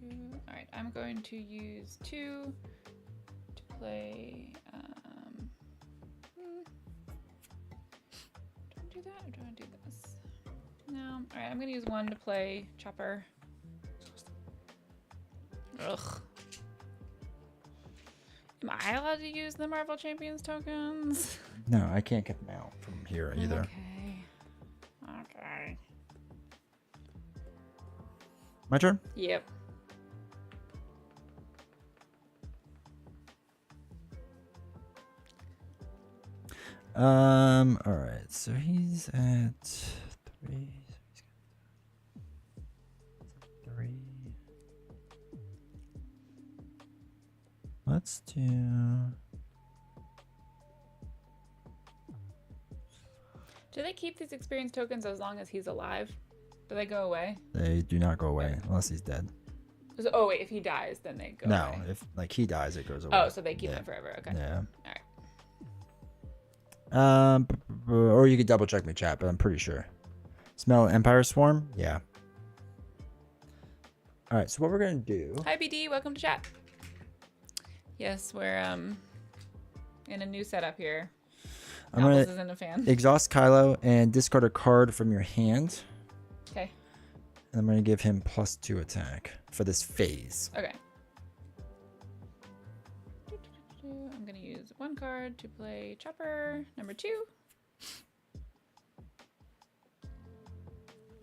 All right, I'm going to use 2 to play. Do I do that or do I do this? No. All right, I'm gonna use 1 to play Chopper. Ugh. Am I allowed to use the Marvel Champions tokens?
No, I can't get them out from here either.
Okay. Okay.
My turn.
Yep.
All right, so he's at 3. Let's do.
Do they keep these experience tokens as long as he's alive? Do they go away?
They do not go away unless he's dead.
Oh wait, if he dies, then they go
No,
away.
if like he dies, it goes away.
Oh, so they keep
Yeah.
them forever. Okay.
Yeah.
All right.
Or you could double check me, chat, but I'm pretty sure. Smell Empire Swarm? Yeah. All right, so what we're gonna do?
Hi BD, welcome to chat. Yes, we're in a new setup here.
I'm
Albus
gonna
isn't a fan.
exhaust Kylo and discard a card from your hand.
Okay.
And I'm gonna give him +2 attack for this phase.
Okay. I'm gonna use 1 card to play Chopper number 2.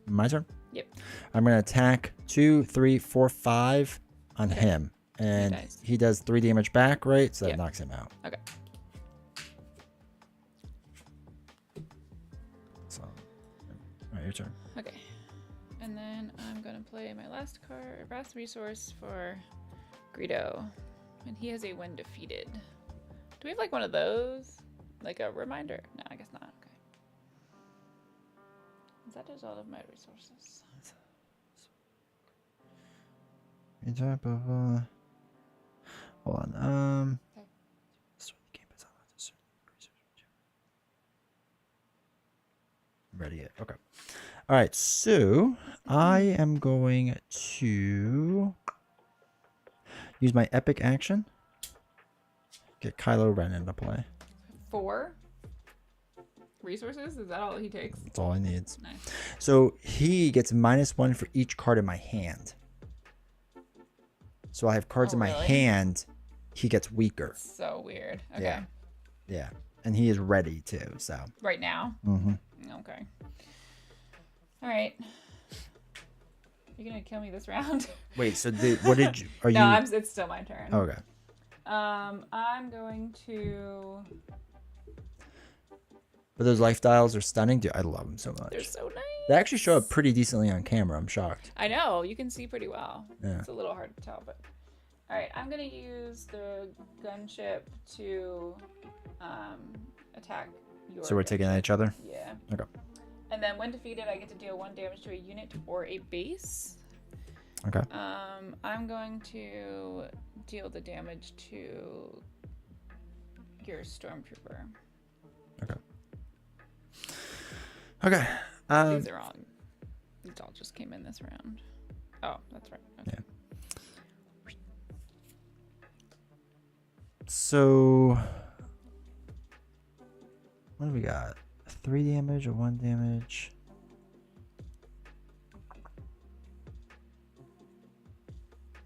My turn.
Yep.
I'm gonna attack 2, 3, 4, 5 on
Okay.
him, and
dies.
he does 3 damage back, right? So that
Yep.
knocks him out.
Okay.
So, all right, your turn.
Okay. And then I'm gonna play my last card, last resource for Greedo, and he has a when defeated. Do we have like one of those, like a reminder? No, I guess not. Okay. That is all of my resources.
Any type of hold on.
Okay.
Ready yet? Okay. All right, so I am going to use my epic action. Get Kylo Ren into play.
4 resources? Is that all he takes?
That's all he needs.
Nice.
So he gets -1 for each card in my hand. So I have cards
Oh,
in my
really?
hand. He gets weaker.
So weird. Okay.
Yeah. Yeah. And he is ready too. So.
Right now?
Mm-hmm.
Okay. All right. You're gonna kill me this round?
Wait. So what did you? Are
No,
you?
it's still my turn.
Okay.
I'm going to.
But those life dials are stunning, dude. I love them so much.
They're so nice.
They actually show up pretty decently on camera. I'm shocked.
I know you can see pretty well.
Yeah.
It's a little hard to tell, but all right. I'm gonna use the gunship to attack your.
So we're taking at each other.
Yeah.
Okay.
And then when defeated, I get to deal 1 damage to a unit or a base.
Okay.
I'm going to deal the damage to your stormtrooper.
Okay.
These are all. These all just came in this round. Oh, that's right. Okay.
Yeah. So, what do we got? 3 damage or 1 damage?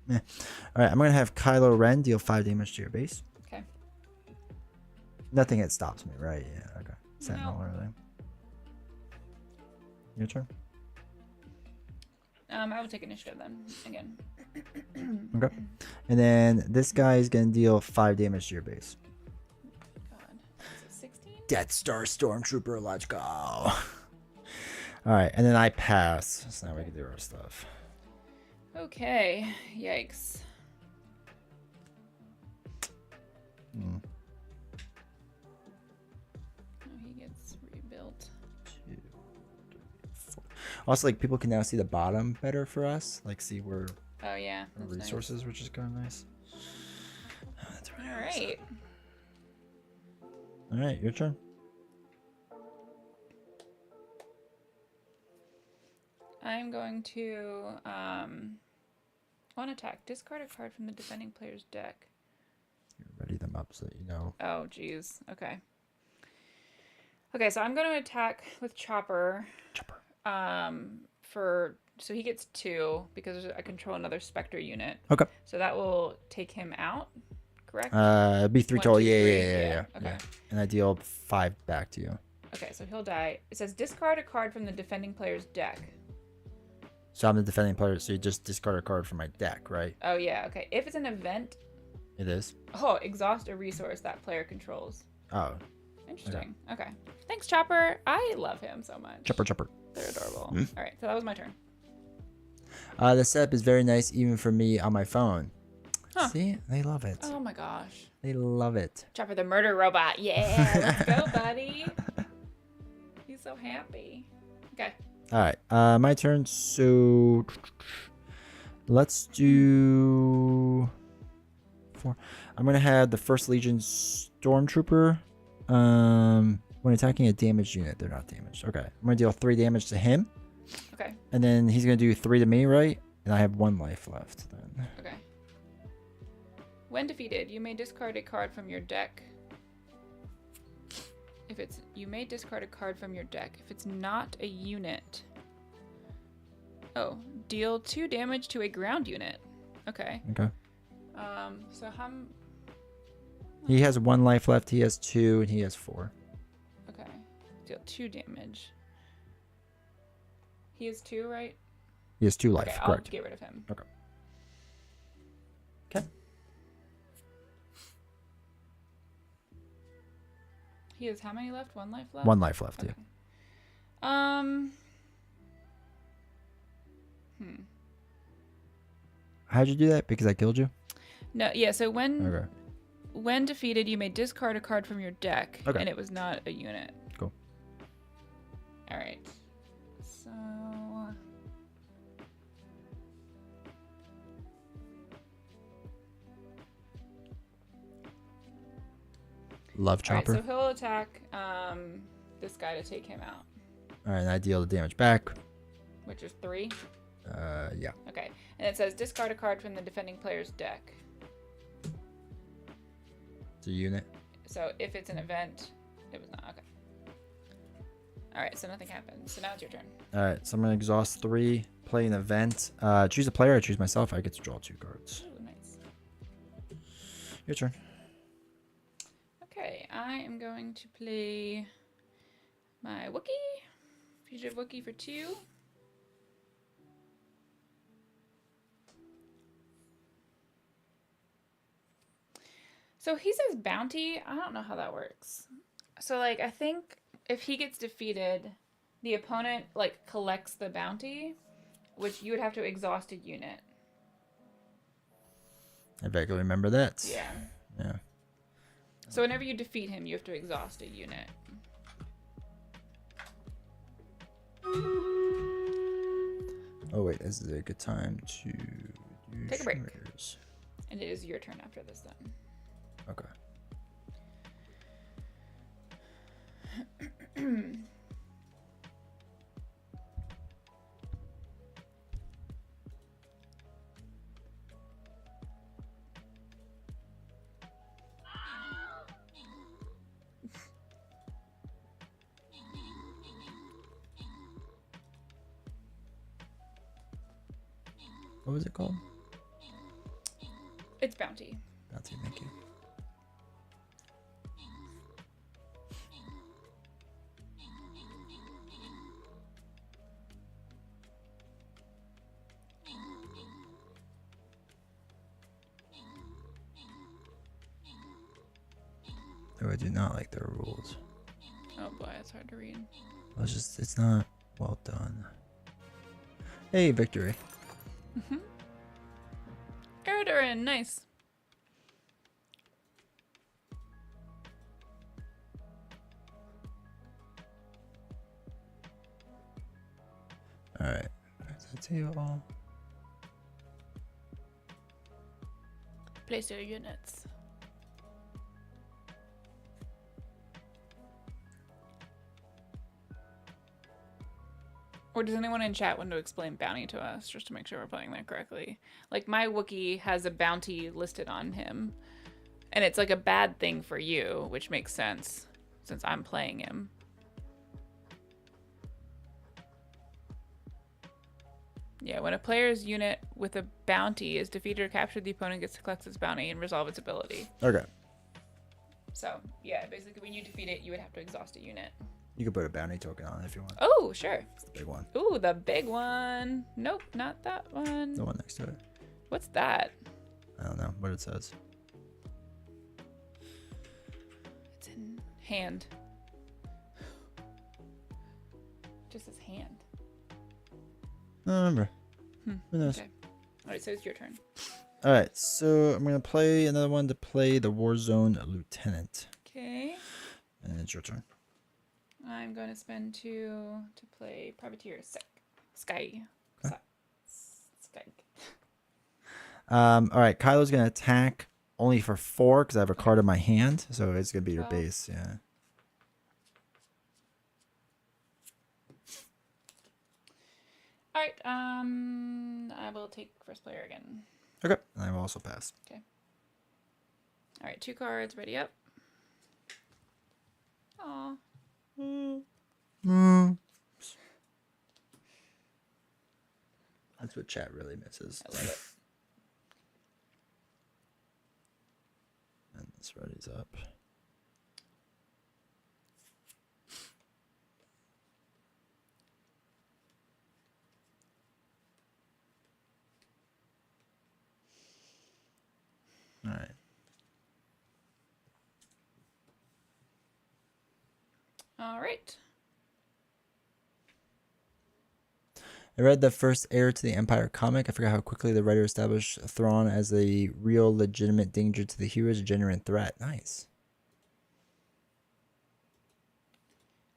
All right, I'm gonna have Kylo Ren deal 5 damage to your base.
Okay.
Nothing that stops me, right? Yeah. Okay. Sentinel or anything. Your turn.
I will take initiative then again.
Okay. And then this guy is gonna deal 5 damage to your base.
God, is it 16?
Death Star Stormtrooper, let's go. All right, and then I pass, so now we can do our stuff.
Okay. Yikes.
Hmm.
Oh, he gets rebuilt.
2, 3, 4. Also, like people can now see the bottom better for us, like see where
Oh yeah.
our
That's
resources,
nice.
which is kind of nice. That's really
All
nice.
right.
All right, your turn.
I'm going to on attack. Discard a card from the defending player's deck.
You ready them up so that you know.
Oh, geez. Okay. Okay, so I'm going to attack with Chopper.
Chopper.
So he gets 2 because I control another Spectre unit.
Okay.
So that will take him out, correct?
It'd be 3
1,
total.
2,
Yeah,
3.
yeah.
Okay.
And I deal 5 back to you.
Okay, so he'll die. It says discard a card from the defending player's deck.
So I'm the defending player, so you just discard a card from my deck, right?
Oh yeah. Okay. If it's an event,
It is.
exhaust a resource that player controls.
Oh,
Interesting. Okay. Thanks, Chopper. I love him so much.
Chopper.
They're adorable.
Hmm?
All right, so that was my turn.
The setup is very nice, even for me on my phone.
Huh.
See, they love it.
Oh my gosh.
They love it.
Chopper the murder robot. Yeah, let's go, buddy. He's so happy. Okay.
All right, my turn. So let's do 4. I'm gonna have the First Legion Stormtrooper. When attacking a damaged unit, they're not damaged. Okay, I'm gonna deal 3 damage to him,
Okay.
and then he's gonna do 3 to me, right? And I have 1 life left. Then.
Okay. When defeated, you may discard a card from your deck. You may discard a card from your deck. If it's not a unit. Oh, deal 2 damage to a ground unit. Okay.
Okay.
So how?
He has 1 life left. He has 2, and he has 4.
Okay. Deal 2 damage. He has 2, right?
He has 2 life.
Okay, I'll
Correct.
get rid of him.
Okay. Okay.
He has how many left? 1 life left?
1 life left.
Okay.
Yeah. How'd you do that? Because I killed you.
No, yeah. So
Okay.
when defeated, you may discard a card from your deck,
Okay.
and it was not a unit.
Cool.
All right. So
Love
all right.
Chopper.
So he'll attack this guy to take him out,
All right, and I deal the damage back.
which is 3.
Yeah.
Okay. And it says discard a card from the defending player's deck.
It's a unit.
So if it's an event, it was not. Okay. All right. So nothing happens. So now it's your turn.
All right, so I'm gonna exhaust 3. Play an event. Choose a player. I choose myself. I get to draw 2 cards.
Ooh, nice.
Your turn.
Okay, I am going to play my Wookiee. Fugitive Wookiee for 2. So he says bounty. I don't know how that works. So, like, I think if he gets defeated, the opponent, like, collects the bounty, which you would have to exhaust a unit.
I vaguely remember that.
Yeah.
Yeah.
So whenever you defeat him, you have to exhaust a unit.
Oh wait, this is a good time to do
Take a break.
shares.
And it is your turn after this then.
Okay. What was it called?
It's bounty.
Bounty, thank you. Oh, I do not like their rules.
Oh boy, it's hard to read.
It's not well done. Hey, victory.
Erdoran, nice.
Alright. Does that tell you all?
Place your units. Or does anyone in chat want to explain bounty to us, just to make sure we're playing that correctly? Like, my Wookiee has a bounty listed on him, and it's like a bad thing for you, which makes sense, since I'm playing him. Yeah, when a player's unit with a bounty is defeated or captured, the opponent gets to collect its bounty and resolve its ability.
Okay.
So, yeah, basically when you defeat it, you would have to exhaust a unit.
You can put a bounty token on it if you want.
Oh, sure.
It's the big one.
Ooh, the big one. Nope, not that one.
The one next to it.
What's that?
I don't know what it says.
It's in hand. Just his hand.
I don't remember. Who knows?
Okay. Alright, so it's your turn.
Alright, so I'm going to play another one to play the Warzone Lieutenant.
Okay.
And it's your turn.
I'm going to spend 2 to play Privateer Sky.
Okay.
Sky.
Alright, Kylo's going to attack only for 4 because I have a card in my hand. So it's going to be your
12.
base, yeah.
Alright, I will take first player again.
Okay, and I will also pass.
Okay. Alright, 2 cards, ready up. Aw.
That's what chat really misses.
I love it.
And this ready's up. All right.
All right.
I read the first Heir to the Empire comic. I forgot how quickly the writer established Thrawn as a real, legitimate danger to the heroes, a genuine threat. Nice.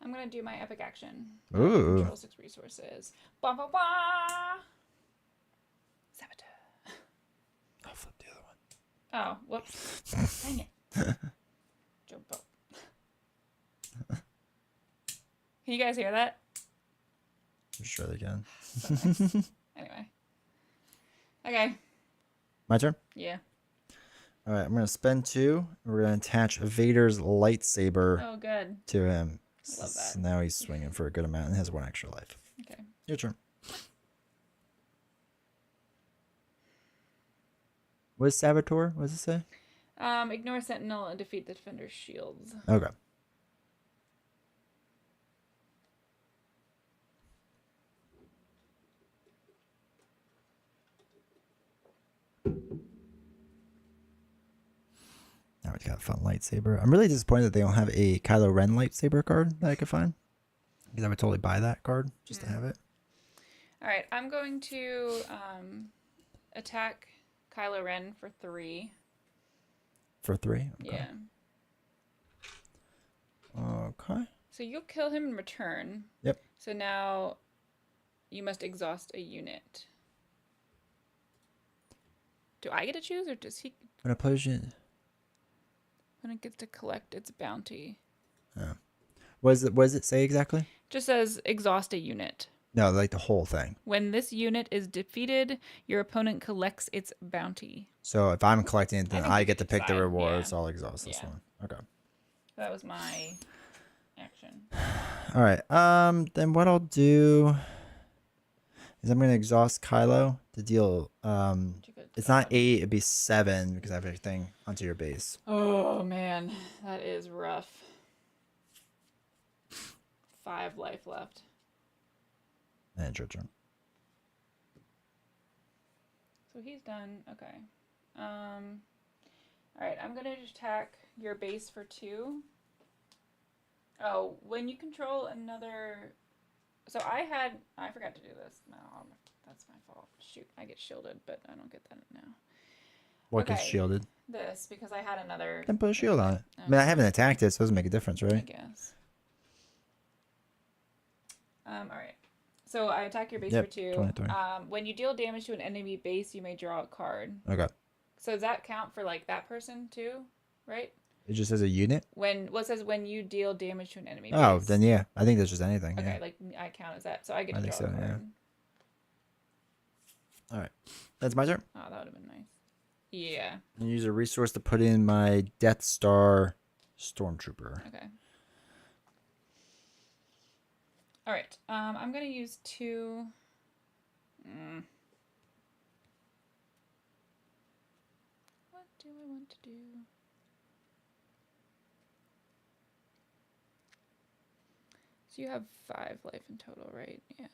I'm gonna do my epic action.
Ooh.
Control 6 resources. Blah blah blah. Saboteur.
I'll flip the other one.
Oh, whoops. Dang it. Jump up. Can you guys hear that?
I'm sure they can.
So nice. Anyway. Okay.
My turn?
Yeah.
All right, I'm going to spend 2. We're going to attach Vader's lightsaber
Oh, good.
to him.
I love that.
So now he's swinging for a good amount and has 1 extra life.
Okay.
Your turn. What is Saboteur? What does it say?
Ignore Sentinel and defeat the defender's shields.
Okay. Now we've got a fun lightsaber. I'm really disappointed that they don't have a Kylo Ren lightsaber card that I could find. Because I would totally buy that card just to have it.
All right, I'm going to attack Kylo Ren for 3.
For 3? Okay.
Yeah.
Okay.
So you'll kill him in return.
Yep.
So now you must exhaust a unit. Do I get to choose, or does he?
When a player's unit.
When it gets to collect its bounty.
Oh. What does it say exactly?
Just says exhaust a unit.
No, like the whole thing.
When this unit is defeated, your opponent collects its bounty.
So if I'm collecting it, then
think
I
you
get to
could
pick the
decide,
rewards.
yeah.
I'll exhaust this
Yeah.
one. Okay.
That was my action.
All right. Then what I'll do is I'm gonna exhaust Kylo to deal. It's not 8, it'd be 7 because I have everything onto your base.
Oh man, that is rough. 5 life left.
And it's your turn.
So he's done. Okay. All right. I'm gonna attack your base for 2. Oh, when you control another. So I forgot to do this. No, that's my fault. Shoot, I get shielded, but I don't get that now.
What gets
Okay.
shielded?
This because I had another.
Then put a shield on it. I mean, I haven't attacked it, so it doesn't make a difference,
I
right?
guess. All right. So I attack your base
Yep,
for 2.
20.
When you deal damage to an enemy base, you may draw a card.
Okay.
So does that count for like that person too? Right?
It just says a unit?
It says when you deal damage to an enemy
Oh,
base.
then yeah. I think that's just anything.
Okay,
Yeah.
like I count as that. So I get to
I think
draw a
so,
card.
yeah. All right. That's my turn.
Oh, that would have been nice. Yeah.
And use a resource to put in my Death Star Stormtrooper.
Okay. All right. I'm gonna use 2. What do I want to do? So you have 5 life in total, right? Yeah.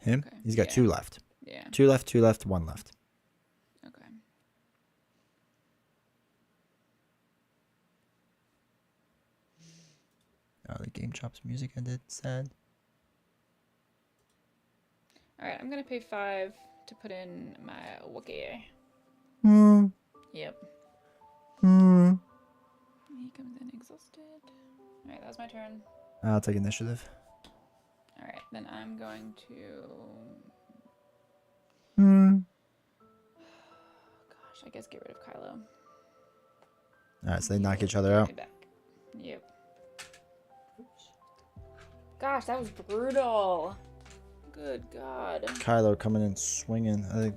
Him?
Okay,
He's got
yeah.
2 left.
Yeah.
2 left, 2 left, 1 left.
Okay.
Oh, the Game Chops music ended. Sad.
All right. I'm gonna pay 5 to put in my Wookiee.
Hmm.
Yep.
Hmm.
He comes in exhausted. All right. That was my turn.
I'll take initiative.
All right. Then I'm going to.
Hmm.
Gosh, I guess get rid of Kylo.
All right, so they knock each other out.
Get me back. Yep. Gosh, that was brutal. Good God.
Kylo coming in swinging. I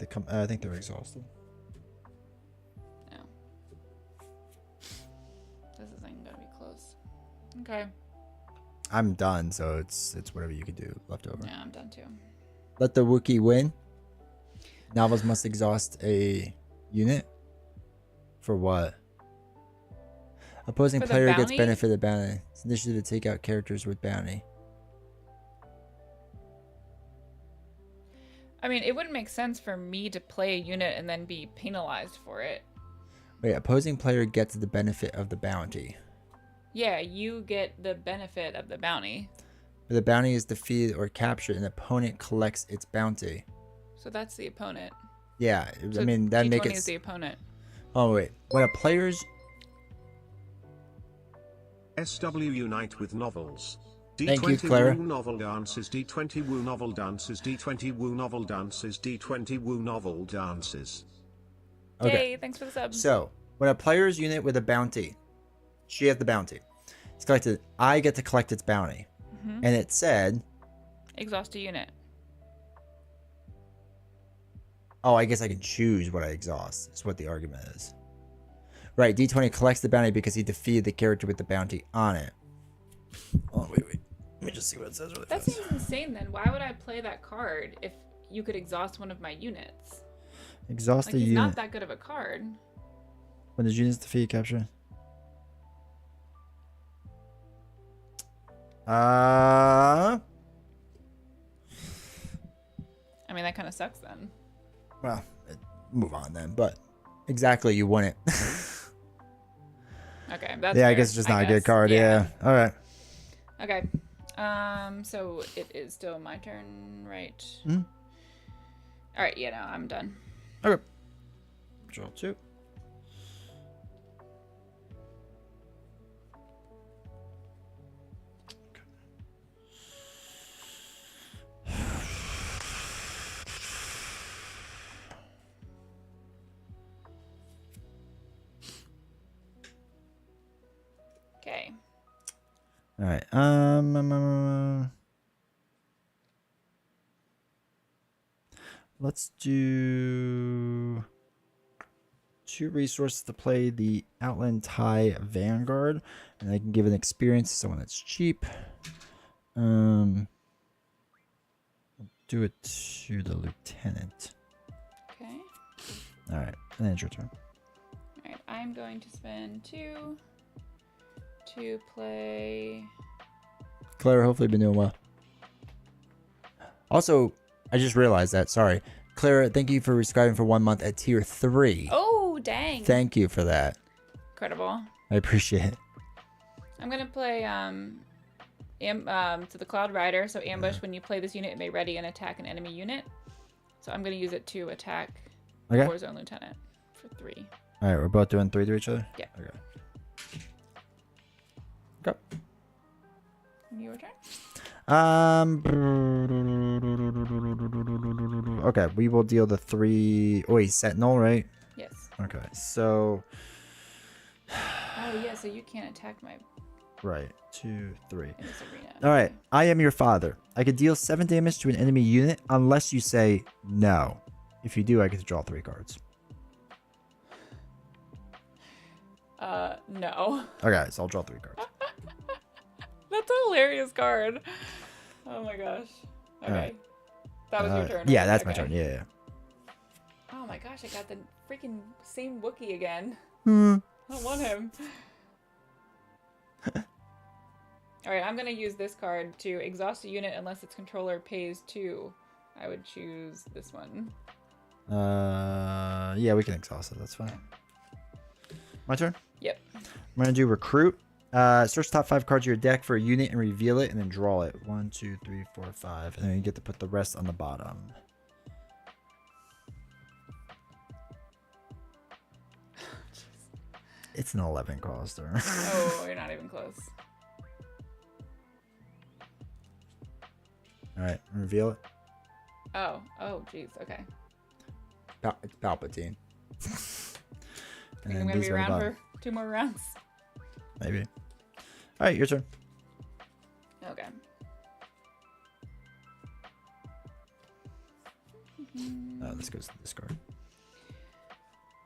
think they're exhausted.
No. This isn't gonna be close. Okay.
I'm done, so it's whatever you could do left over.
Yeah, I'm done too.
Let the Wookiee win. Novels must exhaust a unit. For what? Opposing
For the
player gets
bounty?
benefit of bounty. It's initiative to take out characters with bounty.
I mean, it wouldn't make sense for me to play a unit and then be penalized for it.
Wait, opposing player gets the benefit of the bounty.
Yeah, you get the benefit of the bounty.
But the bounty is defeated or captured, and the opponent collects its bounty.
So that's the opponent.
Yeah,
So
I mean that
D20
make it.
is the opponent.
Oh wait, when a player's
SWU Night with Novels.
Thank you,
D20
Clara.
Woo Novel Dances, D20 Woo Novel Dances, D20 Woo Novel Dances, D20 Woo Novel Dances.
Okay.
Yay, thanks for the sub.
So, when a player's unit with a bounty, she has the bounty. It's collected. I get to collect its bounty.
Mhm.
And it said,
Exhaust a unit.
oh, I guess I can choose what I exhaust. That's what the argument is. Right, D20 collects the bounty because he defeated the character with the bounty on it. Oh, wait. Let me just see what it says really
That
fast.
seems insane then. Why would I play that card if you could exhaust one of my units?
Exhaust
Like,
a
he's
unit.
not that good of a card.
When the unit's defeated, capture.
I mean, that kind of sucks then.
Well, move on then. But exactly, you won it.
Okay, that's
Yeah, I
fair,
guess it's just not a good card. Yeah. All right.
Okay. So it is still my turn, right?
Mhm.
All right. Yeah, no, I'm done.
Okay. Draw 2.
Okay.
All right. Let's do 2 resources to play the Outland Thai Vanguard, and I can give an experience to someone that's cheap. Do it to the lieutenant.
Okay.
All right, and then it's your turn.
All right. I'm going to spend 2 to play.
Clara, hopefully you've been doing well. Also, I just realized that. Sorry. Clara, thank you for subscribing for 1 month at tier 3.
Oh, dang.
Thank you for that.
Incredible.
I appreciate it.
I'm going to play to the Cloud Rider. So ambush, when you play this unit, it may ready and attack an enemy unit. So I'm going to use it to attack
Okay.
Warzone Lieutenant for 3.
All right, we're both doing 3 to each other?
Yeah.
Okay. Go.
Your turn.
Okay, we will deal the 3. Oh, wait, Sentinel, right?
Yes.
Okay, so.
Oh, yeah, so you can't attack my
Right, 2, 3.
in this arena.
All right, I am your father. I could deal 7 damage to an enemy unit unless you say no. If you do, I get to draw 3 cards.
No.
Okay, so I'll draw 3 cards.
That's a hilarious card. Oh my gosh. Okay.
Alright.
That was your turn.
Yeah,
right?
that's my
Okay.
turn. Yeah.
Oh my gosh, I got the freaking same Wookiee again.
Hmm.
I don't want him. Alright, I'm gonna use this card to exhaust a unit unless its controller pays 2. I would choose this one.
Yeah, we can exhaust it. That's fine. My turn?
Yep.
I'm gonna do recruit. Search top 5 cards of your deck for a unit and reveal it, and then draw it. 1, 2, 3, 4, 5, and then you get to put the rest on the bottom. It's an 11 coster.
Oh, you're not even close.
All right, reveal it.
Oh, jeez, okay.
It's Palpatine.
Think I'm gonna be around for 2 more rounds.
Maybe. All right, your turn.
Okay.
Oh, this goes to this card.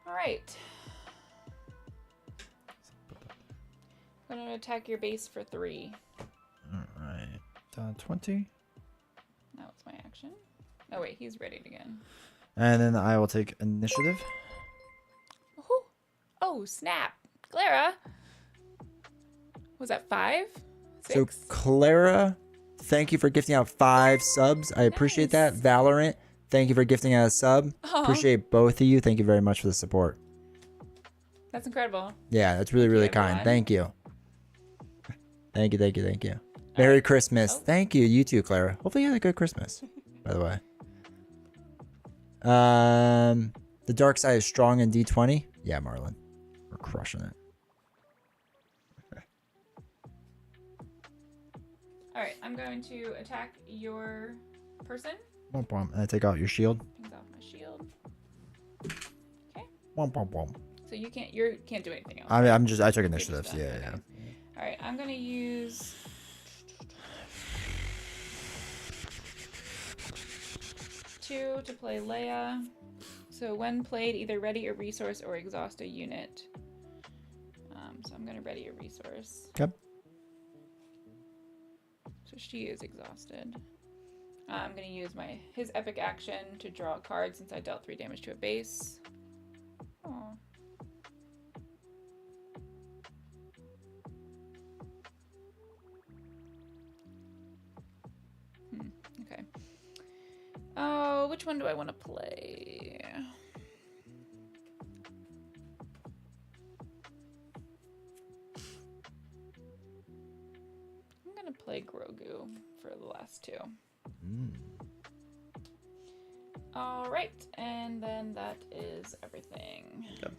All right. I'm gonna attack your base for 3.
All right. 20.
That was my action. Oh wait, he's ready again.
And then I will take initiative.
Oh snap, Clara. Was that 5? 6?
So Clara, thank you for gifting out 5 subs. I appreciate that. Valorant, thank you for gifting out a sub.
Aw.
Appreciate both of you. Thank you very much for the support.
That's incredible.
Yeah, that's really, really kind.
everyone.
Thank you. Thank you. Merry Christmas.
Oh.
Thank you. You too, Clara. Hopefully you had a good Christmas, by the way. The dark side is strong in D20. Yeah, Marlon. We're crushing it.
All right, I'm going to attack your person.
Womp womp. And I take out your shield.
Things off my shield. Okay.
Womp womp womp.
So you can't do anything else.
I took
You're
initiatives.
just
Yeah,
done.
yeah.
Okay. All right, I'm gonna use 2 to play Leia. So when played, either ready a resource or exhaust a unit. So I'm gonna ready a resource.
Okay.
So she is exhausted. I'm gonna use his epic action to draw a card since I dealt 3 damage to a base. Aw. Okay. Oh, which one do I want to play? I'm gonna play Grogu for the last 2. All right, and then that is everything.
Yep.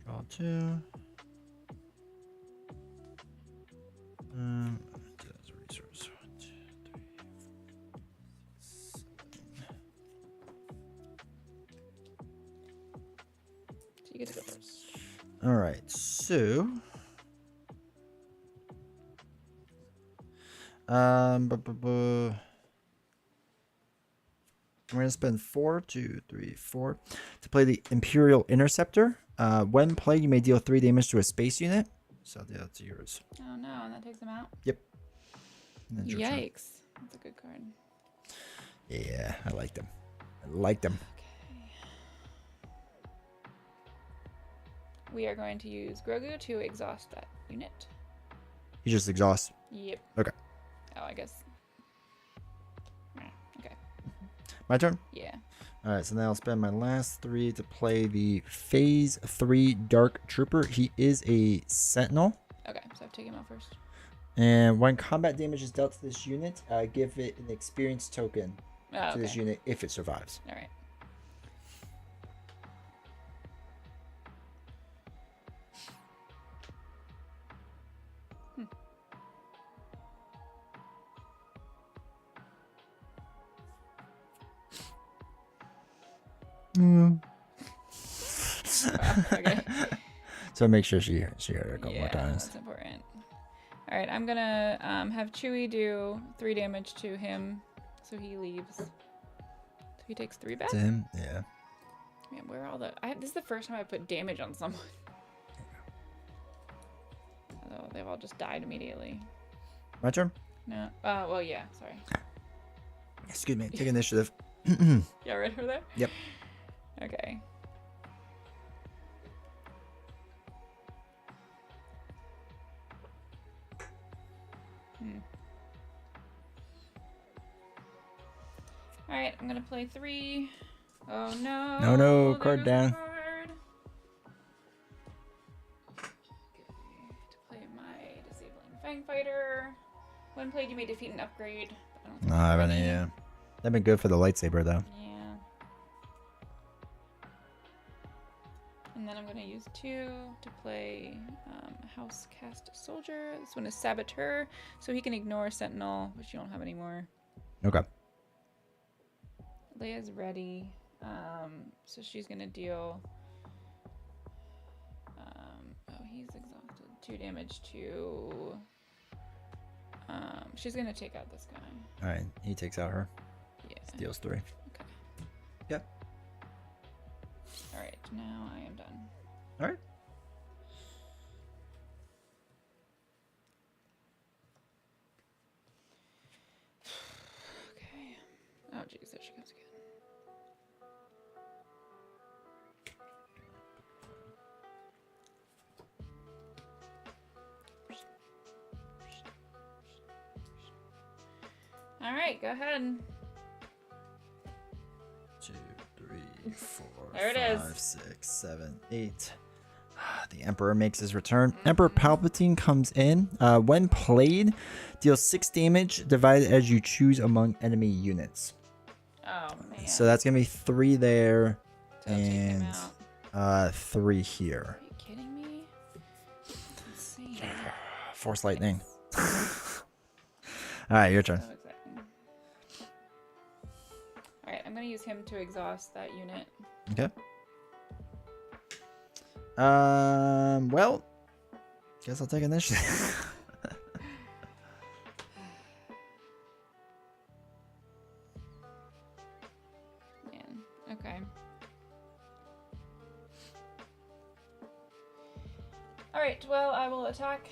Draw 2. That's a resource. 1, 2, 3, 4, 7.
So you get to go first.
All right, so We're gonna spend 4, 2, 3, 4 to play the Imperial Interceptor. When played, you may deal 3 damage to a space unit. So yeah, that's yours.
Oh no, and that takes him out.
Yep. And then it's your turn.
Yikes. That's a good card.
Yeah, I like them. I like them.
Okay. We are going to use Grogu to exhaust that unit.
You just exhaust.
Yep.
Okay.
Oh, I guess. Yeah, okay.
My turn.
Yeah.
All right, so now I'll spend my last 3 to play the Phase 3 Dark Trooper. He is a Sentinel.
Okay, so I have to take him out first.
And when combat damage is dealt to this unit, give it an experience token to this unit if it survives.
All right. Okay.
So make sure she heard it a couple more times.
That's important. All right, I'm gonna have Chewie do 3 damage to him, so he leaves. So he takes 3 back.
To him, yeah.
Man, where are all the? This is the first time I put damage on someone. Although they've all just died immediately.
My turn.
No. Well, yeah. Sorry.
Excuse me. Take initiative.
Yeah, right over there.
Yep.
Okay. All right, I'm gonna play 3. Oh no.
No,
there
card
goes
down.
a card. Okay, to play my disabling Fang Fighter. When played, you may defeat an upgrade. But I don't think
No, I haven't. Yeah. That'd been good for the lightsaber though.
Yeah. And then I'm gonna use 2 to play House Cast Soldier. This one is Saboteur, so he can ignore Sentinel, which you don't have anymore.
Okay.
Leia's ready, so she's gonna deal. Oh, he's exhausted. 2 damage to. She's gonna take out this guy.
All right. He takes out her.
Yeah.
Deals 3.
Okay.
Yep.
All right. Now I am done.
All right.
Okay. Oh, geez, there she goes again. All right, go ahead.
2, 3, 4,
There it
5,
is.
6, 7, 8. The Emperor makes his return. Emperor Palpatine comes in. When played, deals 6 damage divided as you choose among enemy units.
Oh man.
So that's gonna be 3 there
So take him
and
out.
3 here.
Are you kidding me? That's insane.
Force lightning. All right, your turn.
So exciting. All right, I'm gonna use him to exhaust that unit.
Okay. Well, guess I'll take initiative.
Man. Okay. All right. Well, I will attack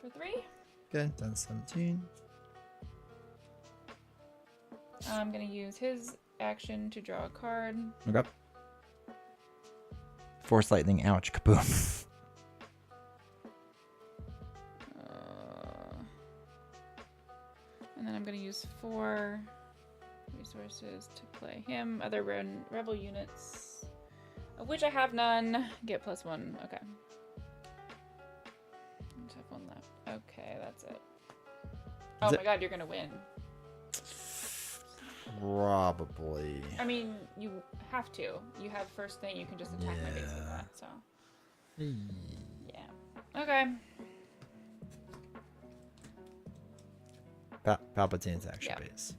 for 3.
Okay, done 17.
I'm gonna use his action to draw a card.
Okay. Force lightning, ouch, kaboom.
And then I'm gonna use 4 resources to play him. Other rebel units, of which I have none, get +1. Okay. I just have 1 left. Okay, that's it. Oh my god, you're gonna win.
Probably.
I mean, you have to. You have first thing, you can just attack my base with that, so. Yeah. Okay.
Palpatine's action
Yeah.
base.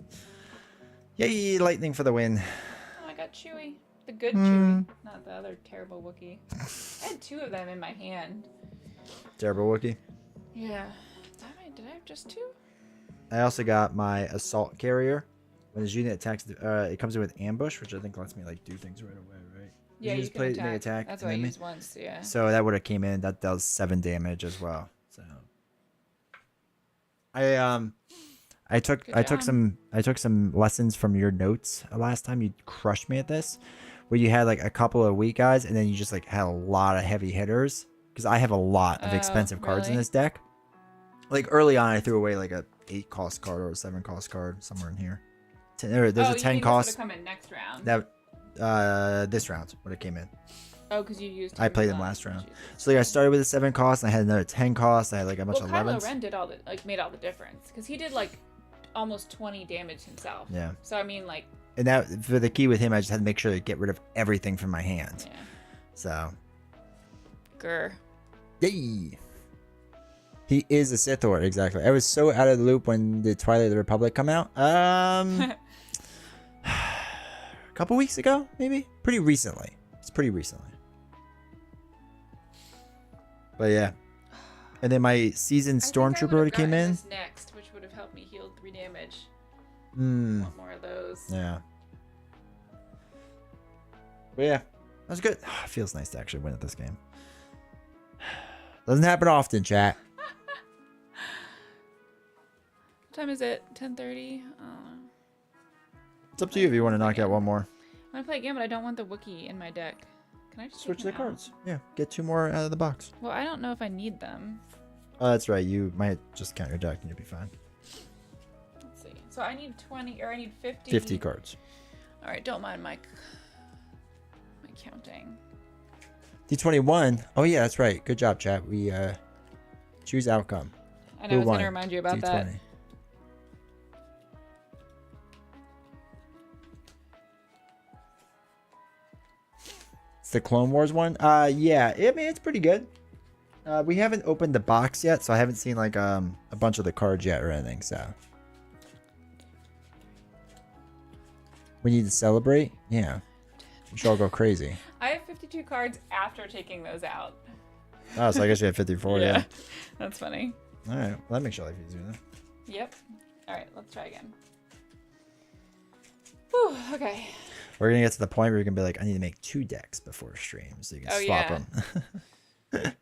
Yay, lightning for the win.
Oh, I got Chewie. The good Chewie, not the other terrible Wookiee. I had 2 of them in my hand.
Terrible Wookiee.
Yeah. Did I have just 2?
I also got my assault carrier. When his unit attacks, it comes in with ambush, which I think lets me like do things right away, right?
Yeah, you
just
can
make attack.
That's what I used once. Yeah.
So that would have came in. That does 7 damage as well. So I took some lessons from your notes last time. You crushed me at this, where you had like a couple of weak guys, and then you just like had a lot of heavy hitters. Because I have a lot of expensive cards in
really?
this deck. Like early on, I threw away like a 8 cost card or a 7 cost card somewhere in here. There's a 10 cost.
This would have come in next round.
That this round when it came in.
Oh, because you used.
I played them last round. So like I started with a 7 cost, and I had another 10 cost. I had like a bunch of 11s.
Kylo Ren did made all the difference because he did like almost 20 damage himself.
Yeah.
So I mean like.
And that for the key with him, I just had to make sure to get rid of everything from my hand.
Yeah.
So.
Grr.
Yay. He is a Sith Lord, exactly. I was so out of the loop when the Twilight of the Republic come out. A couple weeks ago, maybe? Pretty recently. It's pretty recently. But yeah. And then my seasoned Stormtrooper already came in.
This next, which would have helped me heal 3 damage. Want more of those.
Yeah. But yeah. That was good. It feels nice to actually win at this game. Doesn't happen often, chat.
What time is it? 10:30?
It's up to you if you want to knock out one more.
I want to play a game, but I don't want the Wookiee in my deck. Can I just
Switch
take
the
them out?
cards. Yeah, get 2 more out of the box.
Well, I don't know if I need them.
Oh, that's right. You might just count your deck and you'll be fine.
Let's see. So I need 20, or I need 50.
50 cards.
All right, don't mind my counting.
D21. Oh, yeah, that's right. Good job, chat. We choose outcome.
I know, I was going to remind you about that.
D20. It's the Clone Wars one. Yeah, I mean it's pretty good. We haven't opened the box yet, so I haven't seen like a bunch of the cards yet or anything. So we need to celebrate. Yeah, we should all go crazy.
I have 52 cards after taking those out.
Oh, so I guess you have 54. Yeah.
That's funny.
All right, well, that makes your life easier then.
Yep. All right, let's try again. Whew, okay.
We're gonna get to the point where you're gonna be like, I need to make 2 decks before stream, so you can swap them.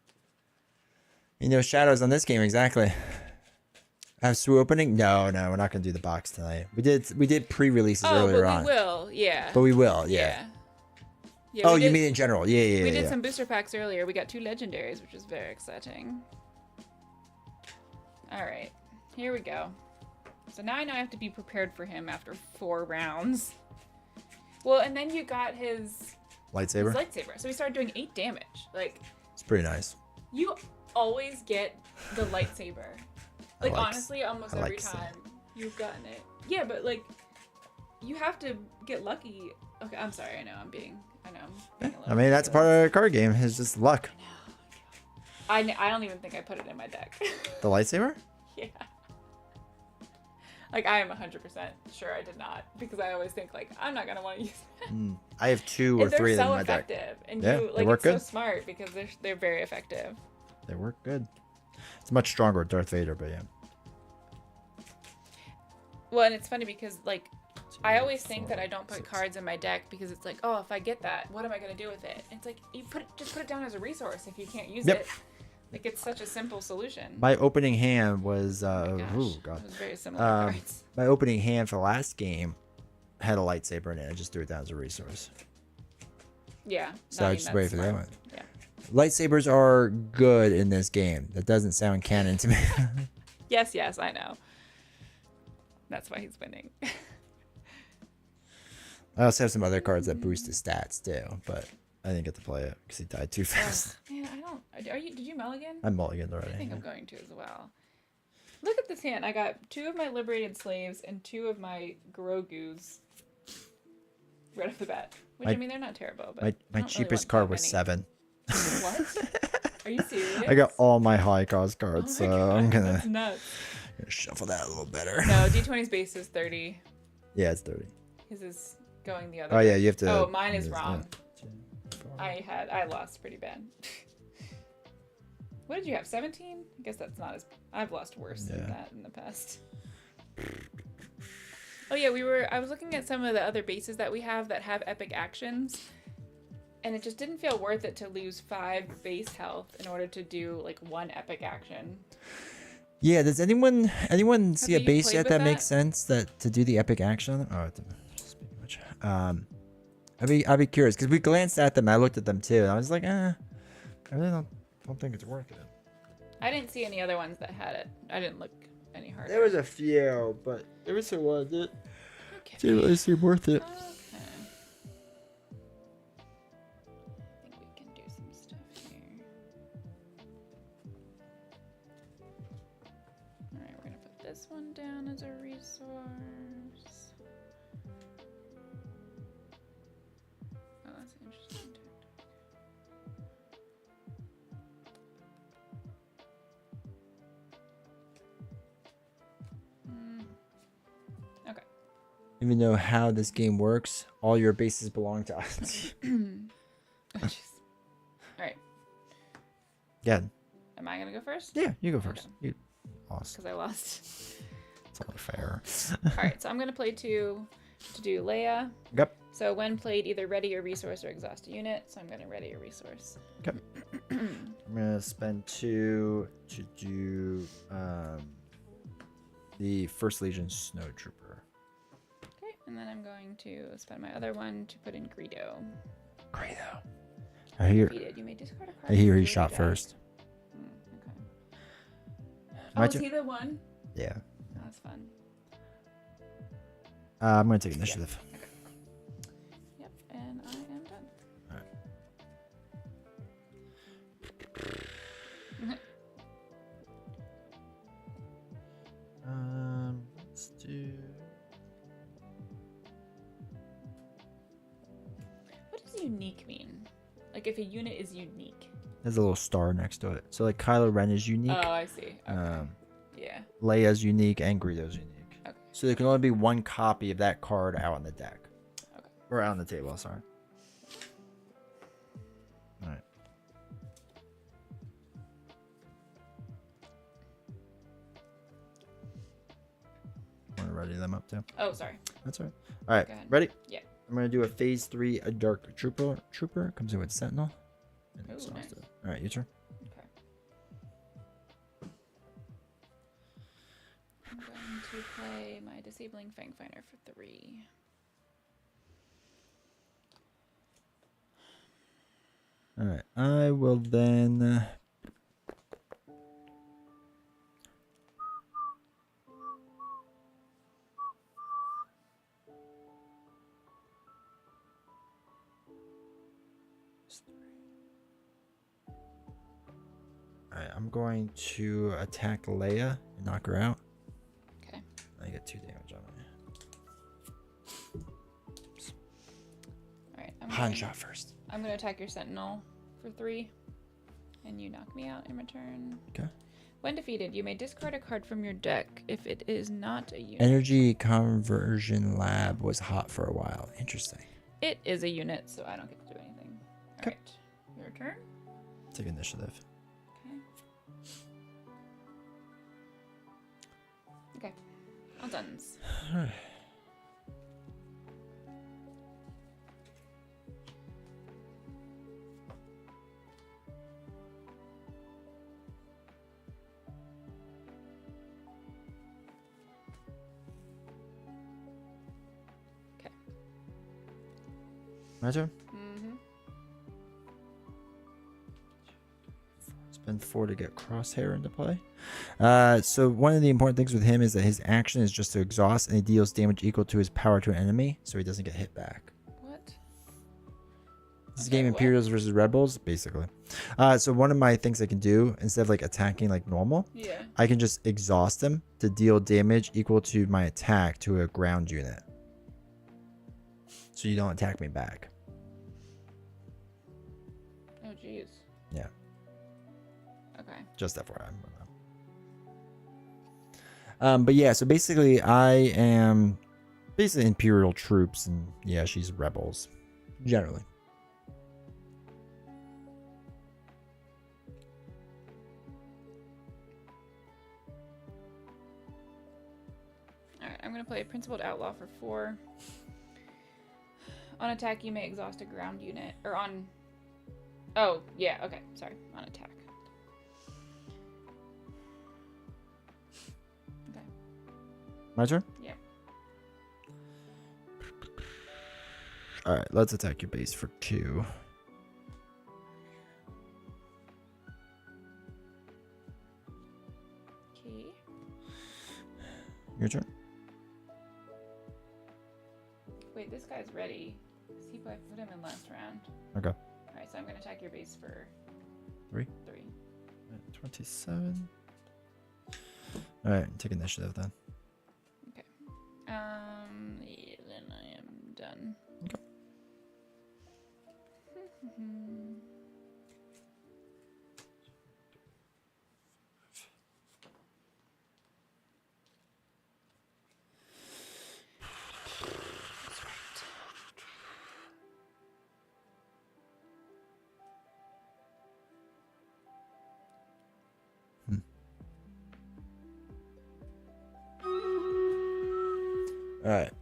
You know, shadows on this game exactly. Have SWU opening? No, we're not gonna do the box tonight. We did pre-releases earlier on.
But we will, yeah.
But we will, yeah.
Yeah,
oh, you mean in general? Yeah.
We did some booster packs earlier. We got 2 legendaries, which was very exciting. All right, here we go. So now I know I have to be prepared for him after 4 rounds. Well, and then you got his
lightsaber.
So we started doing 8 damage. Like,
it's pretty nice.
You always get the lightsaber. Like, honestly, almost every time you've gotten it. Yeah, but like, you have to get lucky. Okay, I'm sorry. I know I'm being a little
I mean, that's part of a card game. It's just luck.
I don't even think I put it in my deck.
The lightsaber?
Yeah. Like, I am 100% sure I did not, because I always think, like, I'm not going to want to use it.
I have 2 or 3 of them in my deck.
They're so effective. And
yeah,
they work
good.
So smart, because they're very effective.
They work good. It's much stronger with Darth Vader, but yeah.
Well, and it's funny because, like, I always think that I don't put cards in my deck because it's like, oh, if I get that, what am I going to do with it? And it's like, just put it down as a resource if you can't use it. Like, it's such a simple solution.
My opening hand was
oh
God.
It was very similar cards.
My opening hand for the last game had a lightsaber in it. I just threw it down as a resource.
Yeah.
So I just waited for that one.
Yeah.
Lightsabers are good in this game. That doesn't sound canon to me.
Yes, I know. That's why he's winning.
I also have some other cards that boost his stats too, but I didn't get to play it because he died too fast.
Man, I don't. Did you mulligan?
I'm mulliganed already.
I think I'm going to as well. Look at this hand. I got 2 of my liberated slaves and 2 of my Grogu's right off the bat. Which, I mean, they're not terrible. But
my cheapest card was 7.
What? Are you serious?
I got all my high cost cards, so
God,
I'm
that's nuts.
gonna shuffle that a little better.
No, D20's base is 30.
Yeah, it's 30.
His is going the other
way.
way.
Yeah, you have to.
Oh, mine is wrong.
Yeah.
I lost pretty bad. What did you have? 17? I guess that's not as. I've lost worse than that in the past. Oh yeah, I was looking at some of the other bases that we have that have epic actions, and it just didn't feel worth it to lose 5 base health in order to do like 1 epic action.
Yeah, does anyone see a
you
base
played
yet
with
that
that?
makes sense to do the epic action? Oh, it didn't speak much. I'd be curious because we glanced at them. I looked at them too, and I was like, I really don't think it's worth it.
I didn't see any other ones that had it. I didn't look any harder.
There was a few, but there was one that
Okay.
didn't really seem worth it.
Okay. I think we can do some stuff here. Alright, we're gonna put this one down as a resource. Oh, that's interesting. Okay.
Even though how this game works, all your bases belong to us.
Oh, jeez. Alright.
Yeah.
Am I gonna go first?
Yeah, you go first.
Okay.
You lost.
Because I lost.
It's only fair.
Alright, so I'm gonna play 2 to do Leia.
Yep.
So when played, either ready a resource or exhaust a unit. So I'm gonna ready a resource.
Okay. I'm gonna spend 2 to do the First Legion Snow Trooper.
Okay, and then I'm going to spend my other one to put in Greedo.
Greedo. I hear.
Defeated. You may discard a card.
I hear
from
he
your
shot
deck.
first.
Okay.
My
Oh, is
turn?
he the one?
Yeah.
That's fun.
I'm gonna take initiative.
Yep, and I am done.
Let's do.
What does unique mean? Like if a unit is unique.
There's a little star next to it. So like Kylo Ren is unique.
Oh, I see. Okay. Yeah.
Leia's unique and Greedo's unique.
Okay.
So there can only be one copy of that card out on the deck.
Okay.
Or out on the table, sorry. Alright. Want to ready them up too?
Oh, sorry.
That's all right. Alright,
Go ahead.
ready?
Yeah.
I'm going to do a phase 3, a dark trooper. Comes in with Sentinel. And
Ooh,
exhausted.
nice.
Alright, your turn.
Okay. I'm going to play my disabling Fangfinder for 3.
Alright, I will then. Alright, I'm going to attack Leia and knock her out.
Okay.
I get 2 damage on it.
Alright.
Han shot first.
I'm going to attack your Sentinel for 3. And you knock me out in return.
Okay.
When defeated, you may discard a card from your deck if it is not a unit.
Energy conversion lab was hot for a while. Interesting.
It is a unit, so I don't get to do anything.
Okay.
Alright. Your turn.
Take initiative.
Okay. Okay. All done.
My turn?
Mm-hmm.
Spend 4 to get Crosshair into play. So one of the important things with him is that his action is just to exhaust and he deals damage equal to his power to an enemy, so he doesn't get hit back.
What?
This
Okay,
game
what?
Imperials versus Rebels, basically. So one of my things I can do, instead of like attacking like normal,
Yeah.
I can just exhaust him to deal damage equal to my attack to a ground unit. So you don't attack me back.
Oh, jeez.
Yeah.
Okay.
Just FYI. But yeah, so basically I am basically Imperial troops, and yeah, she's rebels. Generally.
Alright, I'm gonna play a Principled Outlaw for 4. On attack, you may exhaust a ground unit. Or on... Oh, yeah, okay. Sorry. On attack. Okay.
My turn?
Yeah.
Alright, let's attack your base for 2.
Okay.
Your turn?
Wait, this guy's ready. See if I put him in last round.
Okay.
Alright, so I'm gonna attack your base for
3.
3.
27. Alright, take initiative then.
Okay. Yeah, then I am done.
Okay. Alright.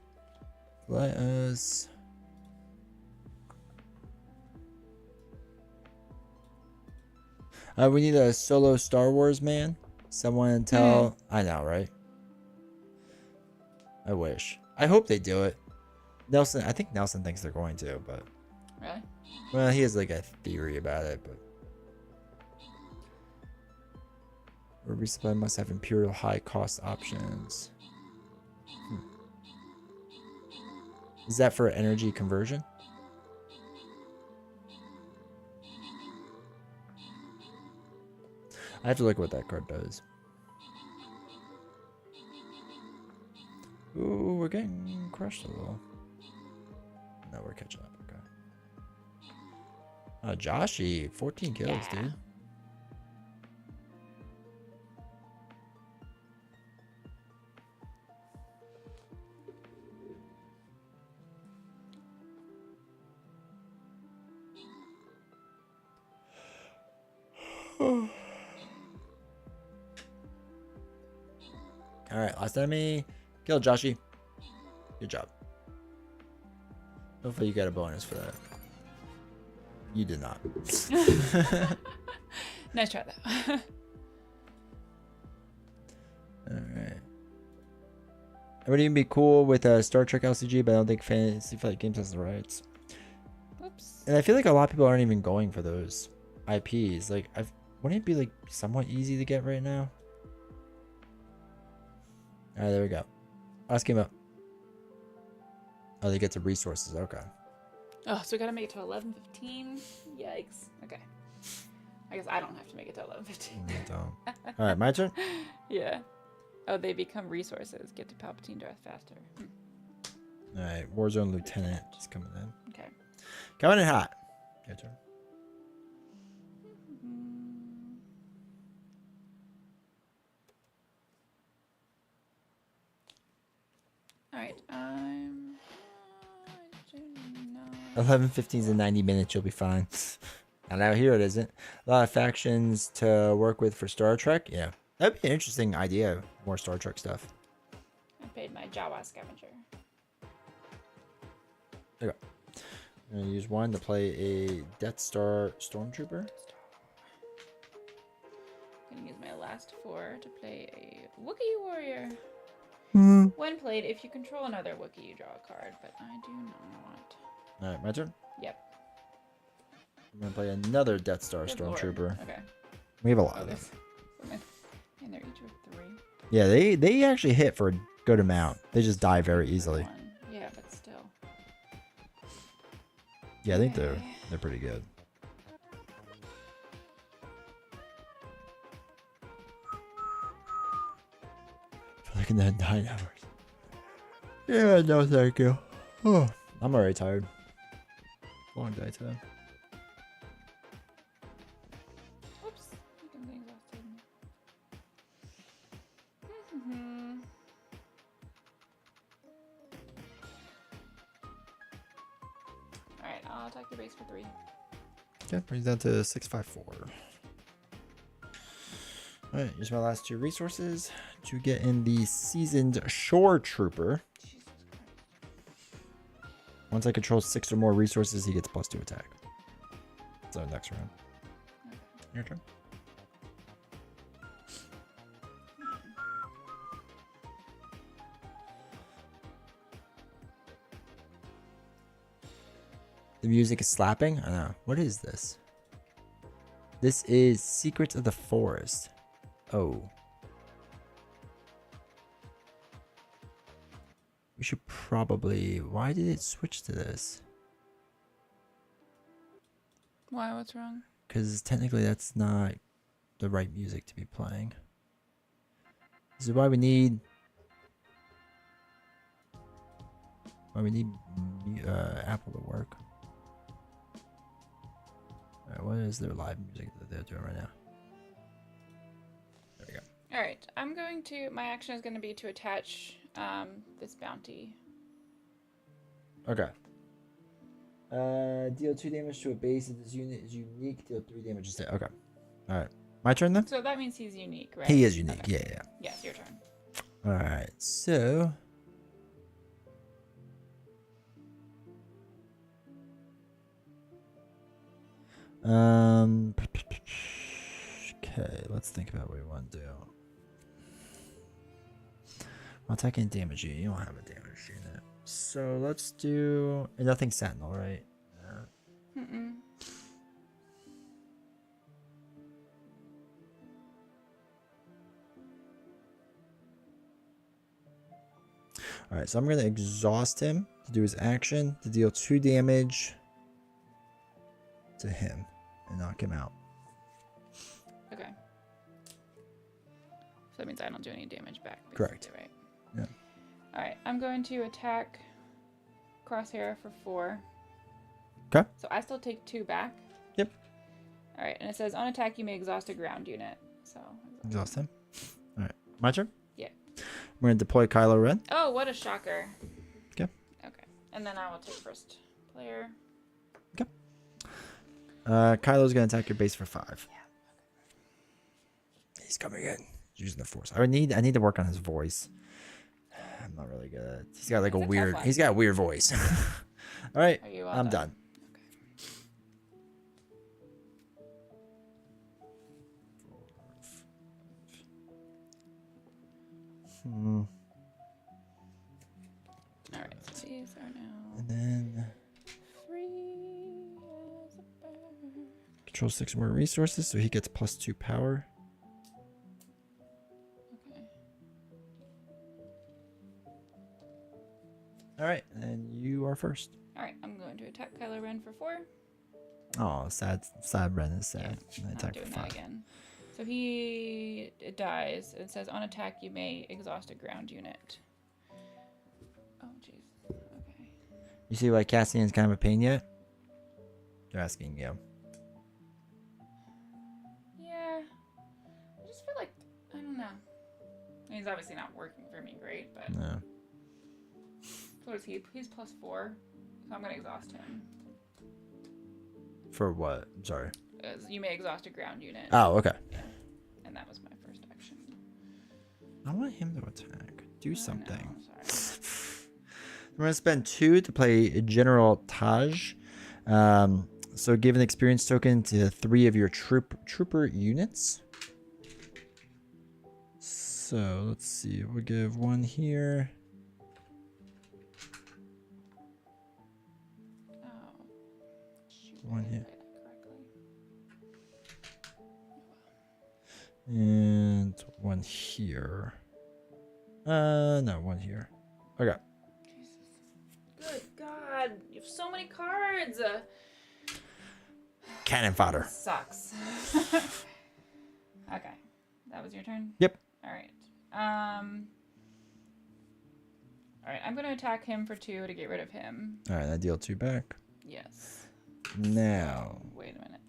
Let us... we need a solo Star Wars man. Someone tell... I know, right? I wish. I hope they do it. Nelson, I think Nelson thinks they're going to, but...
Really?
Well, he has like a theory about it, but... Or resupply must have Imperial high cost options. Is that for energy conversion? I have to look at what that card does. Ooh, we're getting crushed a little. No, we're catching up. Okay. Joshy, 14 kills,
Yeah.
dude. Alright, last enemy. Kill Joshy. Good job. Hopefully you got a bonus for that. You did not.
Nice try, though.
Alright. It would even be cool with a Star Trek LCG, but I don't think Fantasy Flight Games has the rights.
Oops.
And I feel like a lot of people aren't even going for those IPs. Like, wouldn't it be like somewhat easy to get right now? Alright, there we go. Last game up. Oh, they get to resources. Okay.
Oh, so we gotta make it to 11:15. Yikes. Okay. I guess I don't have to make it to 11:15.
Don't. Alright, my turn?
Yeah. Oh, they become resources. Get to Palpatine Death faster.
Alright, Warzone Lieutenant is coming in.
Okay.
Coming in hot. Your turn.
Alright,
11:15 is in 90 minutes. You'll be fine. And out here it isn't. A lot of factions to work with for Star Trek. Yeah, that'd be an interesting idea. More Star Trek stuff.
I paid my Jawa scavenger.
Okay. I'm gonna use one to play a Death Star Stormtrooper.
I'm gonna use my last 4 to play a Wookiee warrior. When played, if you control another Wookiee, you draw a card, but I do not.
Alright, my turn.
Yep.
I'm gonna play another Death Star
Good lord.
Stormtrooper.
Okay.
We have a lot
Oh,
of them.
there's... And they're each with 3.
Yeah, they actually hit for a good amount. They just die very easily.
1. Yeah, but still.
Yeah, I think
Okay.
they're pretty good. Like in that 9 hours. Yeah, no, thank you. Oh, I'm already tired. Long day today.
Oops. I'm getting exhausted. Alright, I'll attack your base for 3.
Okay, brings down to 654. Alright, use my last 2 resources to get in the seasoned shore trooper.
Jesus Christ.
Once I control 6 or more resources, he gets +2 attack. So next round. Your turn. The music is slapping? I know. What is this? This is Secrets of the Forest. Oh. We should probably... Why did it switch to this?
Why? What's wrong?
Because technically that's not the right music to be playing. This is why we need... Apple to work. Alright, what is their live music that they're doing right now? There we go.
All right, I'm going to. My action is going to be to attach this bounty.
Okay. Deal 2 damage to a base if this unit is unique. Deal 3 damage instead. Okay. Alright. My turn then?
So that means he's unique, right?
He is unique.
Okay.
Yeah.
Yes, your turn.
Alright. So. Okay. Let's think about what we want to do. I'll attack and damage you. You don't have a damage unit. So let's do nothing sentinel, right?
Mm-mm.
All right, so I'm gonna exhaust him to do his action to deal 2 damage to him and knock him out.
Okay. So that means I don't do any damage back.
Correct.
Right.
Yeah.
All right, I'm going to attack Crosshair for 4.
Okay.
So I still take 2 back.
Yep.
All right, and it says on attack you may exhaust a ground unit. So.
Exhaust him. All right, my turn.
Yeah.
We're gonna deploy Kylo Ren.
Oh, what a shocker.
Okay.
Okay, and then I will take first player.
Okay. Kylo's gonna attack your base for 5.
Yeah.
He's coming in. He's using the force. I need to work on his voice. I'm not really good. He's got like
It's
a
a
weird.
tough one.
He's got a weird voice. All right,
Are you all
I'm done.
All right, so these are now
And then
free as a bird.
control 6 more resources, so he gets +2 power.
Okay.
All right, and you are first.
All right, I'm going to attack Kylo Ren for 4.
Oh, sad Ren is sad. And I
Not
attack
doing
for
that
5.
again. So it dies. It says on attack you may exhaust a ground unit. Oh jeez. Okay.
You see why Cassian's kind of a pain yet? They're asking you.
Yeah. I just feel like I don't know. I mean, he's obviously not working for me great, but
No.
what is he? He's +4, so I'm gonna exhaust him.
For what? I'm sorry.
You may exhaust a ground unit.
Oh, okay.
And that was my first action.
I want him to attack. Do something.
No, sorry.
We're gonna spend 2 to play General Taj. So give an experience token to 3 of your trooper units. So let's see. We'll give 1 here.
Oh. Shoot,
1
I didn't
here.
play that correctly.
And 1 here. No, 1 here. Okay.
Jesus. Good God. You have so many cards.
Cannon fodder.
Sucks. Okay. That was your turn?
Yep.
All right. All right. I'm going to attack him for 2 to get rid of him.
All right, I deal 2 back.
Yes.
Now.
Wait a minute.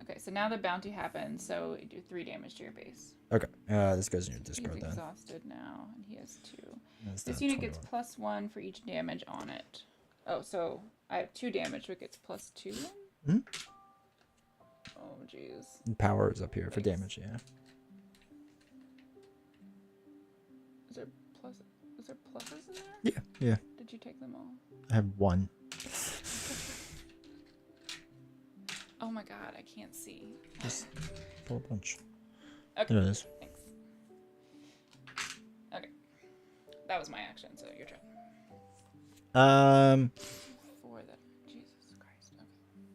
Okay, so now the bounty happens, so you do 3 damage to your base.
Okay. This goes in your
He's
discard then.
exhausted now, and he has 2.
That's
This
the
unit gets
21.
+1 for each damage on it. Oh, so I have 2 damage, so it gets +2.
Hmm?
Oh use.
Power is up here for
Thanks.
damage, yeah.
Is there plus? Is there pluses in there?
Yeah, yeah.
Did you take them all?
I have one.
Oh my god, I can't see.
Just pull a bunch.
Okay.
There it is.
Thanks. Okay. That was my action, so your turn. For that. Jesus Christ. Okay.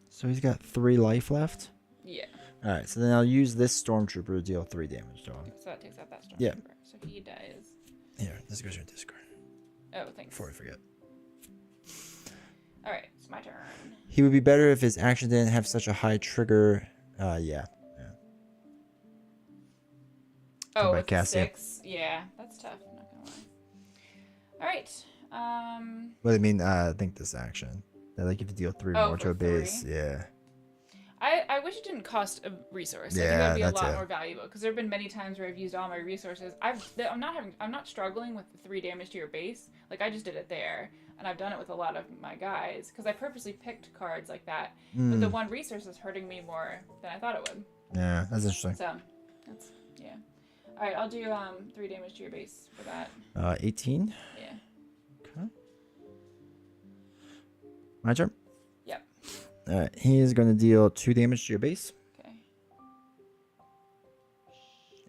So he's got 3 life left.
Yeah.
All right, so then I'll use this stormtrooper to deal 3 damage to him.
So that takes out that stormtrooper.
Yeah.
So he dies.
Here, this goes your discard.
Oh, thanks.
Before I forget.
All right, it's my turn.
He would be better if his action didn't have such a high trigger. Yeah.
Oh,
by
it's
Cassia.
6. Yeah, that's tough. I'm not gonna lie. All right.
But I mean, I think this action. That like if you deal 3 more to
for
a base.
3?
Yeah.
I wish it didn't cost a resource. I think
Yeah,
that'd be a
that's
lot
it.
more valuable because there have been many times where I've used all my resources. I'm not struggling with the 3 damage to your base. Like I just did it there, and I've done it with a lot of my guys because I purposely picked cards like that. But the 1 resource is hurting me more than I thought it would.
Yeah, that's interesting.
So, that's yeah. All right, I'll do 3 damage to your base for that.
18.
Yeah.
Okay. My turn.
Yep.
All right, he is going to deal 2 damage to your base.
Okay.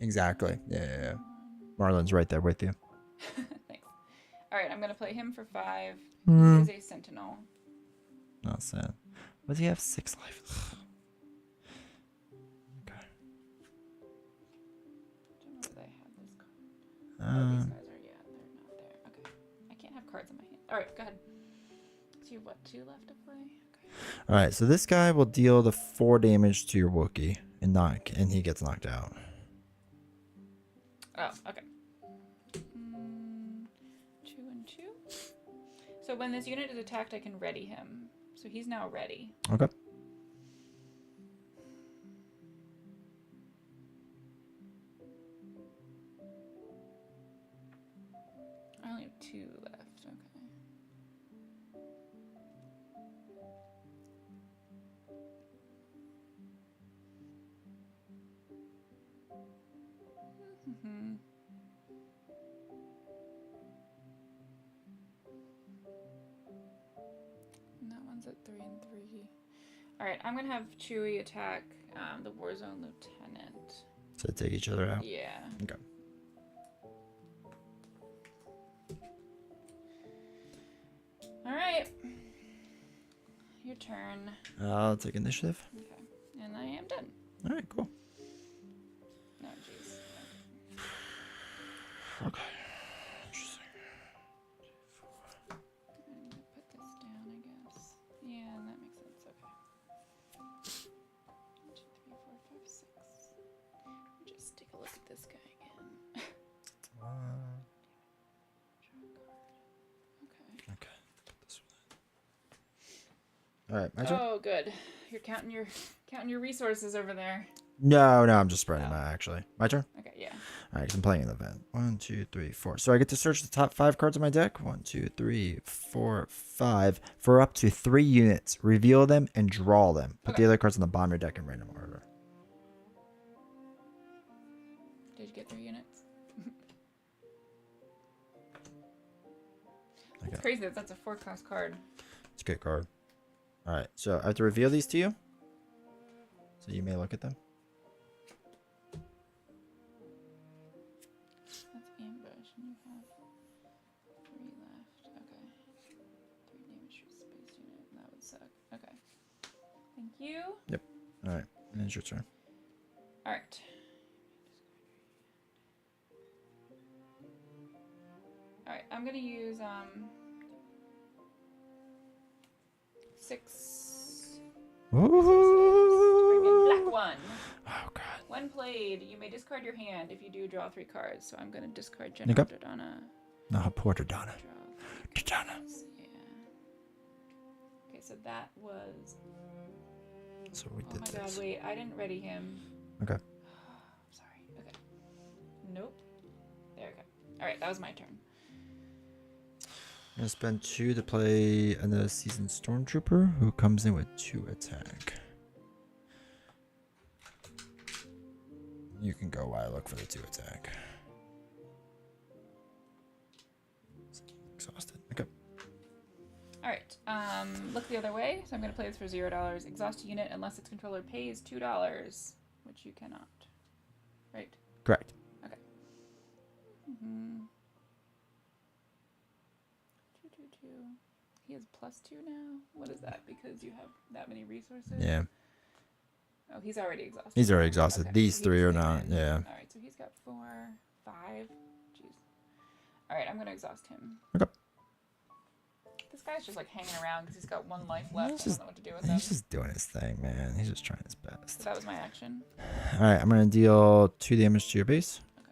Exactly. Yeah. Marlon's right there with you.
Thanks. All right, I'm gonna play him for 5.
Hmm.
He is a sentinel.
Not sad. What does he have? 6 life. Okay.
Don't know whether I have this card. Oh, these guys are they're not there. Okay. I can't have cards in my hand. All right, go ahead. So you have what, 2 left to play? Okay.
All right, so this guy will deal the 4 damage to your Wookiee and he gets knocked out.
Oh, okay. 2 and 2. So when this unit is attacked, I can ready him. So he's now ready.
Okay.
I only have 2 left. Okay. Mm-hmm. And that one's at 3 and 3. All right, I'm gonna have Chewie attack the Warzone Lieutenant.
So they take each other out.
Yeah.
Okay.
All right. Your turn.
I'll take initiative.
Okay. And I am done.
All right, cool.
No, jeez.
Okay. Interesting.
I'm gonna put this down, I guess. Yeah, that makes sense. Okay. 1, 2, 3, 4, 5, 6. Just take a look at this guy again. Draw a card. Okay.
Okay. Put this one in. All right, my turn.
Oh, good. You're counting your resources over there.
No, I'm just spreading them out, actually. My turn?
Okay, yeah.
All right, 'cause I'm playing an event. 1, 2, 3, 4. So I get to search the top 5 cards of my deck. 1, 2, 3, 4, 5. For up to 3 units. Reveal them and draw them. Put
Okay.
the other cards on the bottom of your deck in random order.
Did you get 3 units?
Okay.
It's crazy that that's a 4-cost card.
It's a good card. All right, so I have to reveal these to you. So you may look at them.
That's ambush, and you have 3 left. Okay. 3 damage to space unit. That would suck. Okay. Thank you.
All right, and it's your turn.
All right. All right. I'm gonna use 6.
Ooh.
Black 1.
Oh god.
When played, you may discard your hand. If you do, draw 3 cards. So I'm gonna discard General
Okay.
Dodonna.
No, Porter Donna.
Draw 3
Donna.
cards. Yeah. Okay, so that was.
So we
Oh
did
my
this.
god! Wait, I didn't ready him.
Okay.
Sorry. Okay. Nope. There we go. All right, that was my turn.
I'm gonna spend 2 to play another seasoned stormtrooper who comes in with 2 attack. You can go while I look for the 2 attack. Exhausted. Okay.
All right. Look the other way. So I'm going to play this for $0. Exhaust a unit unless its controller pays $2, which you cannot. Right?
Correct.
Okay. Mm-hmm. 2. He has +2 now. What is that? Because you have that many resources?
Yeah.
Oh, he's already exhausted.
He's already exhausted.
Okay.
These
So
3
he's
are
there.
not. Yeah.
All right. So he's got 4, 5. Jeez. All right. I'm going to exhaust him.
Okay.
This guy's just like hanging around because he's got 1 life left. I don't know what to do with him.
He's just doing his thing, man. He's just trying his best.
So that was my action.
All right, I'm gonna deal 2 damage to your base.
Okay.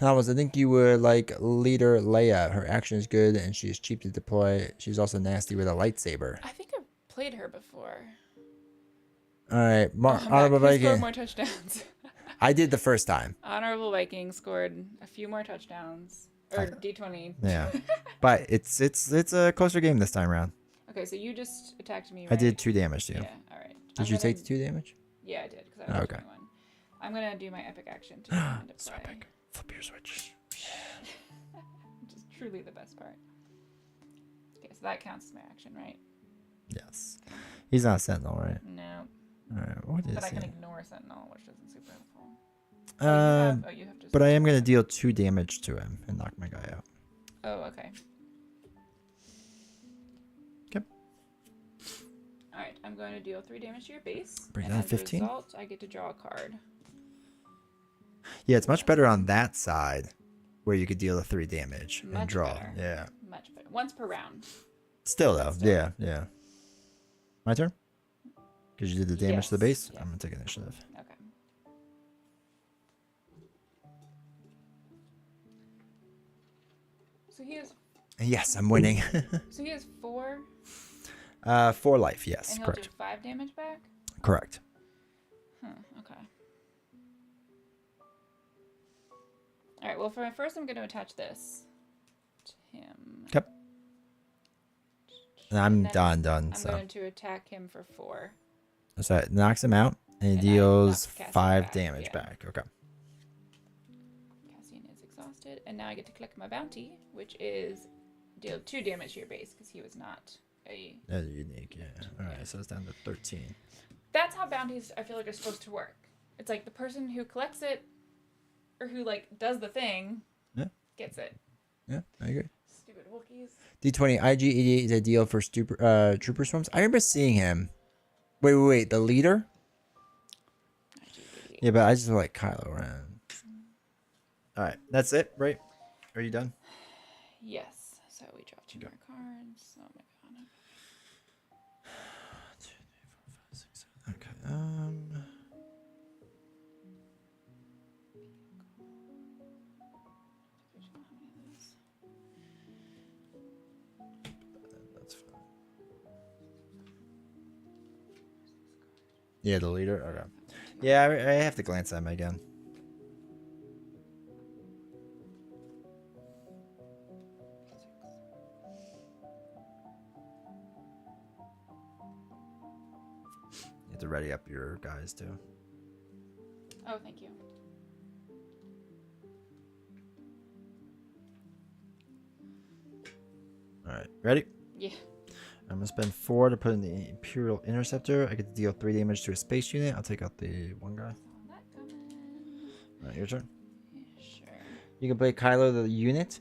I think you were like leader Leia. Her action is good and she is cheap to deploy. She's also nasty with a lightsaber.
I think I've played her before.
All right,
Who
Honorable
scored
Viking.
more touchdowns?
I did the first time.
Honorable Viking scored a few more touchdowns. Or D20.
Yeah, but it's a closer game this time around.
Okay, so you just attacked me, right?
I did 2 damage to you.
Yeah, all right.
Did you take the 2 damage?
Yeah, I did, because I was
Okay.
21. I'm going to do my epic action to come into
So
play.
epic. Flip your switch.
Which is truly the best part. Okay, so that counts as my action, right?
Yes. He's not Sentinel, right?
No.
All right. What is
But I can
he?
ignore Sentinel, which isn't super helpful. You have just...
But I am gonna deal 2 damage to him and knock my guy out.
Oh, okay.
Okay.
All right, I'm going to deal 3 damage to your base.
Bring
and
down
as
15.
a result, I get to draw a card.
Yeah, it's much better on that side, where you could deal the 3 damage and
Much
draw.
better.
Yeah.
Much better. Once per round.
Still though, yeah. My turn. Because you did the damage to the
Yes,
base.
yes.
I'm gonna take initiative.
Okay. So he has.
Yes, I'm winning.
So he has 4.
4 life. Yes,
And he'll
correct.
do 5 damage back.
Correct.
Okay. All right. Well, for first, I'm going to attach this to him.
Okay. And I'm
then
done.
I'm
So
going to attack him for 4.
so it knocks him out and
And
he
I
deals
knock Cassian
5
back,
damage
yeah.
back. Okay.
Cassian is exhausted, and now I get to collect my bounty, which is deal 2 damage to your base because he was not a.
That's unique. Yeah. All right. So it's down to 13.
That's how bounties I feel like are supposed to work. It's like the person who collects it, or who like does the thing,
Yeah.
gets it.
Yeah, I agree.
Stupid Wookiees.
D20 IG88 is a deal for trooper swarms. I remember seeing him. Wait. The leader? Yeah, but I just like Kylo Ren. All right, that's it, right? Are you done?
Yes. So we draw 2 more cards. Oh my god.
Okay. That's fine. Yeah, the leader. Okay. Yeah, I have to glance at him again. You have to ready up your guys too.
Oh, thank you.
All right, ready?
Yeah.
I'm gonna spend 4 to put in the Imperial Interceptor. I get to deal 3 damage to a space unit. I'll take out the 1 guy.
Saw that coming.
All right, your turn.
Yeah, sure.
You can play Kylo the unit.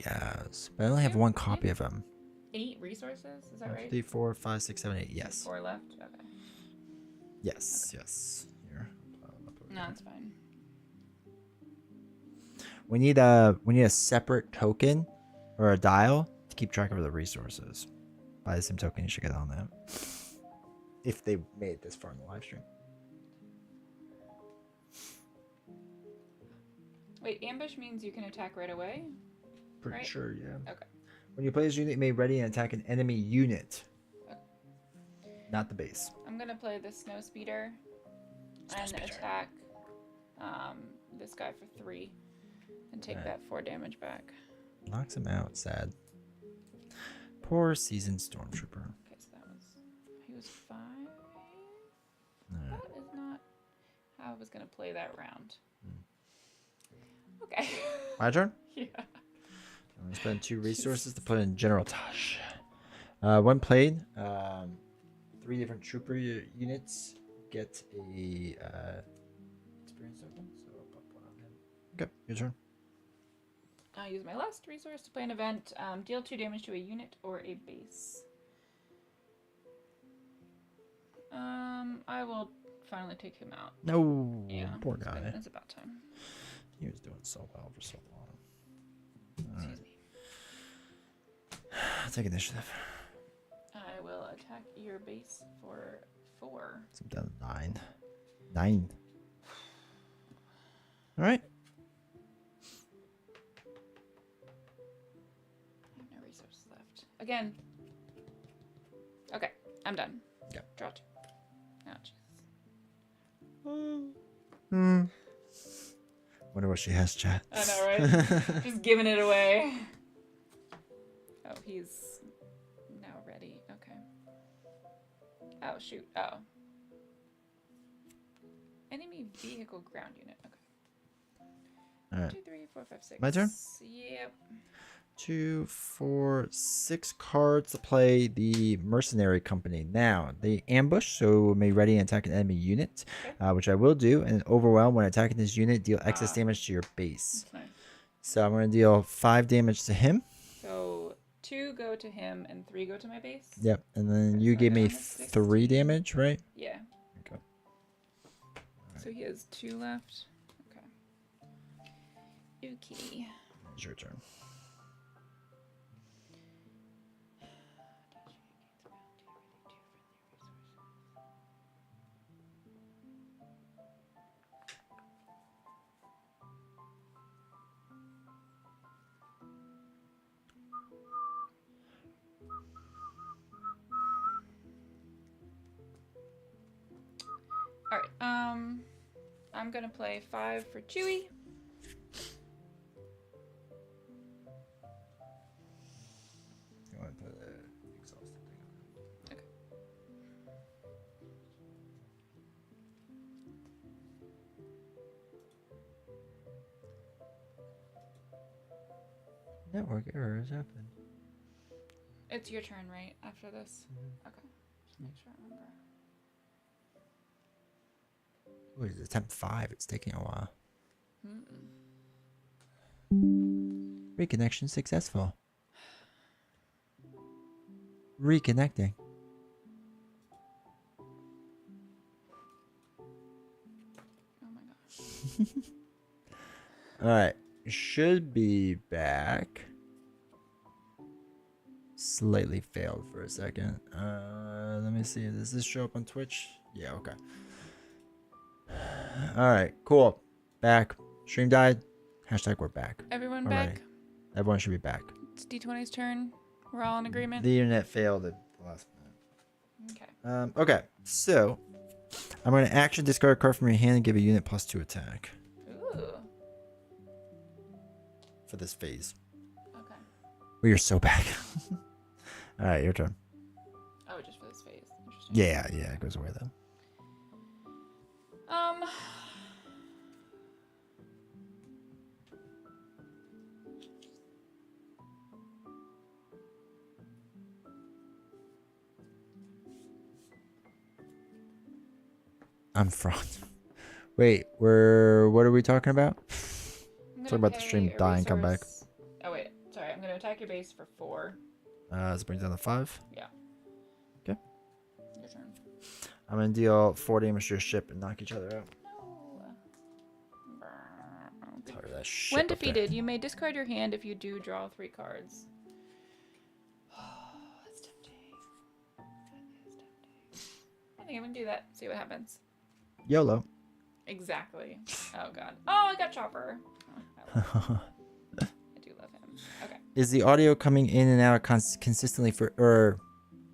Yes, but I only have 1 copy of him.
8 resources? Is that right?
3, 4, 5, 6, 7, 8. Yes.
4 left? Okay.
Yes. Yes. Here.
No, it's fine.
We need a separate token or a dial to keep track of the resources. By the same token, you should get on that. If they made it this far in the live stream.
Wait, ambush means you can attack right away?
Pretty
Right?
sure, yeah.
Okay.
When you play this unit, you may ready and attack an enemy unit.
Okay.
Not the base.
I'm gonna play the snow speeder and attack this guy for 3 and take that 4 damage back.
Knocks him out, sad. Poor seasoned stormtrooper.
Okay, so that was he was 5.
No,
I was gonna play that round. Okay.
My turn.
Yeah.
I'm gonna spend 2 resources to put in General Tosh. When played, 3 different trooper units get a experience token. So I'll pop one on him. Okay, your turn.
I'll use my last resource to play an event. Deal 2 damage to a unit or a base. I will finally take him out.
No,
Yeah,
poor guy.
It's about time.
He was doing so well for so long.
Excuse me.
Take initiative.
I will attack your base for 4.
So I'm down to 9. 9. All right.
I have no resources left. Again. Okay, I'm done.
Yeah.
Draw 2. Oh, Jesus.
Wonder what she has, chat.
I know, right? Just giving it away. Oh, he's now ready. Okay. Oh, shoot. Oh. Enemy vehicle ground unit. Okay.
All right.
2, 3, 4, 5, 6.
My turn?
Yep.
2, 4, 6 cards to play the mercenary company. Now, they ambush, so may ready and attack an enemy unit,
Okay.
which I will do. And overwhelm when attacking this unit, deal excess damage to your base.
That's nice.
So I'm going to deal 5 damage to him.
So 2 go to him and 3 go to my base?
Yep. And then
Okay,
you
so
gave
I
me
got him at
3
16.
damage, right?
Yeah.
Okay.
So he has 2 left. Okay. Okay.
It's your turn.
Alright, I'm gonna play 5 for Chewy.
You want to put an exhausted thing on?
Okay.
Network errors happen.
It's your turn, right? After this? Okay. Just make sure I remember.
Ooh, it's attempt 5. It's taking a while. Reconnection successful. Reconnecting.
Oh my gosh.
Alright. Should be back. Slightly failed for a second. Let me see. Does this show up on Twitch? Yeah, okay. Alright, cool. Back. Stream died. Hashtag we're back.
Everyone
All
back?
right. Everyone should be back.
It's D20's turn. We're all in agreement?
The internet failed at the last minute.
Okay.
Okay, so I'm going to action discard a card from your hand and give a unit +2 attack
Ooh.
for this phase.
Okay.
We are so back. All right, your turn.
Oh, just for this phase. Interesting.
Yeah, it goes away though. I'm fraught. Wait, what are we talking about? Talk about the stream die and come back.
Oh wait, sorry. I'm gonna attack your base for 4.
This brings down to 5.
Yeah.
Okay.
Your turn.
I'm gonna deal 4 damage to your ship and knock each other out.
No.
Tired of that shit
When
up there.
defeated, you may discard your hand if you do draw 3 cards. That's tempting. That is tempting. I think I'm gonna do that. See what happens.
YOLO.
Exactly. Oh god. Oh, I got Chopper. Oh, I do love him. Okay.
Is the audio coming in and out consistently for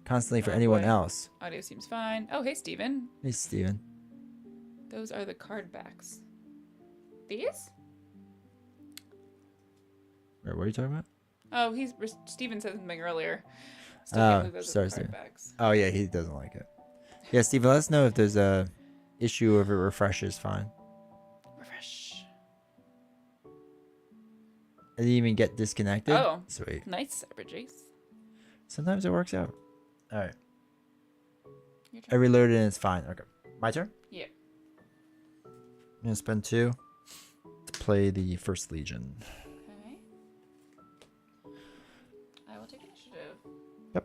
constantly for anyone
boy.
else?
Audio seems fine. Oh, hey, Steven.
Hey, Steven.
Those are the card backs. These?
Wait, what are you talking about?
Oh, Steven said something earlier. Still can't believe those are
sorry,
the card
Steven.
backs.
Oh yeah, he doesn't like it. Yeah, Steven, let us know if there's a issue if it refreshes fine.
Refresh.
I didn't even get disconnected.
Oh.
Sweet.
Nice, Cyber Jace.
Sometimes it works out. All right.
Your
I
turn.
reloaded and it's fine. Okay. My turn?
Yep.
I'm going to spend 2 to play the First Legion.
Okay. I will take initiative.
Yep.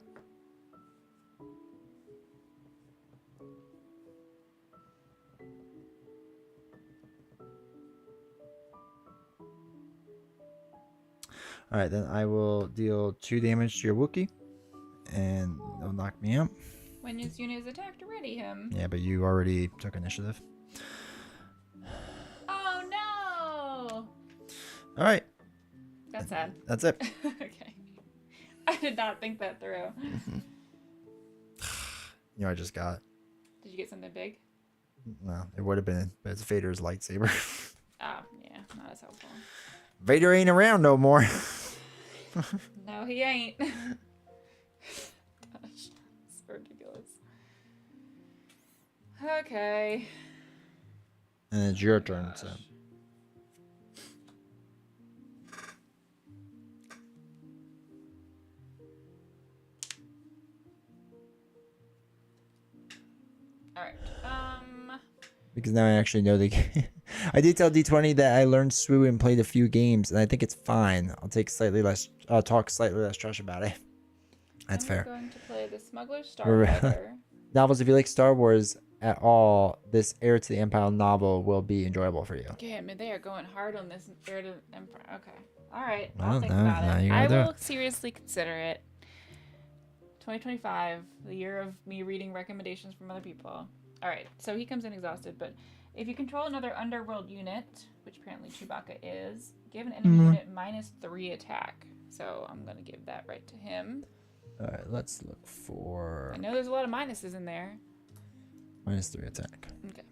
All right, then I will deal 2 damage to your Wookiee, and it'll knock me out.
When his unit is attacked, ready him.
Yeah, but you already took initiative.
Oh no!
All right,
That's sad.
that's it.
Okay. I did not think that through.
You know, I just got.
Did you get something big?
Well, it would have been, but it's Vader's lightsaber.
Oh, yeah, not as helpful.
Vader ain't around no more.
No, he ain't. Gosh, it's ridiculous. Okay.
And it's your turn, so.
All right.
Because now I actually know the game. I did tell D20 that I learned SWU and played a few games, and I think it's fine. I'll talk slightly less trash about it. That's fair.
I'm going to play the Smuggler Starfighter.
Novels, if you like Star Wars at all, this Heir to the Empire novel will be enjoyable for you.
Damn, they are going hard on this Heir to the Empire. Okay. All right.
Well,
I'll think
no,
about
now
it.
you
I
gotta do
will seriously consider it. 2025, the year of me reading recommendations from other people. All right. So he comes in exhausted, but if you control another underworld unit, which apparently Chewbacca is, give an enemy unit -3 attack. So I'm going to give that right to him.
All right, let's look for
I know there's a lot of minuses in there.
-3 attack.
Okay.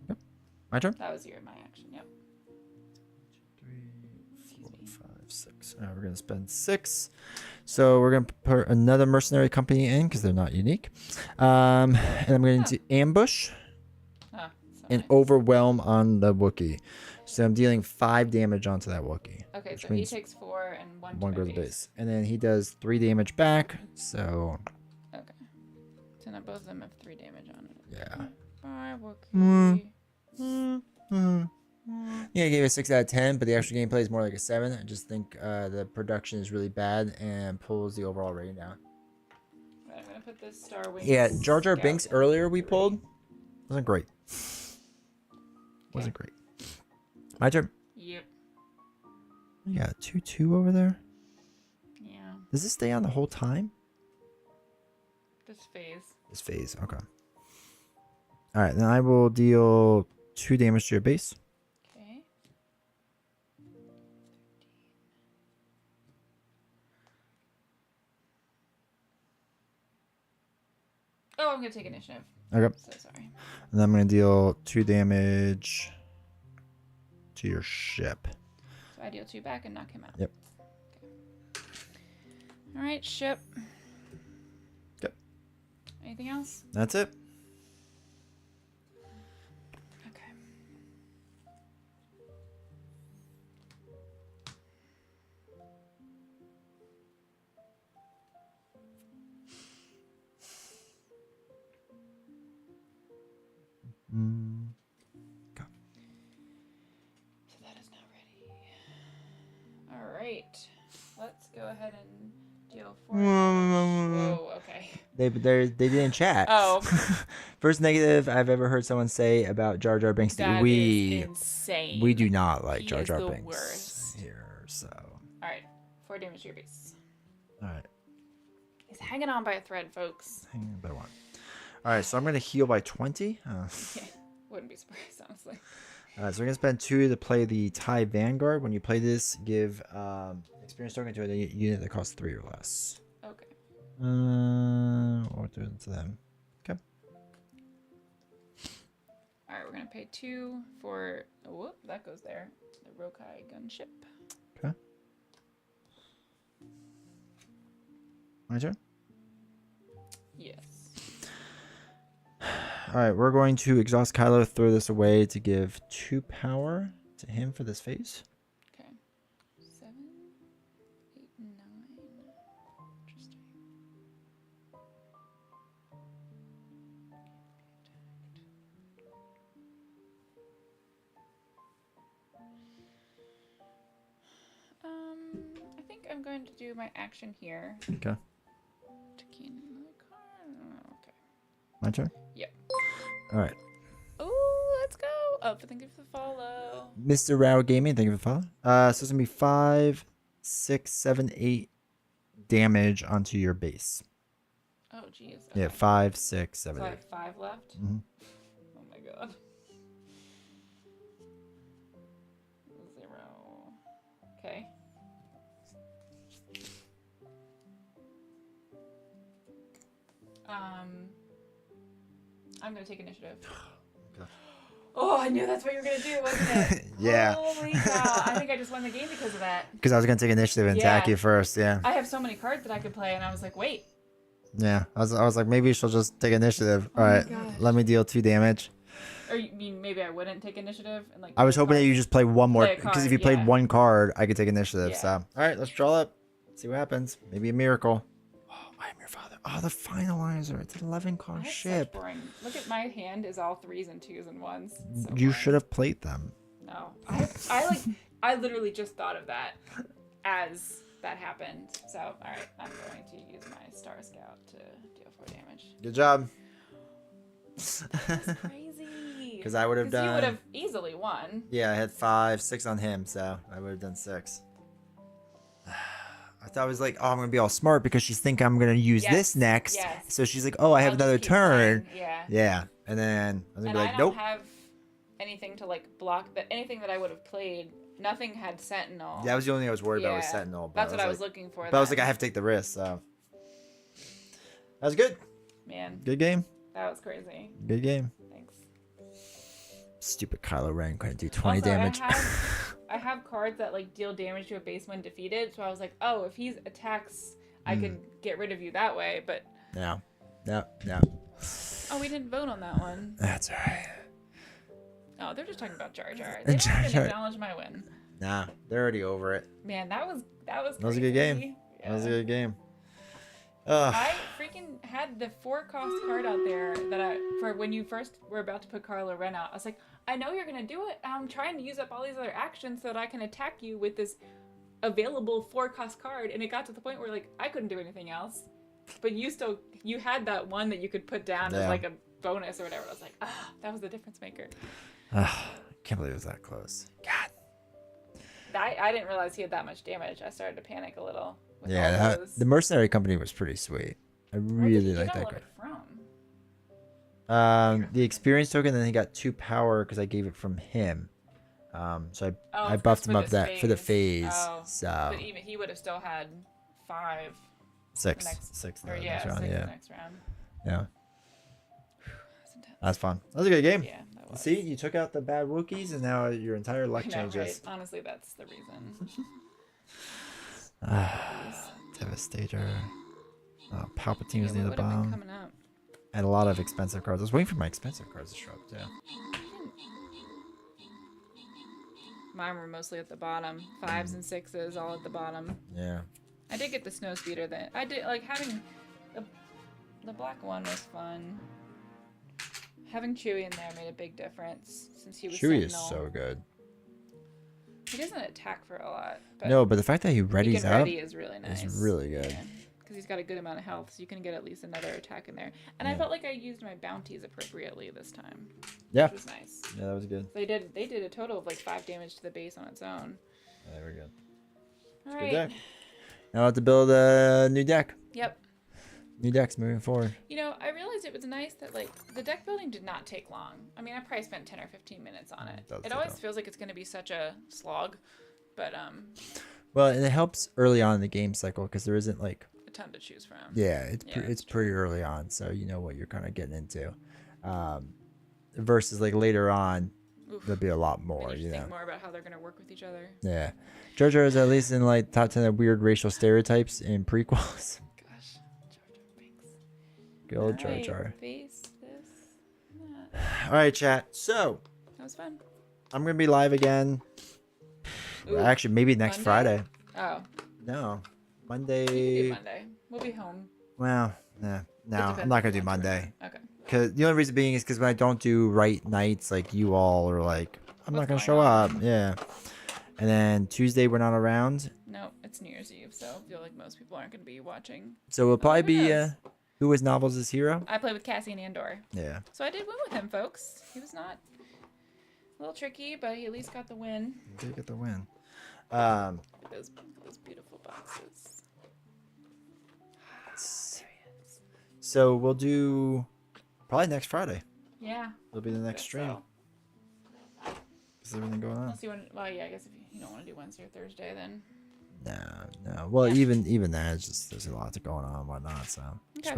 Yep. My turn?
That was my action. Yep.
3, 4, 5, 6. All right, we're going to spend 6. So we're going to put another mercenary company in because they're not unique. And I'm going to ambush
Ah, so
and
nice.
overwhelm on the Wookiee. So I'm dealing 5 damage onto that Wookiee.
Okay,
which
so he
means
takes 4 and 1
one
to
goes
my
to
base.
base. And then he does 3 damage back. So,
Okay. So now both of them have 3 damage on it.
yeah.
Bye, Wookiee.
Yeah, I gave it a 6 out of 10, but the actual gameplay is more like a 7. I just think the production is really bad and pulls the overall rating down.
Right, I'm gonna put this Star Wings.
Yeah, Jar Jar
Scout
Binks
in
earlier we
3.
pulled wasn't great. Wasn't great. My turn.
Yep.
You got 2/2 over there.
Yeah.
Does this stay on the whole time?
This phase.
This phase, okay. All right, then I will deal 2 damage to your base.
Okay. Oh, I'm gonna take initiative.
Okay.
So sorry.
And then I'm going to deal 2 damage to your ship.
So I deal 2 back and knock him out.
Yep.
Okay. All right, ship.
Yep.
Anything else?
That's it.
Okay.
Go.
So that is now ready. All right. Let's go ahead and deal 4 damage. Whoa, okay.
They didn't chat.
Oh.
First negative I've ever heard someone say about Jar Jar Binks.
That is insane.
We do not like
He
Jar
is
Jar
the
Binks
worst.
here. So.
All right. 4 damage to your base.
All right.
He's hanging on by a thread, folks.
Hang on, better one. All right, so I'm gonna heal by 20.
Yeah. Wouldn't be surprised, honestly.
So we're gonna spend 2 to play the TIE Vanguard. When you play this, give experience token to a unit that costs 3 or less.
Okay.
Or do it to them. Okay.
All right, we're gonna pay 2 for. Oh, whoop, that goes there. The Rokai gunship.
Okay. My turn.
Yes.
All right, we're going to exhaust Kylo, throw this away to give 2 power to him for this phase.
Okay. 7, 8, 9. Interesting. I think I'm going to do my action here.
Okay.
To key in another card. Okay.
My turn?
Yep.
All right.
Oh, let's go. Oh, thank you for the follow.
Mr. Rao Gaming, thank you for the follow. So it's going to be 5, 6, 7, 8 damage onto your base.
Oh, jeez.
Yeah, 5, 6, 7,
So I
8.
have 5 left?
Mm-hmm.
Oh my god. 0. Okay. I'm gonna take initiative.
Okay.
Oh, I knew that's what you were gonna do, wasn't it?
Yeah.
Holy cow! I think I just won the game because of that.
Because I was going to take initiative and attack
Yeah.
you first, yeah.
I have so many cards that I could play, and I was like, wait.
Yeah, I was like, maybe she'll just take initiative.
Oh
All
my
right,
gosh.
let me deal 2 damage.
Or you mean maybe I wouldn't take initiative and like.
I was hoping that you just play one more,
Play a
because
card,
if you played
yeah.
one card, I could take initiative.
Yeah.
So, all right, let's draw up. See what happens. Maybe a miracle. Oh, I am your father. Oh, the finalizer. It's an 11
I
card
have such
ship.
boring. Look at my hand is all 3s and 2s and 1s. It's so
You
boring.
should have played them.
No, I literally just thought of that as that happened. So, all right, I'm going to use my Star Scout to deal 4 damage.
Good job.
That's crazy.
Because I would have
You
done.
would have easily won.
Yeah, I had 5, 6 on him, so I would have done 6. I thought I was like, oh, I'm gonna be all smart because she's thinking I'm gonna use
Yes,
this next.
yes.
So she's like, oh, I have
I'll just
another
keep
turn.
playing, Yeah.
Yeah, and then I was gonna
And
be
I
like,
don't
nope.
have anything to like block that. Anything that I would have played, nothing had Sentinel.
That was the only thing I was worried about was
Yeah,
Sentinel. But
That's what I was
like,
looking for.
But I was
then.
like, I have to take the risk. So that was good.
Man,
Good game.
that was crazy.
Good game.
Thanks.
Stupid Kylo Ren couldn't do 20
Also,
damage.
I have cards that like deal damage to a base when defeated, so I was like, oh, if he attacks, I could get rid of you that way. But
No.
oh, we didn't vote on that one.
That's alright.
Oh, they're just talking about Jar Jar. They
Jar
don't even
Jar.
acknowledge my win.
Nah, they're already over it.
Man, that was
That was a good game.
crazy.
That was a
Yeah.
good game. Ugh.
I freaking had the 4-cost card out there that for when you first were about to put Kylo Ren out. I was like, I know you're gonna do it. I'm trying to use up all these other actions so that I can attack you with this available 4-cost card. And it got to the point where like I couldn't do anything else, but you had that one that you could put down as
Yeah.
like a bonus or whatever. I was like, ah, that was the difference maker.
Can't believe it was that close. God.
I didn't realize he had that much damage. I started to panic a little. With
Yeah,
all those.
the mercenary company was pretty sweet. I
Where did
really
you
like that
download
card.
it from?
The experience token, then he got 2 power because I gave it from him. So I
that's
buffed him
for
up
this
that for the phase.
Oh,
So
but even he would have still had 5
6,
next,
6
or
the
yeah,
next
6
round.
the
Yeah,
next round.
yeah,
That's intense.
that's fun. That was a good game.
Yeah, that was.
See, you took out the bad Wookiees, and now your entire
I
luck
know,
changes.
right? Honestly, that's the reason.
Devastator. Palpatine was
Yeah,
near
what
the
would have been
bottom.
coming up?
And a lot of expensive cards. I was waiting for my expensive cards to show up too.
Mine were mostly at the bottom. 5s and 6s all at the bottom.
Yeah.
I did get the snow speeder then. I did like having the black one was fun. Having Chewie in there made a big difference since he was
Chewie is
Sentinel.
so good.
He doesn't attack for a lot. But
No, but the fact that he
he
readies
can
up
ready is really nice.
is really good.
Because he's got a good amount of health, so you can get at least another attack in there. And I
Yeah.
felt like I used my bounties appropriately this time.
Yeah.
Which was nice.
Yeah, that was good.
They did a total of like 5 damage to the base on its own.
Yeah, they were good.
All
Good
right.
deck. Now I have to build a new deck.
Yep.
New decks moving forward.
You know, I realized it was nice that like the deck building did not take long. I mean, I probably spent 10 or 15 minutes on it.
Does
It
take
always
long.
feels like it's going to be such a slog, but
Well, and it helps early on in the game cycle because there isn't like,
a ton to choose from.
yeah,
Yeah,
it's
that's
pretty early on, so you know what you're kind of getting into. Versus like later on,
Oof.
there'll be a lot
I
more,
need to
you
think
know.
more about how they're going to work with each other.
Yeah. Jar Jar is at least in like top 10 of weird racial stereotypes in prequels.
Gosh, Jar Jar Binks.
Good old Jar
Alright,
Jar.
Face this.
All right, chat. So
That was fun.
I'm gonna be live again.
Ooh,
Actually, maybe next
Monday?
Friday.
Oh,
No,
we
Monday.
can do Monday. We'll be home.
Well, no,
It
I'm
depends
not
if
gonna
you
do
want to or
Monday.
not. Okay.
Cause the only reason being is because when I don't do right nights, like you all are like, I'm not
What's
gonna
going
show up.
on?
Yeah. And then Tuesday we're not around,
No, it's New Year's Eve, so I feel like most people aren't going to be watching.
so it'll probably
who
be
knows?
who is Novels' hero.
I played with Cassian Andor.
Yeah.
So I did win with him, folks. He was not a little tricky, but he at least got the win.
Did get the win.
Look at those beautiful boxes. There he is.
So we'll do probably next Friday.
Yeah.
It'll be the next
guess
stream.
so.
Is everything going on?
Unless you want, well, yeah, I guess if you don't want to do Wednesday or Thursday, then
No. Well,
Yeah.
even that, it's just there's a lot going on and whatnot. So just
Okay.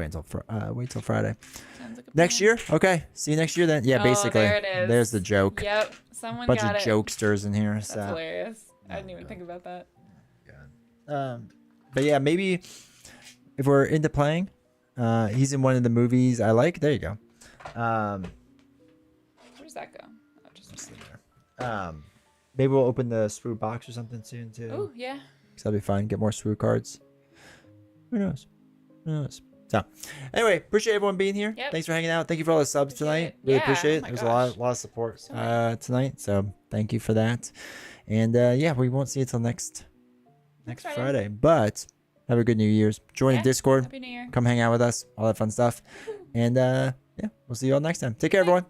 wait till Friday.
sounds like a
Next
plan.
year, okay. See you next year then. Yeah,
Oh,
basically.
there it is.
There's the joke.
Yep, someone
Bunch
got
of
it.
jokesters in here.
That's
So.
hilarious. I didn't
Oh,
even
God.
think about that.
But yeah, maybe if we're into playing, he's in one of the movies I like. There you go.
Where does that go? Oh, just in there.
Maybe we'll open the SWU box or something soon too.
Oh, yeah.
So that'll be fun. Get more SWU cards. Who knows? Who knows? So, anyway, appreciate everyone being here.
Yep.
Thanks for hanging out. Thank you for all the subs
Appreciate
tonight.
it.
Really
Yeah,
appreciate
oh
it.
my
There's
gosh.
a lot of support
So much.
tonight. So thank you for that. And yeah, we won't see you till next
Friday.
Friday. But have a good New Year's. Join
Yeah.
the Discord.
Happy New Year.
Come hang out with us. All that fun stuff. And yeah, we'll see you all next time. Take care, everyone.